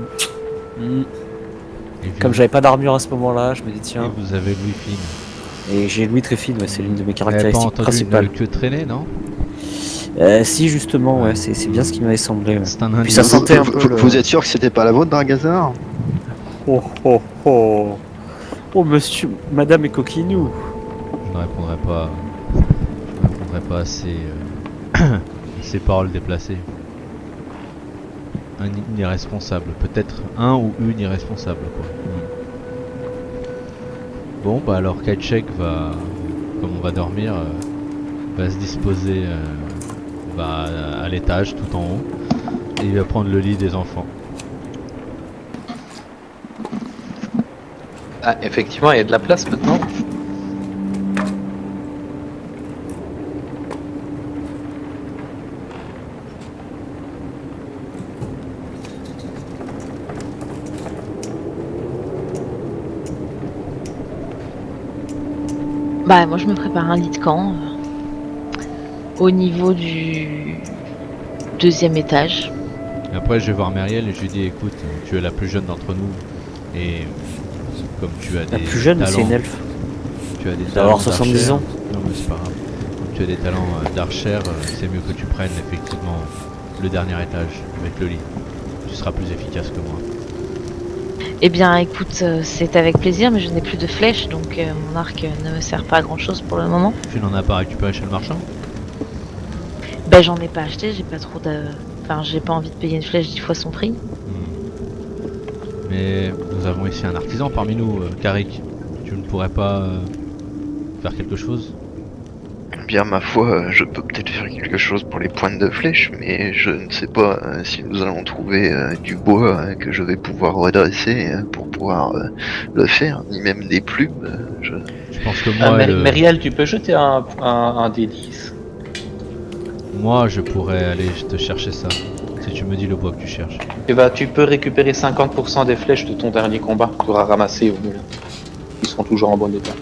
Et Comme vous- j'avais pas d'armure à ce moment-là, je me dis et tiens. vous avez Louis Finn. Et j'ai Louis très fine, ouais, c'est l'une de mes Vous n'avez pas caractéristiques entendu principales. une queue traîner, non? Si, justement, ouais, c'est bien ce qui m'avait semblé. Ouais. C'est un Puis indice. ça sentait un peu le... Vous êtes sûr que c'était pas la vôtre, Dragazar? Oh, oh, oh. Oh, monsieur, madame est coquinou. Je ne répondrai pas. Je ne répondrai pas à ces paroles déplacées. Un irresponsable, peut-être un ou une irresponsable quoi. Bon bah alors Kaitchek va, comme on va dormir, va se disposer à l'étage tout en haut et il va prendre le lit des enfants. Ah, effectivement, il y a de la place maintenant. Bah moi je me prépare un lit de camp au niveau du 2e étage. Et après je vais voir Myriel et je lui dis écoute, tu es la plus jeune d'entre nous et comme tu as La des plus jeune, talents, c'est une elfe. tu as des D'avoir talents 70 d'archère. ans. Non mais c'est pas grave. Comme tu as des talents d'archère, c'est mieux que tu prennes effectivement le dernier étage avec le lit. Tu seras plus efficace que moi. Eh bien écoute, c'est avec plaisir mais je n'ai plus de flèches donc mon arc ne me sert pas à grand chose pour le moment. Tu n'en as pas récupéré chez le marchand? Bah j'en ai pas acheté, j'ai pas trop de... Enfin j'ai pas envie de payer une flèche 10 fois son prix. Mais nous avons ici un artisan parmi nous, Karik. Tu ne pourrais pas faire quelque chose? Bien, ma foi, je peux peut-être faire quelque chose pour les pointes de flèche, mais je ne sais pas si nous allons trouver du bois que je vais pouvoir redresser pour pouvoir le faire, ni même des plumes. Je pense que moi, Myriel, tu peux jeter un D10. Moi, je pourrais aller te chercher ça. Si tu me dis le bois que tu cherches. Tu peux récupérer 50% des flèches de ton dernier combat que tu auras ramassé au moulin. Ils seront toujours en bon état.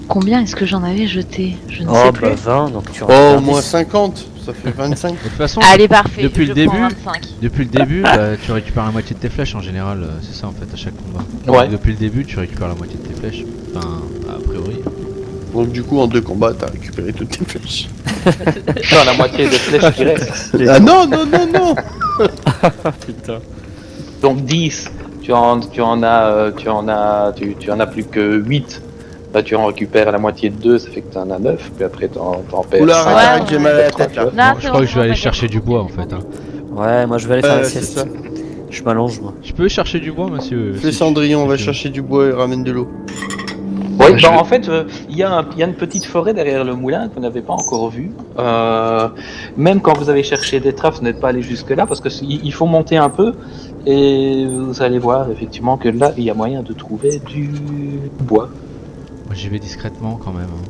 Combien est-ce que j'en avais jeté? Je ne Oh, sais bah plus. 20, donc tu Oh, récupères au moins 10. 50, ça fait 25. De toute façon, Allez parfait, depuis je le prends début, 25. depuis le début, bah, tu récupères la moitié de tes flèches en général. C'est ça en fait à chaque combat. Ouais. Donc, depuis le début, tu récupères la moitié de tes flèches. Enfin, a priori. Donc du coup, en 2 combats, t'as récupéré toutes tes flèches. Non, la moitié des flèches qui restent. Ah non, non, non, non. Putain. Donc 10, tu en as plus que 8. Là, tu en récupères la moitié de 2, ça fait que tu en as 9, puis après t'en perds. Oula, 5. arrête, Ouais, j'ai ouais. mal à la tête là. Non, Bon, je c'est crois bon, que je vais aller t'inquiète. chercher du bois en fait. Hein. Ouais, moi je vais aller faire la c'est sieste. ça. Je m'allonge, moi. Je peux chercher du bois, monsieur? Fais si Cendrillon, on va tu veux. chercher du bois et ramène de l'eau. Oui, Je vais- en fait, il y a une petite forêt derrière le moulin que vous n'avez pas encore vue. Même quand vous avez cherché des trappes, vous n'êtes pas allé jusque-là parce qu'il faut monter un peu et vous allez voir effectivement que là, il y a moyen de trouver du bois. Moi, j'y vais discrètement quand même. Hein.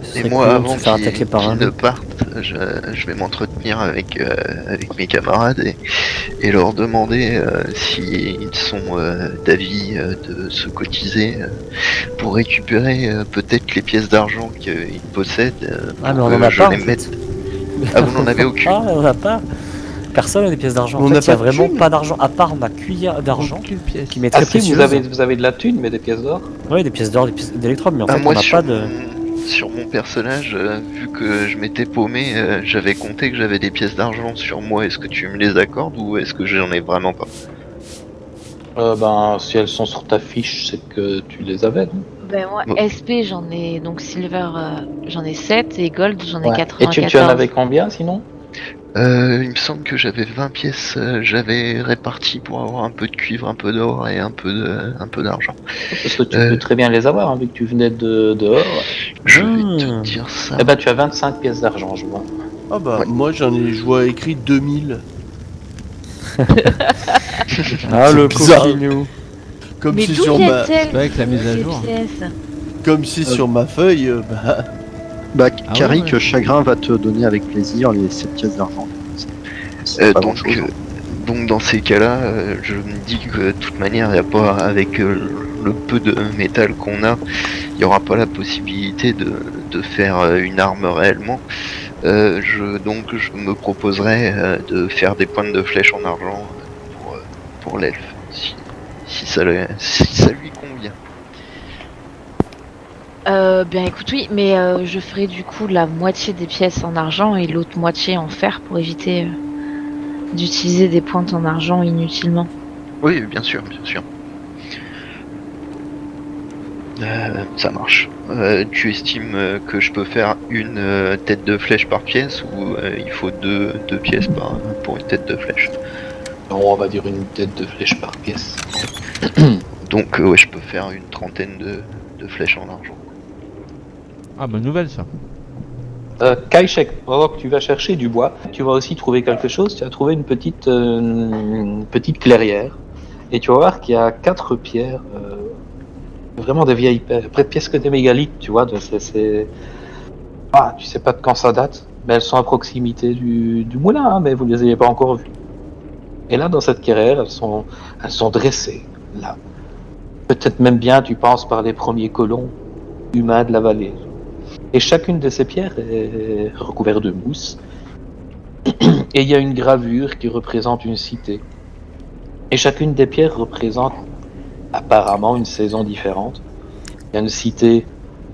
Ce Et serait moi, cool de avant se faire attaquer par un qu'ils ne loup. partent, je vais m'entretenir avec mes camarades et leur demander s'ils sont d'avis de se cotiser pour récupérer peut-être les pièces d'argent qu'ils possèdent. Ah, mais pour on en que a je pas, les en fait. mette. Ah, vous n'en avez aucune? Ah, on a pas. Personne n'a des pièces d'argent. On En n'a fait, il y a pas de vraiment thunes. pas d'argent, à part ma cuillère d'argent, Aucune pièce. qui m'est Ah très si, précieuse. vous avez de la thune, mais des pièces d'or. Ouais, des pièces d'or, des pièces d'électrum, mais en Ah, fait, moi, on n'a sur, pas de... sur mon personnage, vu que je m'étais paumé, j'avais compté que j'avais des pièces d'argent sur moi. Est-ce que tu me les accordes ou est-ce que j'en ai vraiment pas? Si elles sont sur ta fiche, c'est que tu les avais. Non Ben moi, Bon. SP j'en ai, donc Silver j'en ai 7 et Gold j'en ai Ouais. 94. Et tu en avais combien sinon? Il me semble que j'avais 20 pièces, j'avais réparti pour avoir un peu de cuivre, un peu d'or et un peu d'argent. Parce que tu peux très bien les avoir, hein, vu que tu venais de dehors. Je vais Ah. te dire ça. Eh ben, tu as 25 pièces d'argent, je vois. Ah bah, Ouais. moi je vois écrit 2000. Ah, le bizarre. coquinou. Comme Mais si d'où sur ma... viennent-elles C'est vrai que la mise à ces jour. pièces Comme si sur ma feuille, Bah, Ah Karik, ouais. Chagrin va te donner avec plaisir les 7 pièces d'argent. C'est pas Donc, grand-chose. donc dans ces cas-là, je me dis que de toute manière, y a pas, avec le peu de métal qu'on a, il n'y aura pas la possibilité de faire une arme réellement. Donc je me proposerais de faire des pointes de flèche en argent pour l'elfe, si ça lui convient. Bien écoute, oui, mais je ferai du coup la moitié des pièces en argent et l'autre moitié en fer pour éviter d'utiliser des pointes en argent inutilement. Oui, bien sûr, bien sûr. Ça marche. Tu estimes que je peux faire une tête de flèche par pièce ou il faut deux pièces pour une tête de flèche? Non, on va dire une tête de flèche par pièce. Donc ouais, je peux faire une trentaine de flèches en argent. Ah, bonne nouvelle ça. Kaishek, pendant que tu vas chercher du bois, tu vas aussi trouver quelque chose. Tu as trouvé une petite clairière. Et tu vas voir qu'il y a 4 pierres, vraiment des vieilles pièces que des mégalithes, tu vois. Ah, tu sais pas de quand ça date, mais elles sont à proximité du moulin, hein, mais vous les avez pas encore vues. Et là, dans cette clairière, elles sont dressées, là. Peut-être même bien, tu penses, par les premiers colons humains de la vallée. Et chacune de ces pierres est recouverte de mousse. Et il y a une gravure qui représente une cité. Et chacune des pierres représente apparemment une saison différente. Il y a une cité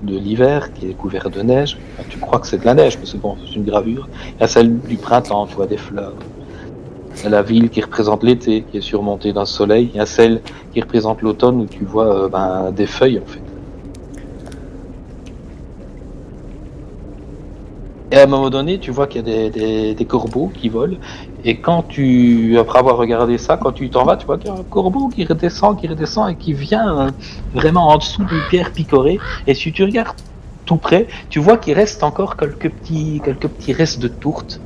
de l'hiver qui est couverte de neige. Enfin, tu crois que c'est de la neige, mais c'est bon, c'est une gravure. Il y a celle du printemps, tu vois, des fleurs. Il y a la ville qui représente l'été, qui est surmontée d'un soleil. Il y a celle qui représente l'automne, où tu vois des feuilles, en fait. Et à un moment donné, tu vois qu'il y a des corbeaux qui volent. Et après avoir regardé ça, quand tu t'en vas, tu vois qu'il y a un corbeau qui redescend et qui vient vraiment en dessous d'une pierre picorée. Et si tu regardes tout près, tu vois qu'il reste encore quelques petits restes de tourte.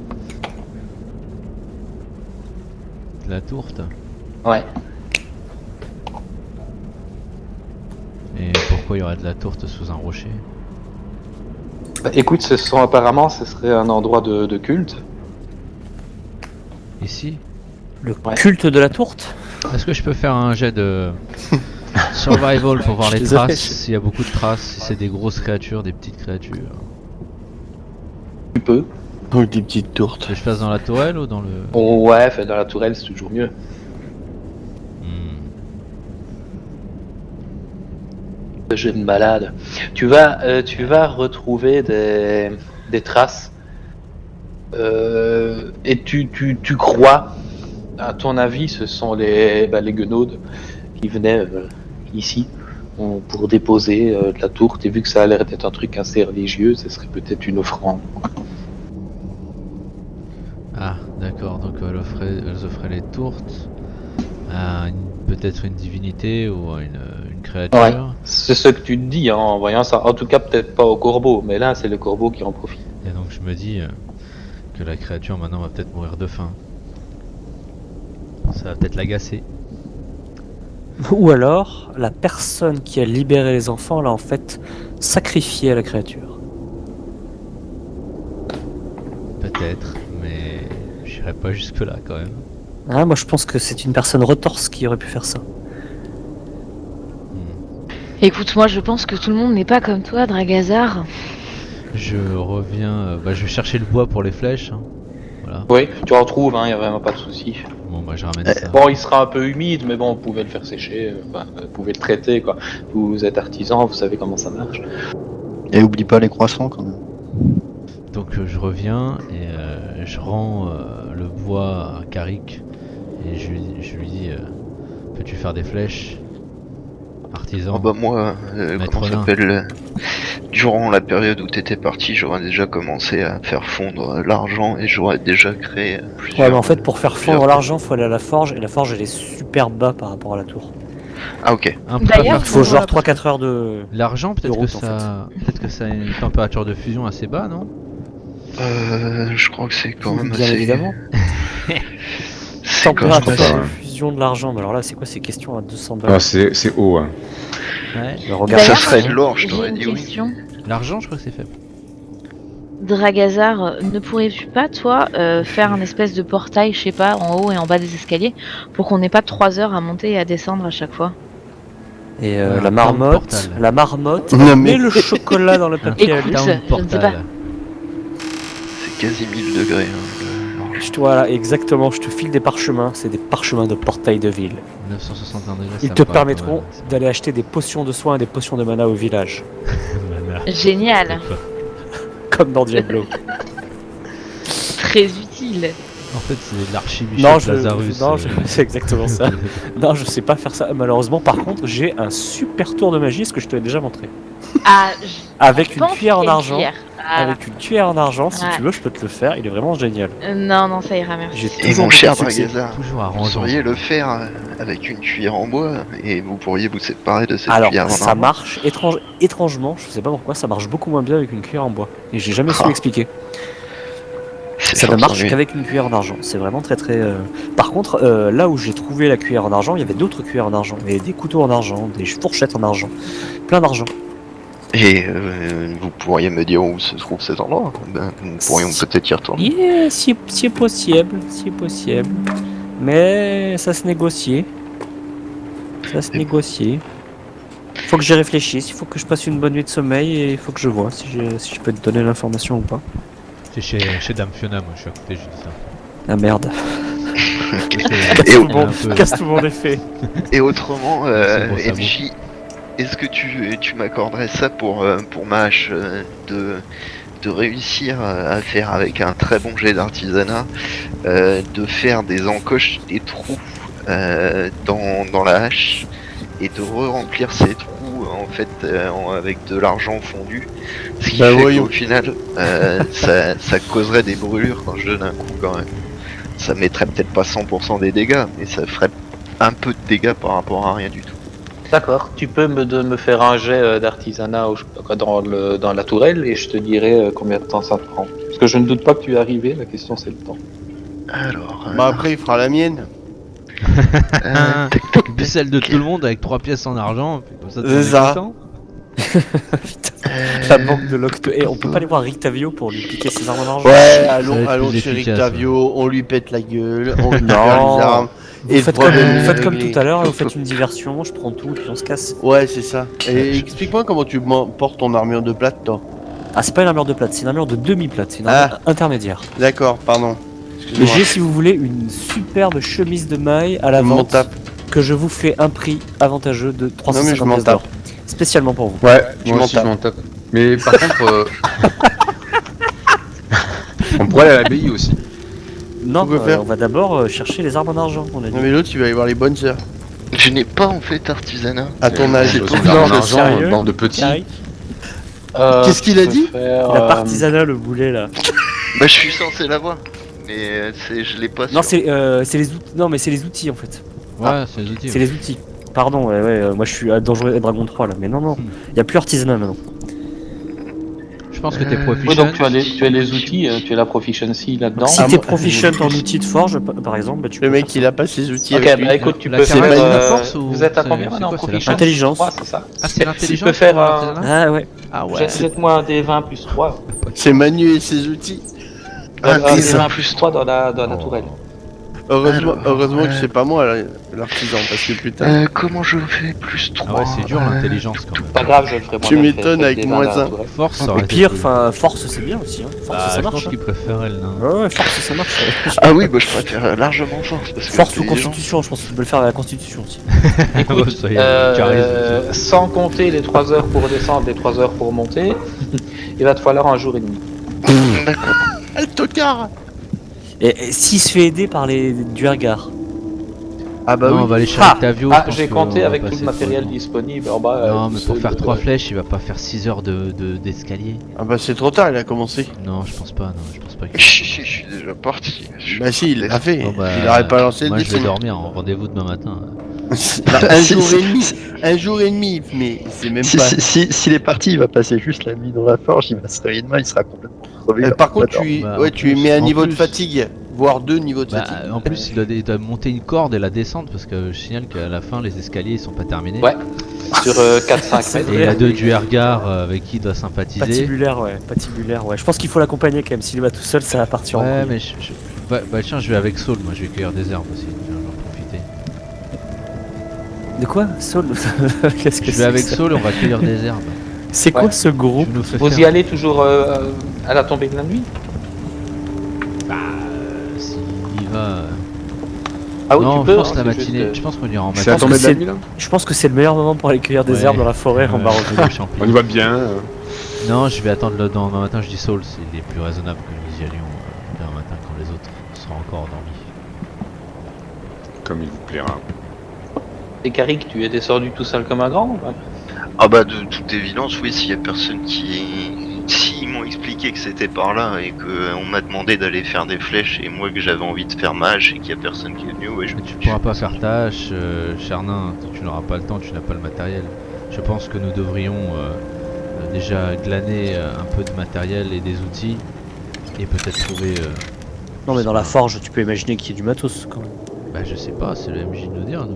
De la tourte. Ouais. Et pourquoi il y aurait de la tourte sous un rocher? Bah, écoute, apparemment, ce serait un endroit de culte. Ici? Le culte de la tourte? Est-ce que je peux faire un jet de survival pour voir les traces? S'il y a beaucoup de traces, si c'est des grosses créatures, des petites créatures. Tu peux. Ou des petites tourtes. Que je fasse dans la tourelle ou dans le... Oh, ouais, fait dans la tourelle, c'est toujours mieux. Ce jeu de malade. Tu vas retrouver des traces. Et tu crois, à ton avis, ce sont les guenaudes qui venaient ici pour déposer de la tourte. Et vu que ça a l'air d'être un truc assez religieux, ce serait peut-être une offrande. Ah, d'accord, donc elles offraient les tourtes à peut-être une divinité ou à une créature. Ouais, c'est ce que tu te dis hein, en voyant ça. En tout cas, peut-être pas au corbeau, mais là, c'est le corbeau qui en profite. Et donc je me dis que la créature maintenant va peut-être mourir de faim. Ça va peut-être l'agacer. Ou alors, la personne qui a libéré les enfants l'a en fait sacrifié à la créature. Peut-être, mais j'irai pas jusque là quand même. Ah, moi je pense que c'est une personne retorse qui aurait pu faire ça. Écoute, moi je pense que tout le monde n'est pas comme toi, Dragazar. Je reviens, je vais chercher le bois pour les flèches. Hein. Voilà. Oui, tu en trouves, il n'y a vraiment pas de souci. Bon, je ramène ça. Bon, il sera un peu humide, mais bon, vous pouvez le faire sécher, vous pouvez le traiter, quoi. Vous êtes artisan, vous savez comment ça marche. Et oublie pas les croissants quand même. Donc je reviens et je rends le bois à Carrick et je lui dis peux-tu faire des flèches, artisan? Oh bah moi, comment ça s'appelle, durant la période où t'étais parti, j'aurais déjà commencé à faire fondre l'argent et j'aurais déjà créé plusieurs... Ouais, mais en fait, pour faire fondre l'argent, faut aller à la forge, et la forge elle est super bas par rapport à la tour. Ah ok. D'ailleurs, Il faut genre 3-4 heures de... L'argent, peut-être route, que ça a une température de fusion assez bas, non? Je crois que c'est quand même bien assez... évidemment. C'est quand même Température de fusion de l'argent, mais alors là c'est quoi ces questions à 200 balles? Ah, c'est haut, hein. Ouais. Regarde, ça D'ailleurs, serait de l'or, je j'ai t'aurais une dit oui. question. L'argent, je crois que c'est faible. Dragazar, ne pourrais-tu pas, toi, faire un espèce de portail, je sais pas, en haut et en bas des escaliers, pour qu'on n'ait pas 3 heures à monter et à descendre à chaque fois? Et Un la marmotte, Non, met mais- le chocolat dans le papier à Écoute, lui. je ne sais pas. C'est quasi 1000 degrés. Hein, Voilà, exactement, je te file des parchemins, c'est des parchemins de portail de ville. 961 degrés, Ils ça te me paraît permettront pas mal. d'aller acheter des potions de soins et des potions de mana au village. Mana. Génial. Comme dans Diablo. Très utile. En fait, c'est l'archibichef Non, Lazarus. c'est exactement ça. Non, je sais pas faire ça, malheureusement. Par contre, j'ai un super tour de magie, ce que je te l'ai déjà montré. Ah, Avec je une pense cuillère en qu'il y a une argent. cuillère. Voilà. Avec une cuillère en argent, si Ouais. tu veux, je peux te le faire. Il est vraiment génial. Non, ça ira, merci. J'ai Et toujours mon cher beaucoup de succès. Dragazar, Toujours vous arrangeant. sauriez le faire avec une cuillère en bois et vous pourriez vous séparer de cette Alors, cuillère en ça argent. marche étrangement, je sais pas pourquoi, ça marche beaucoup moins bien avec une cuillère en bois. Et j'ai jamais su Ah. expliquer. C'est Ça ne fort marche ennuyeux. qu'avec une cuillère en argent. C'est vraiment très très. Par contre, là où j'ai trouvé la cuillère en argent, il y avait d'autres cuillères en argent. Il y avait des couteaux en argent, des fourchettes en argent. Plein d'argent. Et vous pourriez me dire où se trouve cet endroit? Nous pourrions peut-être y retourner. Yeah, si est possible, si est possible. Mais ça se négocie. Ça se négocie. Faut que j'y réfléchisse, il faut que je passe une bonne nuit de sommeil et il faut que je vois si je peux te donner l'information ou pas. C'est chez Dame Fiona, moi je suis à côté, je dis ça. Ah merde. Et au- Il y a un peu- Casse tout mon effet. Et autrement, C'est bon, ça MJ, est-ce que tu m'accorderais ça pour ma hache de réussir à faire avec un très bon jet d'artisanat, de faire des encoches, des trous dans la hache et de re-remplir ces trous en fait avec de l'argent fondu, ce qui Bah fait voyons. qu'au final ça causerait des brûlures quand je donne un coup quand même. Ça mettrait peut-être pas 100% des dégâts, mais ça ferait un peu de dégâts par rapport à rien du tout. D'accord, tu peux me faire un jet d'artisanat dans la tourelle et je te dirai combien de temps ça te prend. Parce que je ne doute pas que tu es arrivé, la question c'est le temps. Alors, Bah après, il fera la mienne. tac, tac, Puis celle de tout le monde avec 3 pièces en argent, puis comme ça tout le C'est monde est ça. content. La banque de l'octo. Et on peut pas aller voir Rictavio pour lui piquer ses armes en argent. Ouais, Ça va allons, être allons plus chez efficace, Rictavio, on lui pète la gueule, on lui Non. récupère les armes. Vous Et faites le comme, problème vous est faites comme réglé. tout à l'heure, vous faites une diversion, je prends tout et puis on se casse. Ouais, c'est ça. Et explique-moi comment tu portes ton armure de plate, toi. Ah, c'est pas une armure de plate, c'est une armure de demi-plate, c'est une Ah. armure intermédiaire. D'accord, pardon. Mais Excuse-moi. j'ai, si vous voulez, une superbe chemise de maille à la Je m'en vente tape. que je vous fais un prix avantageux de Non, mais je 350 m'en pièces d'or. tape. Spécialement pour vous. Ouais, Je moi m'en aussi tape. je m'en tape. Mais par contre, on pourrait aller à l'abbaye aussi. Non, Pourquoi faire on va d'abord chercher les armes en argent, on a dit. Non, mais l'autre, il va y avoir les bonnes heures. je n'ai pas en fait artisanat. À ton âge. J'ai Non, aussi en mais argent, sérieux bande de petits. Carré. Qu'est-ce qu'il a dit La partisana, le boulet là. Bah je suis censé l'avoir, mais je l'ai pas. Non, sur- c'est les outils. Non, mais c'est les outils en fait. Ouais, c'est les outils. C'est les outils. Pardon, moi je suis à Dangereux Dragon 3 là, mais non, y a plus artisanat maintenant. Je pense que t'es Oui, proficient. donc tu as les outils, tu as la proficiency là-dedans. Si Ah, t'es moi- proficient en outils de forge, par exemple, bah, tu Le peux mec, faire il a pas ses outils Ok, avec lui. bah écoute, tu La peux carte faire. de la force ou vous êtes à c'est- combien c'est maintenant quoi, c'est la proficiency Intelligence. 3, c'est ça. Ah, c'est l'intelligence. Tu peux faire pour un. l'artisanat Ah ouais. Ah ouais. Jette-moi un D20 plus 3. C'est Manu et ses outils. Un Un D20 D20 plus 3 dans la tourelle. Heureusement que c'est pas moi l'artisan, parce que putain. Comment je fais plus 3 Ah ouais, c'est dur l'intelligence quand même. Pas grave, je le ferai moi. Tu m'étonnes avec -1 moins un. Force, ça Au aurait été pire, cool. enfin, force c'est bien aussi. Hein. Force Ah, ça je marche. pense qu'il préférait le nain. Ouais, force ça marche. Ah oui, bah je préfère largement force. Parce que Force ou intelligence- constitution, je pense que tu peux le faire à la constitution aussi. Ouais, ça y est, charisme. Sans compter les 3 heures pour descendre, les 3 heures pour monter, il va te falloir un jour et demi. D'accord. Ah, le tocard. Et s'il se fait aider par les Duergar. Ah bah Non, on oui. va aller chez Ah, Octavio. Ah, je pense j'ai qu'on compté va avec tout passer le matériel trop de temps. disponible en bas. Non, mais pour ceux faire de- 3 flèches, il va pas faire 6 heures d'escalier. Ah bah c'est trop tard, il a commencé. Non, je pense pas, non, je pense pas. Je suis déjà parti. Bah si, il l'a fait. Bon, bah, Il aurait pas lancé le Moi, je vais dé. dormir, rendez-vous demain matin. Un jour et demi. Un jour et demi, mais c'est même pas. S'il est parti, il va passer juste la nuit dans la forge, il va se réveiller demain, il sera complètement crevé. Par contre, Attends. tu, Bah, ouais, en tu plus- mets un en niveau de plus- fatigue, voire 2 niveaux de Bah, fatigue. en plus, il doit monter une corde et la descendre parce que je signale qu'à la fin, les escaliers ils sont pas terminés. Ouais. Sur 4-5 mètres. Et il y a 2 Duergar avec qui il doit sympathiser. Patibulaire, ouais. Patibulaire, ouais. Je pense qu'il faut l'accompagner quand même. S'il va tout seul, ça va partir en Ouais, couille. mais bah, tiens, je vais avec Saul, moi je vais cueillir des herbes aussi. Tiens, je vais en profiter. De quoi Saul Qu'est-ce que Je c'est vais avec que ça Saul, on va cueillir des herbes. C'est quoi Ouais. ce groupe Tu nous fais Vous faire- y allez toujours à la tombée de la nuit? S'il y va. Ah oui, non, tu peux. je pense hein, la c'est matinée. juste, Je pense qu'on ira en C'est la matinée. tombée de la c'est- nuit là Je pense que c'est le meilleur moment pour aller cueillir des Ouais. herbes dans la forêt en Ouais, Barovie. champion. On y va bien. Non, je vais attendre le demain matin, je dis Saul, il est plus raisonnable que nous y allions demain matin quand les autres seront encore endormis. Comme il vous plaira. Et Carrick, tu es descendu tout seul comme un grand ou pas? Ah bah de toute évidence, oui, s'il y a personne qui... S'ils m'ont expliqué que c'était par là et qu'on m'a demandé d'aller faire des flèches et moi que j'avais envie de faire mage et qu'il y a personne qui est venu, ouais, je Mais tu pourras pas faire ta hache, cher nain, tu n'auras pas le temps, tu n'as pas le matériel. Je pense que nous devrions déjà glaner un peu de matériel et des outils et peut-être trouver... Non, mais dans la forge, tu peux imaginer qu'il y ait du matos quand même. Bah je sais pas, c'est le MJ de nous dire,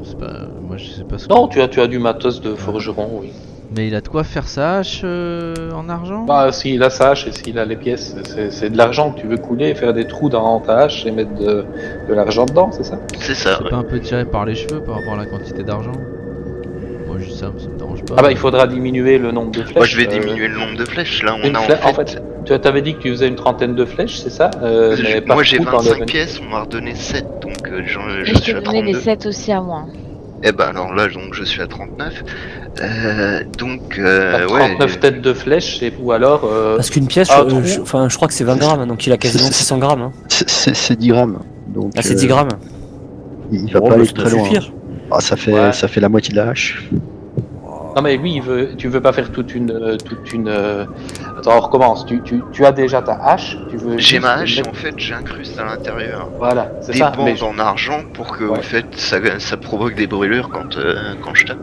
c'est pas... moi je sais pas ce Non, que... tu as du matos de forgeron, oui. Mais il a de quoi faire sa hache en argent? Bah, s'il a sa hache et s'il a les pièces, c'est de l'argent que tu veux couler, faire des trous dans ta hache et mettre de l'argent dedans, c'est ça? C'est ça, C'est ouais. pas un peu tiré par les cheveux par rapport à la quantité d'argent? Moi juste ça me dérange pas. Ah bah, il faudra diminuer le nombre de flèches. Moi je vais diminuer le nombre de flèches, là on a En fait, tu t'avais dit que tu faisais une trentaine de flèches, c'est ça? Mais moi j'ai partout dans 25 pièces, on m'a redonné 7, donc je Je suis t'ai à donné les 32. 7 aussi à moi. Et bah alors là donc je suis à 39. Donc T'as 39 têtes de flèches, ou alors... Parce qu'une pièce, ah, trou. je crois que c'est 20 grammes, donc il a quasiment 600 grammes. Hein. C'est 10 grammes. Donc, Ah, c'est 10 grammes. Il va Bon, pas aller ça doit très loin. suffire. Ah, ça fait la moitié de la hache. Non mais lui, tu veux pas faire toute une... Attends, on recommence. Tu as déjà ta hache, tu veux... j'ai juste ma hache et mettre- en fait j'incruste à l'intérieur Voilà, c'est des ça. bandes Mais, en argent pour que Ouais. en fait ça provoque des brûlures quand je tape.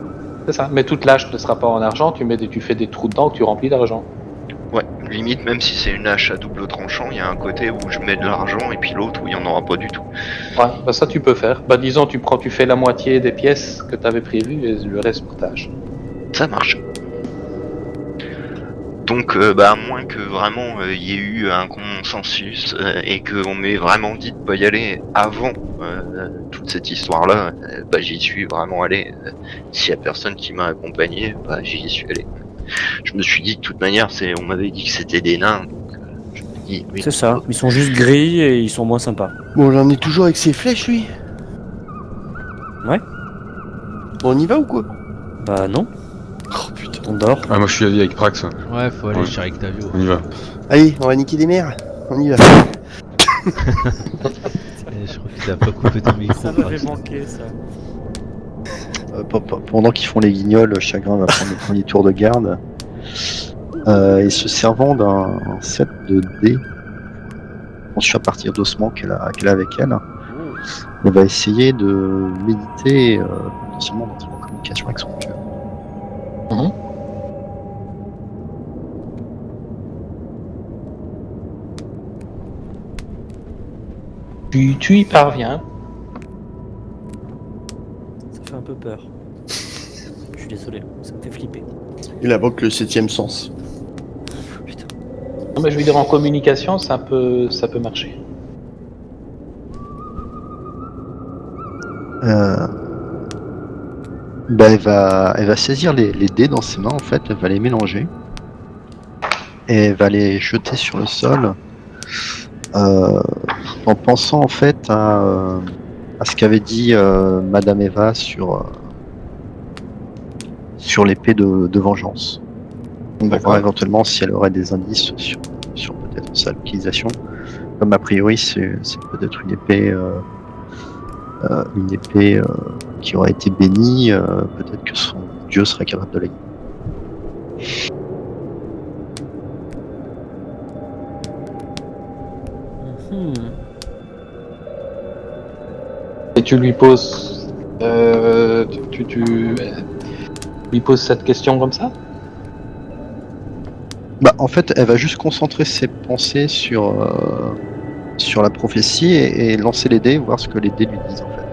c'est ça. Mais toute l'hache ne sera pas en argent, tu fais des trous dedans que tu remplis d'argent. Ouais, limite même si c'est une hache à double tranchant, il y a un côté où je mets de l'argent et puis l'autre où il y en aura pas du tout. Ouais, bah ça tu peux faire. Bah disons, tu fais la moitié des pièces que tu avais prévues et le reste pour ta hache. Ça marche. Donc, à moins que vraiment il y ait eu un consensus et qu'on m'ait vraiment dit de pas y aller avant toute cette histoire-là, j'y suis vraiment allé. S'il y a personne qui m'a accompagné, j'y suis allé. Je me suis dit de toute manière, on m'avait dit que c'était des nains, donc je me dis. Oui, C'est ça, ils sont juste gris et ils sont moins sympas. Bon, j'en ai toujours avec ses flèches, lui. Ouais. Bon, on y va ou quoi? Bah non, Oh putain. on dort. Ah, moi je suis avec Prax. Ouais, faut aller Ouais. chez Octavio. On y va. Allez, on va niquer des mères. On y va. Et je crois que t'as pas coupé ton micro. Prax. manqué ça. Pendant qu'ils font les guignols, Chagrin va prendre le premier tour de garde. Et se servant d'un set de dés, conçu à partir d'ossements qu'elle a avec elle, elle va essayer de méditer, potentiellement d'entrer en communication avec son dieu. Tu y parviens. Ça fait un peu peur. Je suis désolé, ça me fait flipper. Il invoque le 7ème sens. Putain. Non, mais je veux dire, en communication, ça peut marcher. Elle va saisir les dés dans ses mains, en fait, elle va les mélanger. Et elle va les jeter sur le sol. En pensant en fait à ce qu'avait dit Madame Eva sur l'épée de vengeance. On va voir éventuellement si elle aurait des indices sur peut-être sa localisation. Comme a priori c'est peut-être une épée qui aurait été bénie, peut-être que son dieu serait capable de la guider. Et tu lui poses... tu lui poses cette question comme ça? En fait, elle va juste concentrer ses pensées sur la prophétie et lancer les dés, voir ce que les dés lui disent en fait.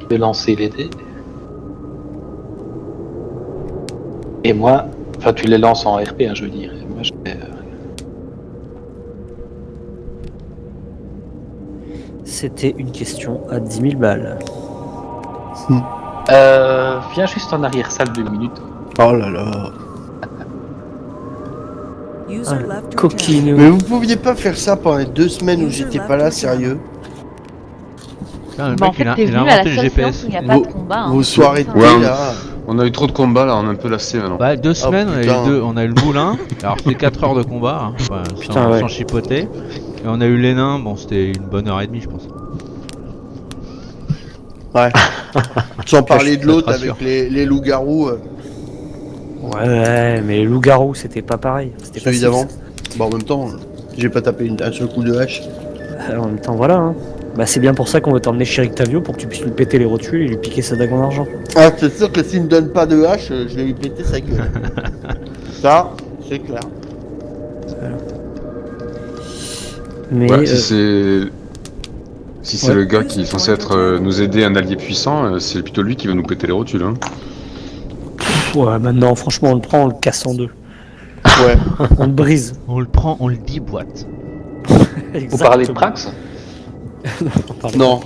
Je vais lancer les dés. Et moi... Enfin, tu les lances en RP, hein, je veux dire. Moi, je vais... C'était une question à 10 000 balles. Viens juste en arrière-salle 2 minutes. Oh là là. Coquine. Mais vous pouviez pas faire ça pendant les 2 semaines où j'étais pas là, sérieux? Putain, le Bah, en mec, fait, il a t'es venu à la inventé le seule GPS. séance où il n'y a pas de combat. hein. Vos soirées de C'est thé, Ouais, là. On a eu trop de combats là, on est un peu lassé maintenant. Bah 2 semaines, putain. on a eu le moulin, alors c'était 4 heures de combat, hein, enfin, Putain, sans, ouais. sans chipoter. Et on a eu les nains, bon c'était une bonne heure et demie je pense. Ouais. Sans parler de ça te l'autre rassure. avec les loups-garous, Ouais, mais loup-garou, c'était pas pareil. C'était celui facile, d'avant. Bon, en même temps, j'ai pas tapé un seul coup de hache. ça. En même temps, voilà. Hein. Bah, c'est bien pour ça qu'on veut t'emmener chez Rictavio pour que tu puisses lui péter les rotules et lui piquer sa dague en argent. Ah, c'est sûr que s'il me donne pas de hache, je vais lui péter sa gueule. Ça, c'est clair. Mais Ouais, si c'est ouais. le gars qui est censé être nous aider, un allié puissant, c'est plutôt lui qui va nous péter les rotules. Hein. Ouais, maintenant, franchement, on le prend, on le casse en deux. Ouais. On le brise. On le prend, on le déboîte. Vous parlez de Prax? Non.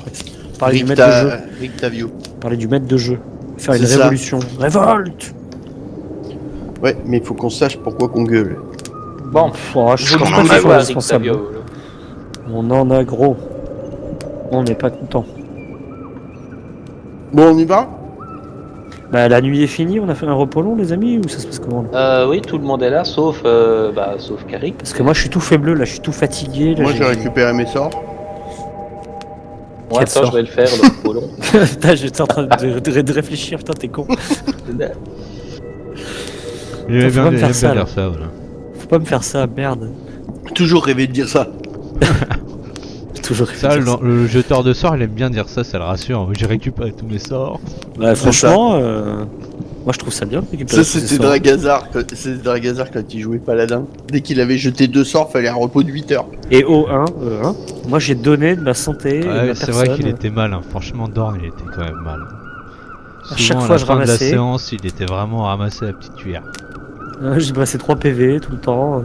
Parler du maître de jeu. Rictavio. Parler du maître de jeu. Faire une C'est ça. révolution. Révolte. Ouais, mais il faut qu'on sache pourquoi qu'on gueule. Bon, Je vous crois dites pas que pas ce soit quoi, responsable. Rictavio, là. On en a gros. On n'est pas content. Bon, on y va? Bah, la nuit est finie, on a fait un repos long, les amis, ou ça se passe comment là? Oui, tout le monde est là, sauf Carrick. Parce que moi, je suis tout faibleux, là, je suis tout fatigué. Là, Moi, j'ai récupéré mes sorts. Moi, Quel attends, sort je vais le faire, le repos long. Putain, j'étais en train de réfléchir, putain, t'es con. Il Faut pas me faire ça, là. dire ça, voilà. Faut pas me faire ça, merde. Toujours rêvé de dire ça. J'ai toujours Ça, réfléchi. le jeteur de sorts, il aime bien dire ça, ça le rassure. J'ai récupéré tous mes sorts. Bah, franchement, moi je trouve ça bien de récupérer Ça, tous ces c'était sorts. Dragazar quand il jouait Paladin. Dès qu'il avait jeté 2 sorts, fallait un repos de 8 heures. Et O1, moi j'ai donné de ma santé, et de Ouais, ma c'est personne. vrai qu'il était mal, hein. Franchement, Dorn, il était quand même mal. À Souvent, chaque à fois, la je fin de la ramassais. séance, il était vraiment ramassé à la petite cuillère. J'ai passé 3 PV tout le temps.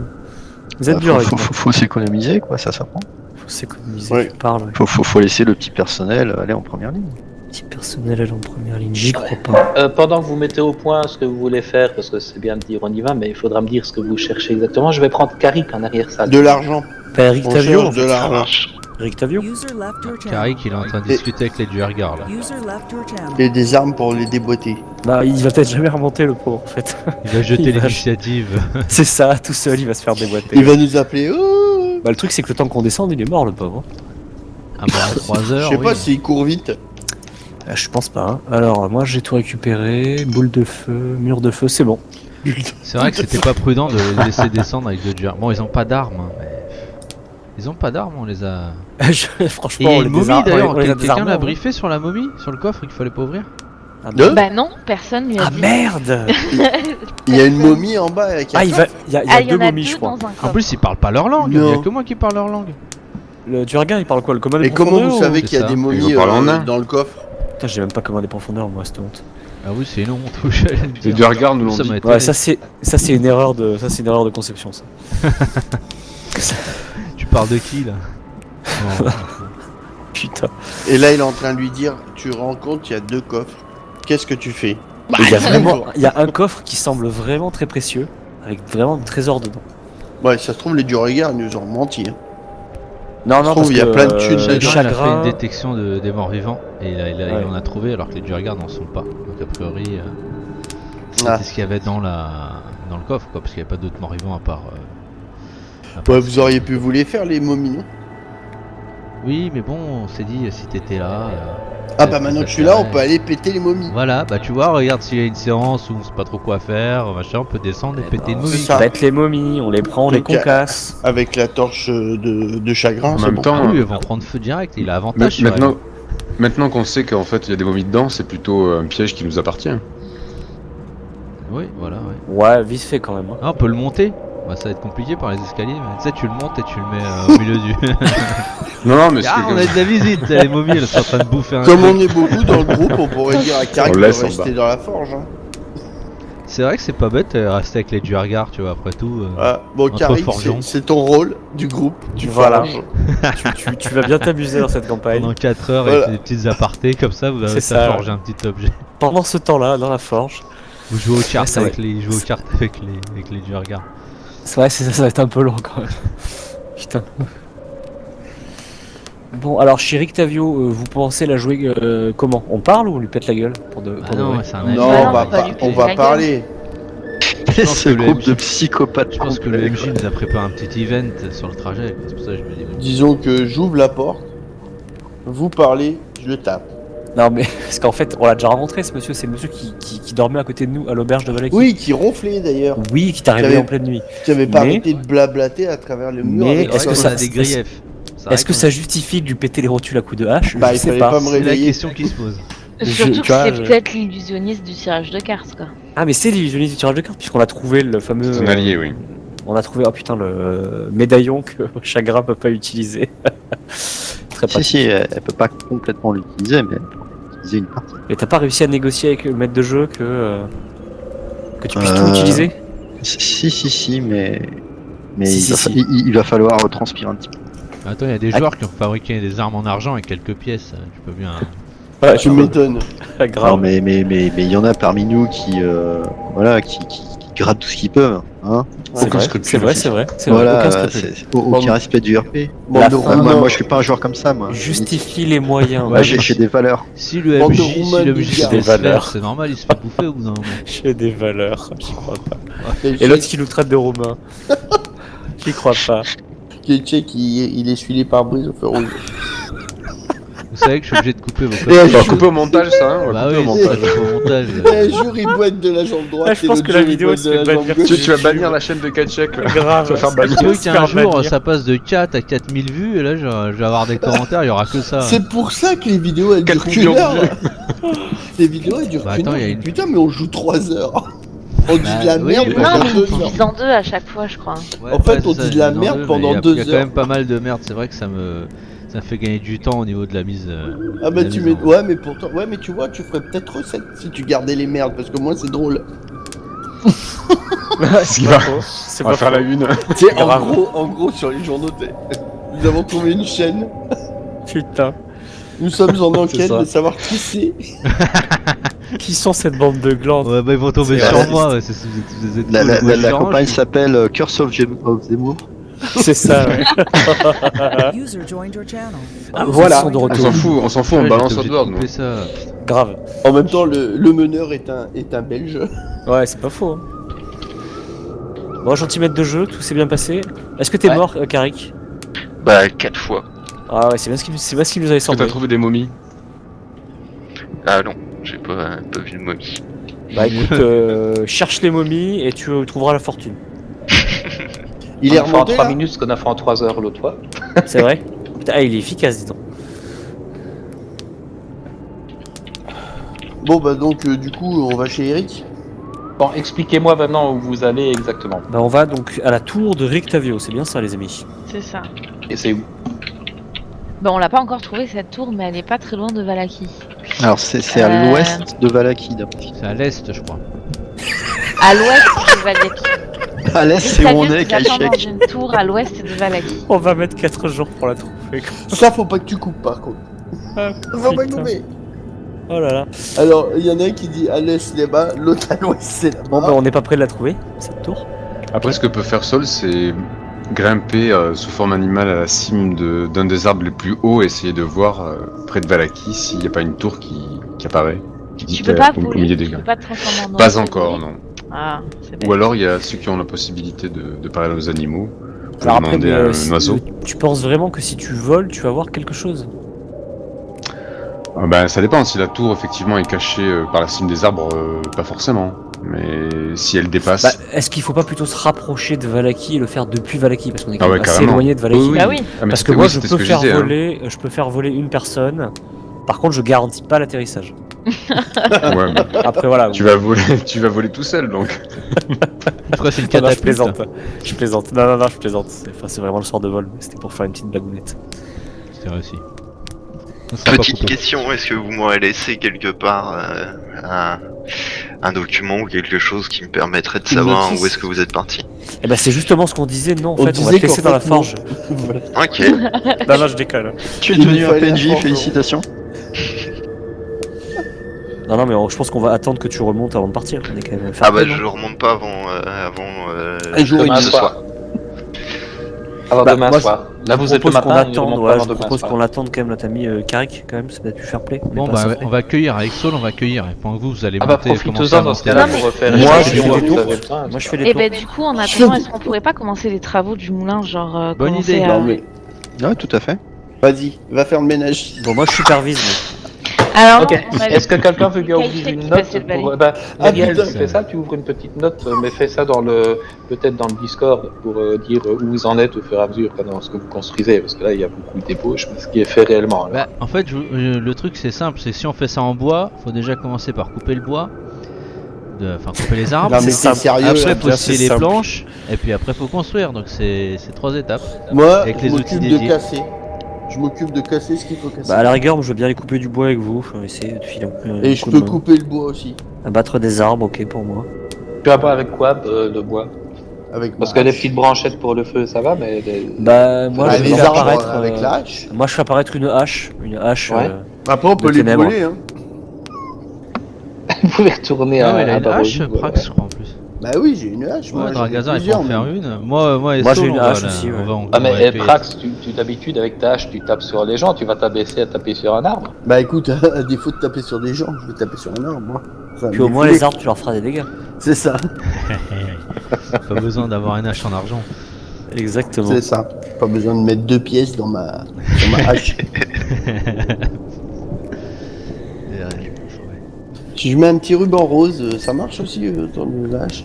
Vous êtes dur avec moi. Faut s'économiser, quoi, ça s'apprend. Faut s'économiser, Ouais. tu parles. Ouais. Faut laisser le petit personnel aller en première ligne. Petit personnel elle en première ligne, j'y crois pas. Pendant que vous mettez au point ce que vous voulez faire, parce que c'est bien de dire on y va, mais il faudra me dire ce que vous cherchez exactement. Je vais prendre Carrick en arrière-salle. De l'argent. Bah, Rick On Tavio, cherche de l'argent. Rick Tavio. Carrick, il est en train de discuter avec les Duergar là. Et des armes pour les déboîter. Bah, il va peut-être jamais remonter le pauvre en fait. Il va jeter Il va- l'initiative. C'est ça, tout seul, il va se faire déboîter. Il va nous appeler. Oh Bah, le truc c'est que le temps qu'on descende, il est mort le pauvre. Ah bah, à 3 Je heures. sais pas oui. s'il court vite. Je pense pas. Hein. Alors, moi j'ai tout récupéré. Boule de feu, mur de feu, c'est bon. C'est vrai que c'était pas prudent de les laisser descendre avec deux Duergar. Bon, ils ont pas d'armes, hein, mais. Ils ont pas d'armes, on les a. Et Franchement, il y a on une les momie désarme- d'ailleurs, on les a quelqu'un désarmés, l'a hein. briefé sur la momie, sur le coffre qu'il fallait pas ouvrir. Ah, Deux Bah non, personne lui a Ah dit. merde. Il y a une momie en bas avec un Ah, il coffre. y a Ah, il y deux en a momies, je deux crois. dans un En coffre. plus, ils parlent pas leur langue, il y a Non. que moi qui parle leur langue. Le Duergar, il parle quoi? Le commun des Et comment profondeurs vous ou- savez c'est qu'il y a ça. des Ils momies vont parler en nain. dans le coffre? Putain, j'ai même pas commandé des profondeurs, moi, cette honte. Ah oui, c'est une honte. j'allais le Les dire. Duergar nous l'ont Ça dit. m'a été- Ouais, ça c'est une erreur de conception, ça. Tu parles de qui là Bon, Putain. Et là, il est en train de lui dire, tu rends compte, il y a 2 coffres. Qu'est-ce que tu fais? Il y a vraiment, il y a un coffre qui semble vraiment très précieux, avec vraiment des trésors dedans. Ouais, ça se trouve, les Duergar nous ont menti. Hein. Non, Je trouve, il y a plein de thunes Le dedans. Jean, il a fait chagrin. une détection des morts vivants et il Ouais. en a trouvé alors que les Duergar n'en sont pas. Donc a priori, c'était Ah. ce qu'il y avait dans le coffre quoi, parce qu'il n'y avait pas d'autres morts vivants à part. Ouais, vous auriez pu vous les faire, les momies. Hein. Oui, mais bon, on s'est dit si t'étais là. Ah bah maintenant que je suis là, on peut aller péter les momies. Voilà, bah tu vois, regarde s'il y a une séance où on sait pas trop quoi faire, machin, on peut descendre et péter une c'est momie. ça. Bête les momies, on les prend, on les Donc, concasse. Avec la torche de chagrin, En c'est même bon. temps, Ah oui, ils vont prendre feu direct, il a avantage sur maintenant, elle. maintenant qu'on sait qu'en fait il y a des momies dedans, c'est plutôt un piège qui nous appartient. Oui, voilà, ouais. Ouais, vite fait quand même. Hein. Ah, on peut le monter. Bah, ça va être compliqué par les escaliers, mais tu sais, tu le montes et tu le mets au milieu du. Non, non, mais Ah, on a de la visite, les momies, elles sont en train de bouffer un Comme truc. on est beaucoup dans le groupe, on pourrait dire à Carrick On de laisse en rester bas. dans la forge. Hein. C'est vrai que c'est pas bête rester avec les Duergar, tu vois, après tout. Ah, bon, Entre Carrick, forgeons. c'est ton rôle du groupe. Tu Voilà. forges. tu vas bien t'amuser dans cette campagne. Pendant 4 heures Voilà. avec des petites apartés comme ça, vous avez C'est ça. forger un petit objet. Pendant ce temps-là, dans la forge, Vous jouez aux cartes ça avec les, jouez aux cartes avec les Duergar. c'est vrai, ça va être un peu long quand même. Putain. Bon, alors chez Rictavio, vous pensez la jouer comment? On parle ou on lui pète la gueule pour de non, vrai c'est un Non, Bah non, on va pas du tout, on la va gueule. parler. Ce que le groupe MJ de psychopathes. Je pense que le complets, MJ nous a préparé un petit event sur le trajet, c'est pour ça que je me dis... Disons que j'ouvre la porte, vous parlez, je le tape. Non, mais parce qu'en fait, on l'a déjà rencontré ce monsieur. C'est le monsieur qui dormait à côté de nous à l'auberge de Valaki. Oui, qui ronflait d'ailleurs. Oui, qui t'a réveillé J'avais- en pleine nuit. Qui avait pas Mais- arrêté de blablater à travers le mur. Mais avec est-ce son- que ça ça- a des griefs Est-ce que ça justifie de lui péter les rotules à coups de hache? Bah, Je il sais fallait pas. pas me C'est la réveiller. question qui se pose. Surtout tu que vois, c'est je- peut-être l'illusionniste du tirage de cartes, quoi. Ah, mais c'est l'illusionniste du tirage de cartes, puisqu'on a trouvé le fameux. C'est un allié, oui. On a trouvé, oh putain, le médaillon que Chagrin peut pas utiliser. Très Si, pratique. si, elle peut pas complètement l'utiliser, mais elle peut utiliser une partie. Et t'as pas réussi à négocier avec le maître de jeu que tu puisses tout Euh, utiliser? Si, mais Si, il, si, va, si. il va falloir transpirer un petit peu. Attends, il y a des Ah. joueurs qui ont fabriqué des armes en argent et quelques pièces, tu peux bien... Ouais, Tu m'étonnes. grave. Non, mais il y en a parmi nous qui grattent tout ce qu'ils peuvent, hein. C'est Aucun vrai, scrupule c'est vrai, aussi. c'est vrai, c'est vrai. Voilà, Aucun bah, scrupule. aucun respect du RP. Bande La de fin, roumains. Moi, je suis pas un joueur comme ça, moi. Justifie les moyens. Moi, Ouais, j'ai des valeurs. Si le Bande de MJ, Roumains si le du MJ gars. se Des laisse faire, valeurs. c'est normal, il se fait bouffer au bout d'un moment. J'ai des valeurs, j'y crois pas. Et Et l'autre qui nous traite de Romain. J'y crois pas. Qui check, il essuie les pare-brises au feu rouge. Vous savez que je suis obligé de couper vos Et codes. un On va jour, couper au montage, ça, hein. On va Bah couper oui, au montage. c'est au montage. un jour, il boite de la jambe droite. Ah, je et pense l'autre que la jour, il vidéo, boite c'est de la de jambe bannir. gauche. Tu vas bannir la chaîne de Ketchek, là. Grave. Tu vas faire Le bannir. truc, un Faire jour, bannir. ça passe de 4 à 4000 vues, et là, je vais avoir des commentaires, il y aura que ça. C'est pour ça que les vidéos elles durent 4 qu'une millions de heure. vues. Les vidéos elles durent Bah, qu'une attends, heure. y a Je dis, une- Putain, mais on joue 3 heures. On dit Bah, de la oui, merde mais- Non, pendant mais ils 2 heures. divisent en deux à chaque fois, je crois. Ouais, En fait, c'est on ça, dit de la je dis merde dans pendant mais 2 Il y a quand heures. même pas mal de merde, c'est vrai que ça me fait gagner du temps au niveau de la mise. Ah de bah la tu mise mets... en- Ouais mais pourtant... Ouais mais tu vois, tu ferais peut-être recette si tu gardais les merdes, parce que moi c'est drôle. Ce qui va- C'est On va pas faire faux. la une. Tu sais, Grave. en gros sur les journaux, nous avons trouvé une chaîne, Putain. nous sommes en C'est enquête ça. de savoir qui c'est. Qui sont cette bande de glandes? Ouais, bah ils vont tomber C'est sur vrai. moi, ouais, vous êtes La cool, moi, je suis campagne orange. s'appelle Curse of Zemmour. C'est ça, ouais. User joined your channel. Voilà. On s'en fout, on Ouais, balance j'étais obligé de Oddworld, couper nous. ça. Grave. En même temps, le meneur est un belge. Ouais, c'est pas faux. Hein. Bon, gentil maître de jeu, tout s'est bien passé. Est-ce que t'es Ouais. mort, Carrick? Bah 4 fois. Ah ouais, c'est bien ce qui nous avait Est-ce que t'as semblé. trouvé des momies? Ah non, j'ai pas vu de momie. Bah écoute, cherche les momies et tu trouveras la fortune. Il est On a fait en remonté 3 là minutes ce qu'on a fait en 3 heures l'autre fois. C'est vrai? Putain, ah, il est efficace, dis donc. Bon bah donc du coup on va chez Eric. Bon, expliquez-moi maintenant où vous allez exactement. Bah on va donc à la tour de Rictavio, c'est bien ça les amis. C'est ça. Et c'est où? Bon, on l'a pas encore trouvé cette tour, mais elle est pas très loin de Valaki. Alors, c'est à l'ouest de Valaki, d'après. C'est à l'est, je crois. À l'ouest de Valaki. À l'est, c'est où on est, Rictavio nous attend dans Kaishek. une tour à l'ouest de Valaki. On va mettre 4 jours pour la trouver. quoi. Ça faut pas que tu coupes par contre. Ah, Faut pas putain. couper. Oh là là. Alors il y en a un qui dit à l'est c'est là-bas, l'autre à l'ouest c'est là-bas. Bon bah on n'est pas près de la trouver, cette tour. Après, ce que peut faire Sol, c'est grimper sous forme animale à la cime d'un des arbres les plus hauts et essayer de voir près de Valaki s'il n'y a pas une tour qui apparaît, qui dit Tu peux qu'il y a pas au voler, milieu des tu gars. peux pas te transformer en Pas oiseau encore, voler. non. Ah, c'est Ou bête. alors il y a ceux qui ont la possibilité de parler aux animaux. Vous pouvez Alors après, demander mais, à un si- oiseau. tu penses vraiment que si tu voles, tu vas voir quelque chose? Ah bah, ça dépend, si la tour effectivement est cachée par la cime des arbres, pas forcément. Mais si elle dépasse... Bah, est-ce qu'il faut pas plutôt se rapprocher de Valaki et le faire depuis Valaki? Parce qu'on est quand Ah même ouais, assez carrément. éloigné de Valaki. Bah oui. Ah, mais Parce que c'était- moi oui, je c'était peux ce que faire disais, hein. voler une personne. Par contre je garantis pas l'atterrissage. Ouais, mais Après voilà. tu vas voler tout seul donc. Pourquoi c'est une Non, non, je catapulte? plaisante. Je plaisante. Non, je plaisante. C'est vraiment le sort de vol. C'était pour faire une petite blagounette. C'était réussi. Ça sera pas Petite coupé. question, est-ce que vous m'aurez laissé quelque part un document ou quelque chose qui me permettrait de Une savoir notice. où est-ce que vous êtes parti? Et bah c'est justement ce qu'on disait. Non, en On fait, on va disait te laisser qu'en dans la fait, forge. Voilà. Ok. Non, je déconne. Tu es Il devenu nous un fallait PNJ, un forgeron. félicitations. Non, mais je pense qu'on va attendre que tu remontes avant de partir. On est quand même. Ah bah fair-play, je non remonte pas avant Un jour, Demain il soir. Alors Bah, demain moi, soir. Là, vous êtes le propose qu'on matin, il attende, remonte ouais, avant je demain propose soir. qu'on attende quand même notre ami Carrick, quand même, c'est peut-être plus fair play. Bon bah on va accueillir avec Saul, on va accueillir. Et pendant que vous allez Ah bah monter, commencer profitez-en à dans ce monter cas-là la- Non, pour refaire mais- une Moi, Moi, je session, fais des vous tours. avez le temps, Moi, je c'est fais pas- les Et tours. ben du coup, en attendant, est-ce qu'on pourrait pas commencer les travaux du moulin, genre Bonne commencer idée. à... Non mais, Ouais, tout à fait. vas-y, va faire le ménage. Bon, moi, je supervise, mais... Alors, Ok, on avait est-ce que quelqu'un veut dit bien ouvrir Kaïfek une qui note passait le pour... balai. Bah, Ah, Myriel, putain. tu fais ça, tu ouvres une petite note, mais fais ça dans le... peut-être dans le Discord pour dire où vous en êtes au fur et à mesure dans ce que vous construisez, parce que là, il y a beaucoup d'ébauches, mais ce qui est fait réellement. Alors. Bah, en fait, le truc c'est simple, c'est que si on fait ça en bois, faut déjà commencer par couper le bois, enfin couper les arbres, Non mais c'est c'est sérieux. après là. faut scier les planches, et puis après faut construire, donc c'est 3 étapes. Moi, Avec je les outils m'occupe de dédiés. casser. Je m'occupe de casser ce qu'il faut casser. Bah, à la rigueur, moi, je veux bien aller couper du bois avec vous, je vais essayer de filer Et je peux couper le bois aussi. Abattre des arbres, ok, pour moi. Tu vas pas avec quoi, le bois? Avec Parce ma que les hache. petites branchettes pour le feu, ça va, mais... Bah, moi, Bah, je vais les faire arbres apparaître... avec la hache. Moi, je fais apparaître une hache. Ouais. Après, on peut de les ténèbres. brûler, hein. Vous pouvez retourner Non, à mais il a une Barovie, hache, voilà. Prax, je crois en plus. Bah oui, j'ai une hache. Ouais, moi, j'en ai Dragazar il peut plusieurs, en faire même. une. Moi et Moi, j'ai Saul, une on va hache là, aussi, ouais. on va en Ah mais cueillir. Prax, tu d'habitude avec ta hache, tu tapes sur les gens, tu vas t'abaisser à taper sur un arbre. Bah écoute, à défaut de taper sur des gens, je vais taper sur un arbre, moi. Ça va Puis au me moins, défouler. les arbres, tu leur feras des dégâts. C'est ça, Pas besoin d'avoir une hache en argent. Exactement. c'est ça. Pas besoin de mettre 2 pièces dans ma hache. Si je mets un petit ruban rose, ça marche aussi autour de la hache.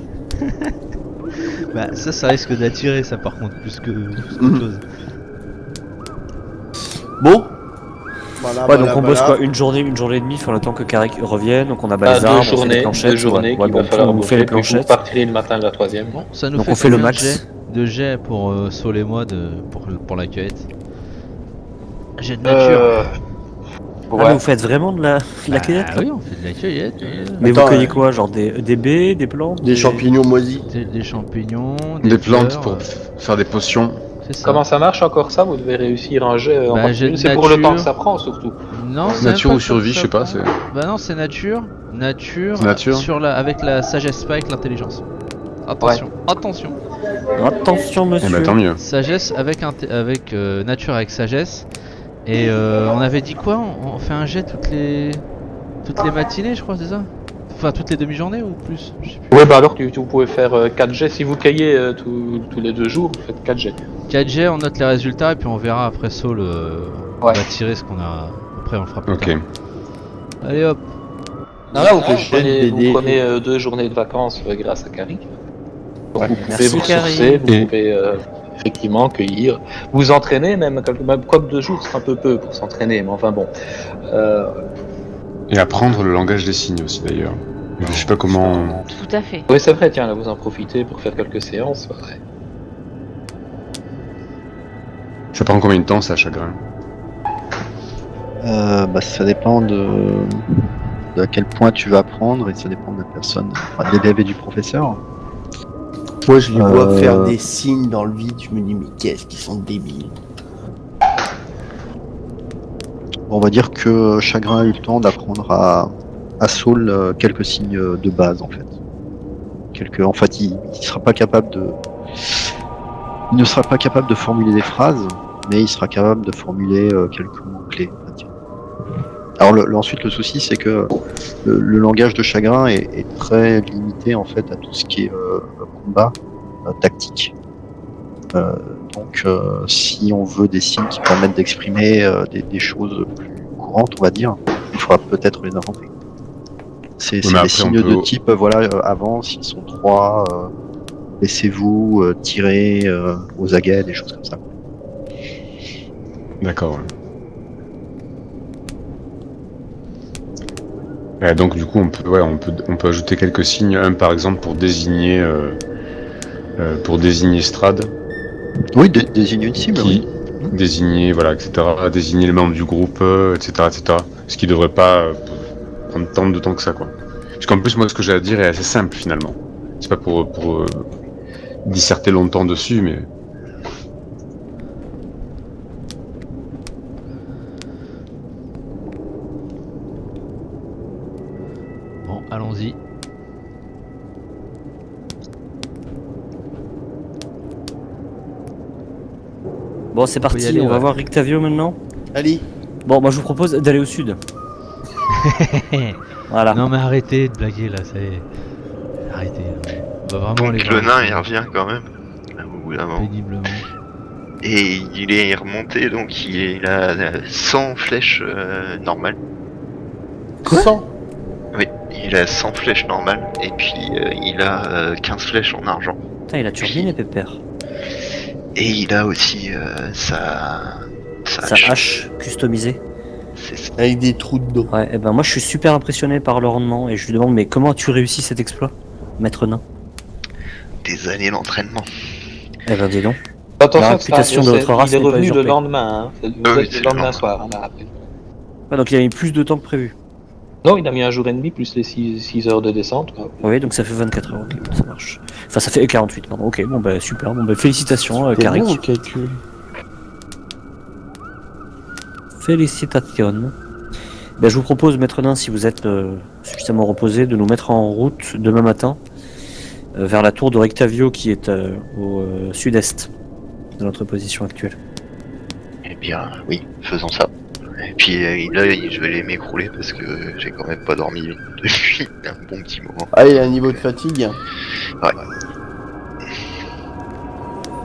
Bah ça risque d'attirer ça par contre plus que qu'autre Mhm. chose. Bon. Voilà, Ouais, donc on bosse quoi, une journée et demie, il faut le temps que Carrick revienne, donc on abat Bah, les arbres, deux on fait les journées planchettes, qu'il ouais, va bon, falloir on fait bosser, les puis vous planchettes. partirez le matin de la troisième. Bon, ça nous Donc fait on fait le combien max. de jets pour Saul et moi pour la cueillette. Jet de nature. Ah, mais vous faites vraiment de la cueillette Ah oui, on fait de la cueillette. Mais Attends, vous cueillez quoi, genre des baies, des plantes Des champignons moisis. Des champignons, Des plantes fleurs, pour faire des potions. C'est ça. Comment ça marche encore ça? Vous devez réussir un jet en Bah, particulier. jet de C'est pour le temps nature. que ça prend surtout. Non, c'est Nature même ou pas survie, ça je sais pas, prend. c'est- Bah non, c'est nature. Nature. C'est nature. Avec la sagesse, pas avec l'intelligence. Attention, attention. Attention, monsieur. Eh bah tant mieux. Sagesse avec nature avec sagesse. Et on avait dit quoi? On fait un jet toutes les matinées, je crois, c'est ça? Enfin, toutes les demi-journées ou plus? Je sais plus. Oui, bah alors vous pouvez faire 4 jets. Si vous cueillez tous les 2 jours, vous faites 4 jets. 4 jets, on note les résultats et puis on verra après Saul. On Ouais. va tirer ce qu'on a. Après, on le fera plus Ok. tard. Allez hop. Non, là, vous jette des prenez 2 journées de vacances grâce à Carrick. Donc vous pouvez Merci, vous ressourcer, Carrick. vous Et- pouvez effectivement cueillir, vous entraîner même, quoique 2 jours c'est un peu peu pour s'entraîner, mais enfin bon. Et apprendre le langage des signes aussi d'ailleurs. Je sais pas comment. Tout à fait. Oui c'est vrai, tiens, là vous en profitez pour faire quelques séances. Ouais. Ça prend combien de temps ça, chagrin? Bah, ça dépend de à quel point tu vas apprendre et ça dépend de la personne, enfin, des élèves et du professeur. Moi, je les vois Euh, faire des signes dans le vide, je me dis, mais qu'est-ce qu'ils sont débiles. On va dire que Chagrin a eu le temps d'apprendre à Saul quelques signes de base en fait. En fait, il sera pas capable de. Il ne sera pas capable de formuler des phrases, mais il sera capable de formuler quelques mots clés. On va dire. Alors ensuite, le souci, c'est que le langage de Chagrin est très limité en fait à tout ce qui est combat tactique. Donc, si on veut des signes qui permettent d'exprimer des choses plus courantes, on va dire, il faudra peut-être les inventer. C'est mais des après, signes on peut- de type, voilà, avance, ils sont 3, laissez-vous, tirez aux aguets, des choses comme ça. D'accord. Ouais. Donc du coup, on peut ajouter quelques signes. Un par exemple pour désigner Strad, Oui, désigner une cible, oui. désigner voilà, etc. Désigner les membres du groupe, etc., etc. Ce qui devrait pas prendre tant de temps que ça, quoi. Parce qu'en plus, moi, ce que j'ai à dire est assez simple finalement. C'est pas pour disserter longtemps dessus, mais Bon, allons-y. Bon, c'est peut y parti, aller, on va ouais. voir Rictavio maintenant. Allez. Bon, moi je vous propose d'aller au sud. Voilà. Non mais arrêtez de blaguer là, ça y est. Arrêtez. On va vraiment aller Donc voir le nain sud, il revient quand même. Au bout d'un moment. péniblement. Et il est remonté, donc il a 100 flèches normales. Quoi 100. Oui, il a 100 flèches normales, et puis il a 15 flèches en argent. Putain, il a turbiné, Pépère. Et il a aussi sa Sa hache customisée. C'est ça. Avec des trous dedans. Ouais, et ben moi je suis super impressionné par le rendement et je lui demande mais comment as-tu réussi cet exploit, maître nain? Des années d'entraînement. Eh ben dis donc. Attention, La réputation de votre race il est n'est pas revenu le usurpée. lendemain. Hein. Vous Oui, êtes c'est le lendemain le soir, hein, je rappelle. Ouais, donc il a mis plus de temps que prévu. Non, il a mis un jour et demi plus les 6 heures de descente. Quoi. Oui, donc ça fait 24 heures, ok, bon, ça marche. Enfin ça fait 48, pardon, ok, bon bah super, bon bah félicitations C'est Karik. bon, le calcul. Félicitations. Ben, je vous propose, maître nain, si vous êtes suffisamment reposé, de nous mettre en route demain matin vers la tour de Rictavio qui est au sud-est de notre position actuelle. Eh bien, oui, faisons ça. Et puis là, je vais les m'écrouler parce que j'ai quand même pas dormi depuis un bon petit moment. Ah, il y a un niveau de fatigue. Ouais.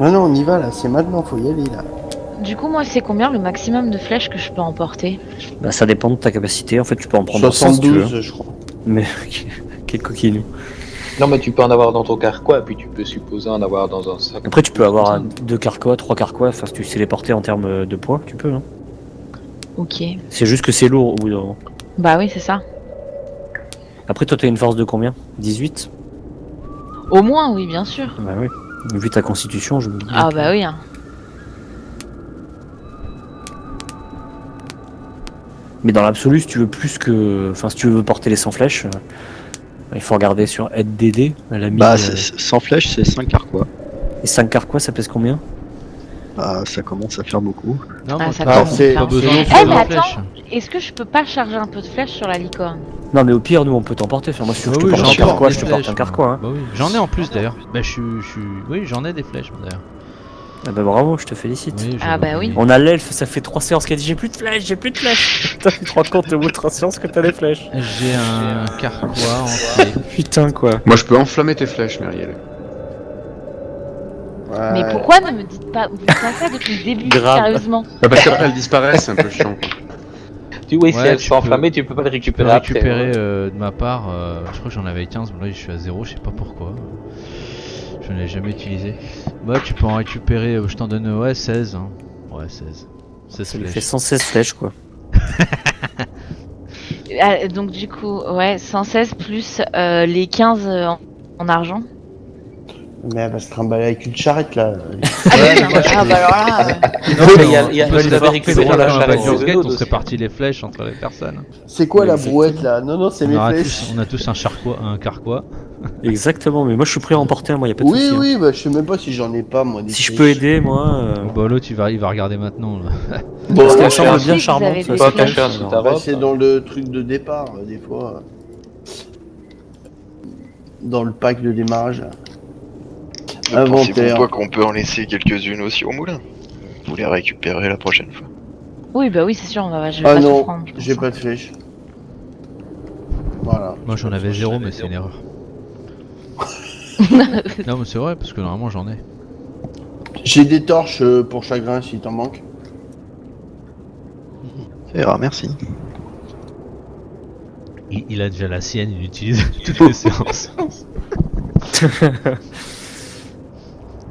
Non, on y va là, c'est maintenant, faut y aller là. Du coup, moi, c'est combien le maximum de flèches que je peux emporter? Ben, ça dépend de ta capacité, en fait tu peux en prendre 100 si tu veux. 72, je crois. Mais quel coquinou. Non, mais tu peux en avoir dans ton carquois, puis tu peux supposer en avoir dans un sac. Après tu peux avoir 2 carquois, 3 carquois, enfin si tu sais les porter en termes de poids, tu peux. Hein. Ok. C'est juste que c'est lourd au bout d'un moment. Bah oui, c'est ça. Après toi t'as une force de combien? 18? Au moins, oui, bien sûr. Bah oui. Vu ta constitution, je me dis. Ah bah oui. Hein. Mais dans l'absolu, si tu veux plus que. Enfin, si tu veux porter les 100 flèches, il faut regarder sur AideDD. Elle a mis. Bah, 100 flèches, c'est 5 carquois. Et 5 carquois, ça pèse combien? Bah, ça commence à faire beaucoup. Non, Ah, moi, ça pas- Alors, c'est pas besoin de Eh, faire mais de attends, flèches. est-ce que je peux pas charger un peu de flèches sur la licorne? Non, mais au pire, nous on peut t'emporter. Enfin, moi, si tu veux que je te porte un j'en carquois, des je te porte flèches, un carquois. Hein. Bah oui. J'en ai en plus d'ailleurs. Bah oui, j'en ai des flèches d'ailleurs. Ah bah bravo, je te félicite. Oui, Ah bah oui. On a l'elfe, ça fait 3 séances qu'elle dit j'ai plus de flèches, j'ai plus de flèches. Putain, tu te rends compte au bout de 3 séances que t'as les flèches. J'ai un carquois entier. Putain, quoi. Moi, je peux enflammer tes flèches, Myriel. Ouais. Mais pourquoi ne me dites pas ça depuis le début, Grave. sérieusement? Bah, parce qu'après, elles disparaissent, c'est un peu chiant. Oui, si Ouais, elles tu sont peux- enflammées, tu peux pas les Je peux récupérer après. récupérer de ma part, je crois que j'en avais 15, mais là je suis à 0, je sais pas pourquoi. Je ne l'ai jamais utilisé. Bah tu peux en récupérer, je t'en donne 16. Hein. Ouais 16. 16 Ça lui fait flèches. 116 flèches, quoi. Ah, donc du coup, ouais, 116 plus les 15 en argent. Mais elle va se trimballer avec une charrette là. Ah, oui, hein. Ah bah alors là... Non, mais il y a, On peut vous se avez faire récupéré péter la dans un charrette Baldur's de Gate, l'autre on se aussi. répartit les flèches entre les personnes. C'est quoi la Exactement. brouette là? Non, non, c'est On, mes aura flèches. tous, on a tous un carquois. Exactement, mais moi je suis prêt à emporter un, moi y a pas de Oui, souci. hein. oui, bah je sais même pas si j'en ai pas moi. Des Si je flèches. peux aider, moi. Bah l'autre il va regarder maintenant. Là. Bon, Parce que la ouais, chambre je est bien sais que vous charmante. avez ça, des c'est Pas clair. caché sous ta bah, robe. c'est dans le truc de départ, des fois. Dans le pack de démarrage. Ne pensez-vous Inventaire. pas qu'on peut en laisser quelques-unes aussi au moulin? Vous les récupérez la prochaine fois. Oui, bah oui, c'est sûr, je vais Ah pas tout non, prendre. je pense. j'ai pas de flèches. Voilà. Moi j'en avais 0 mais c'est une erreur. Non mais c'est vrai parce que normalement j'en ai. J'ai des torches pour chagrin si t'en manque. Ça ira, merci. Il a déjà la sienne, il utilise toutes les séances.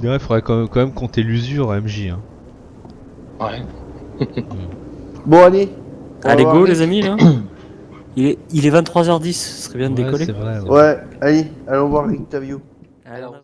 Il faudrait quand même compter l'usure à MJ. Hein. Ouais. Bon, allez. On Allez, va go voir. les amis, là. Il est 23h10, ce serait bien de Ouais, décoller. c'est vrai. Ouais, allez, allons voir Rictavio. Alors,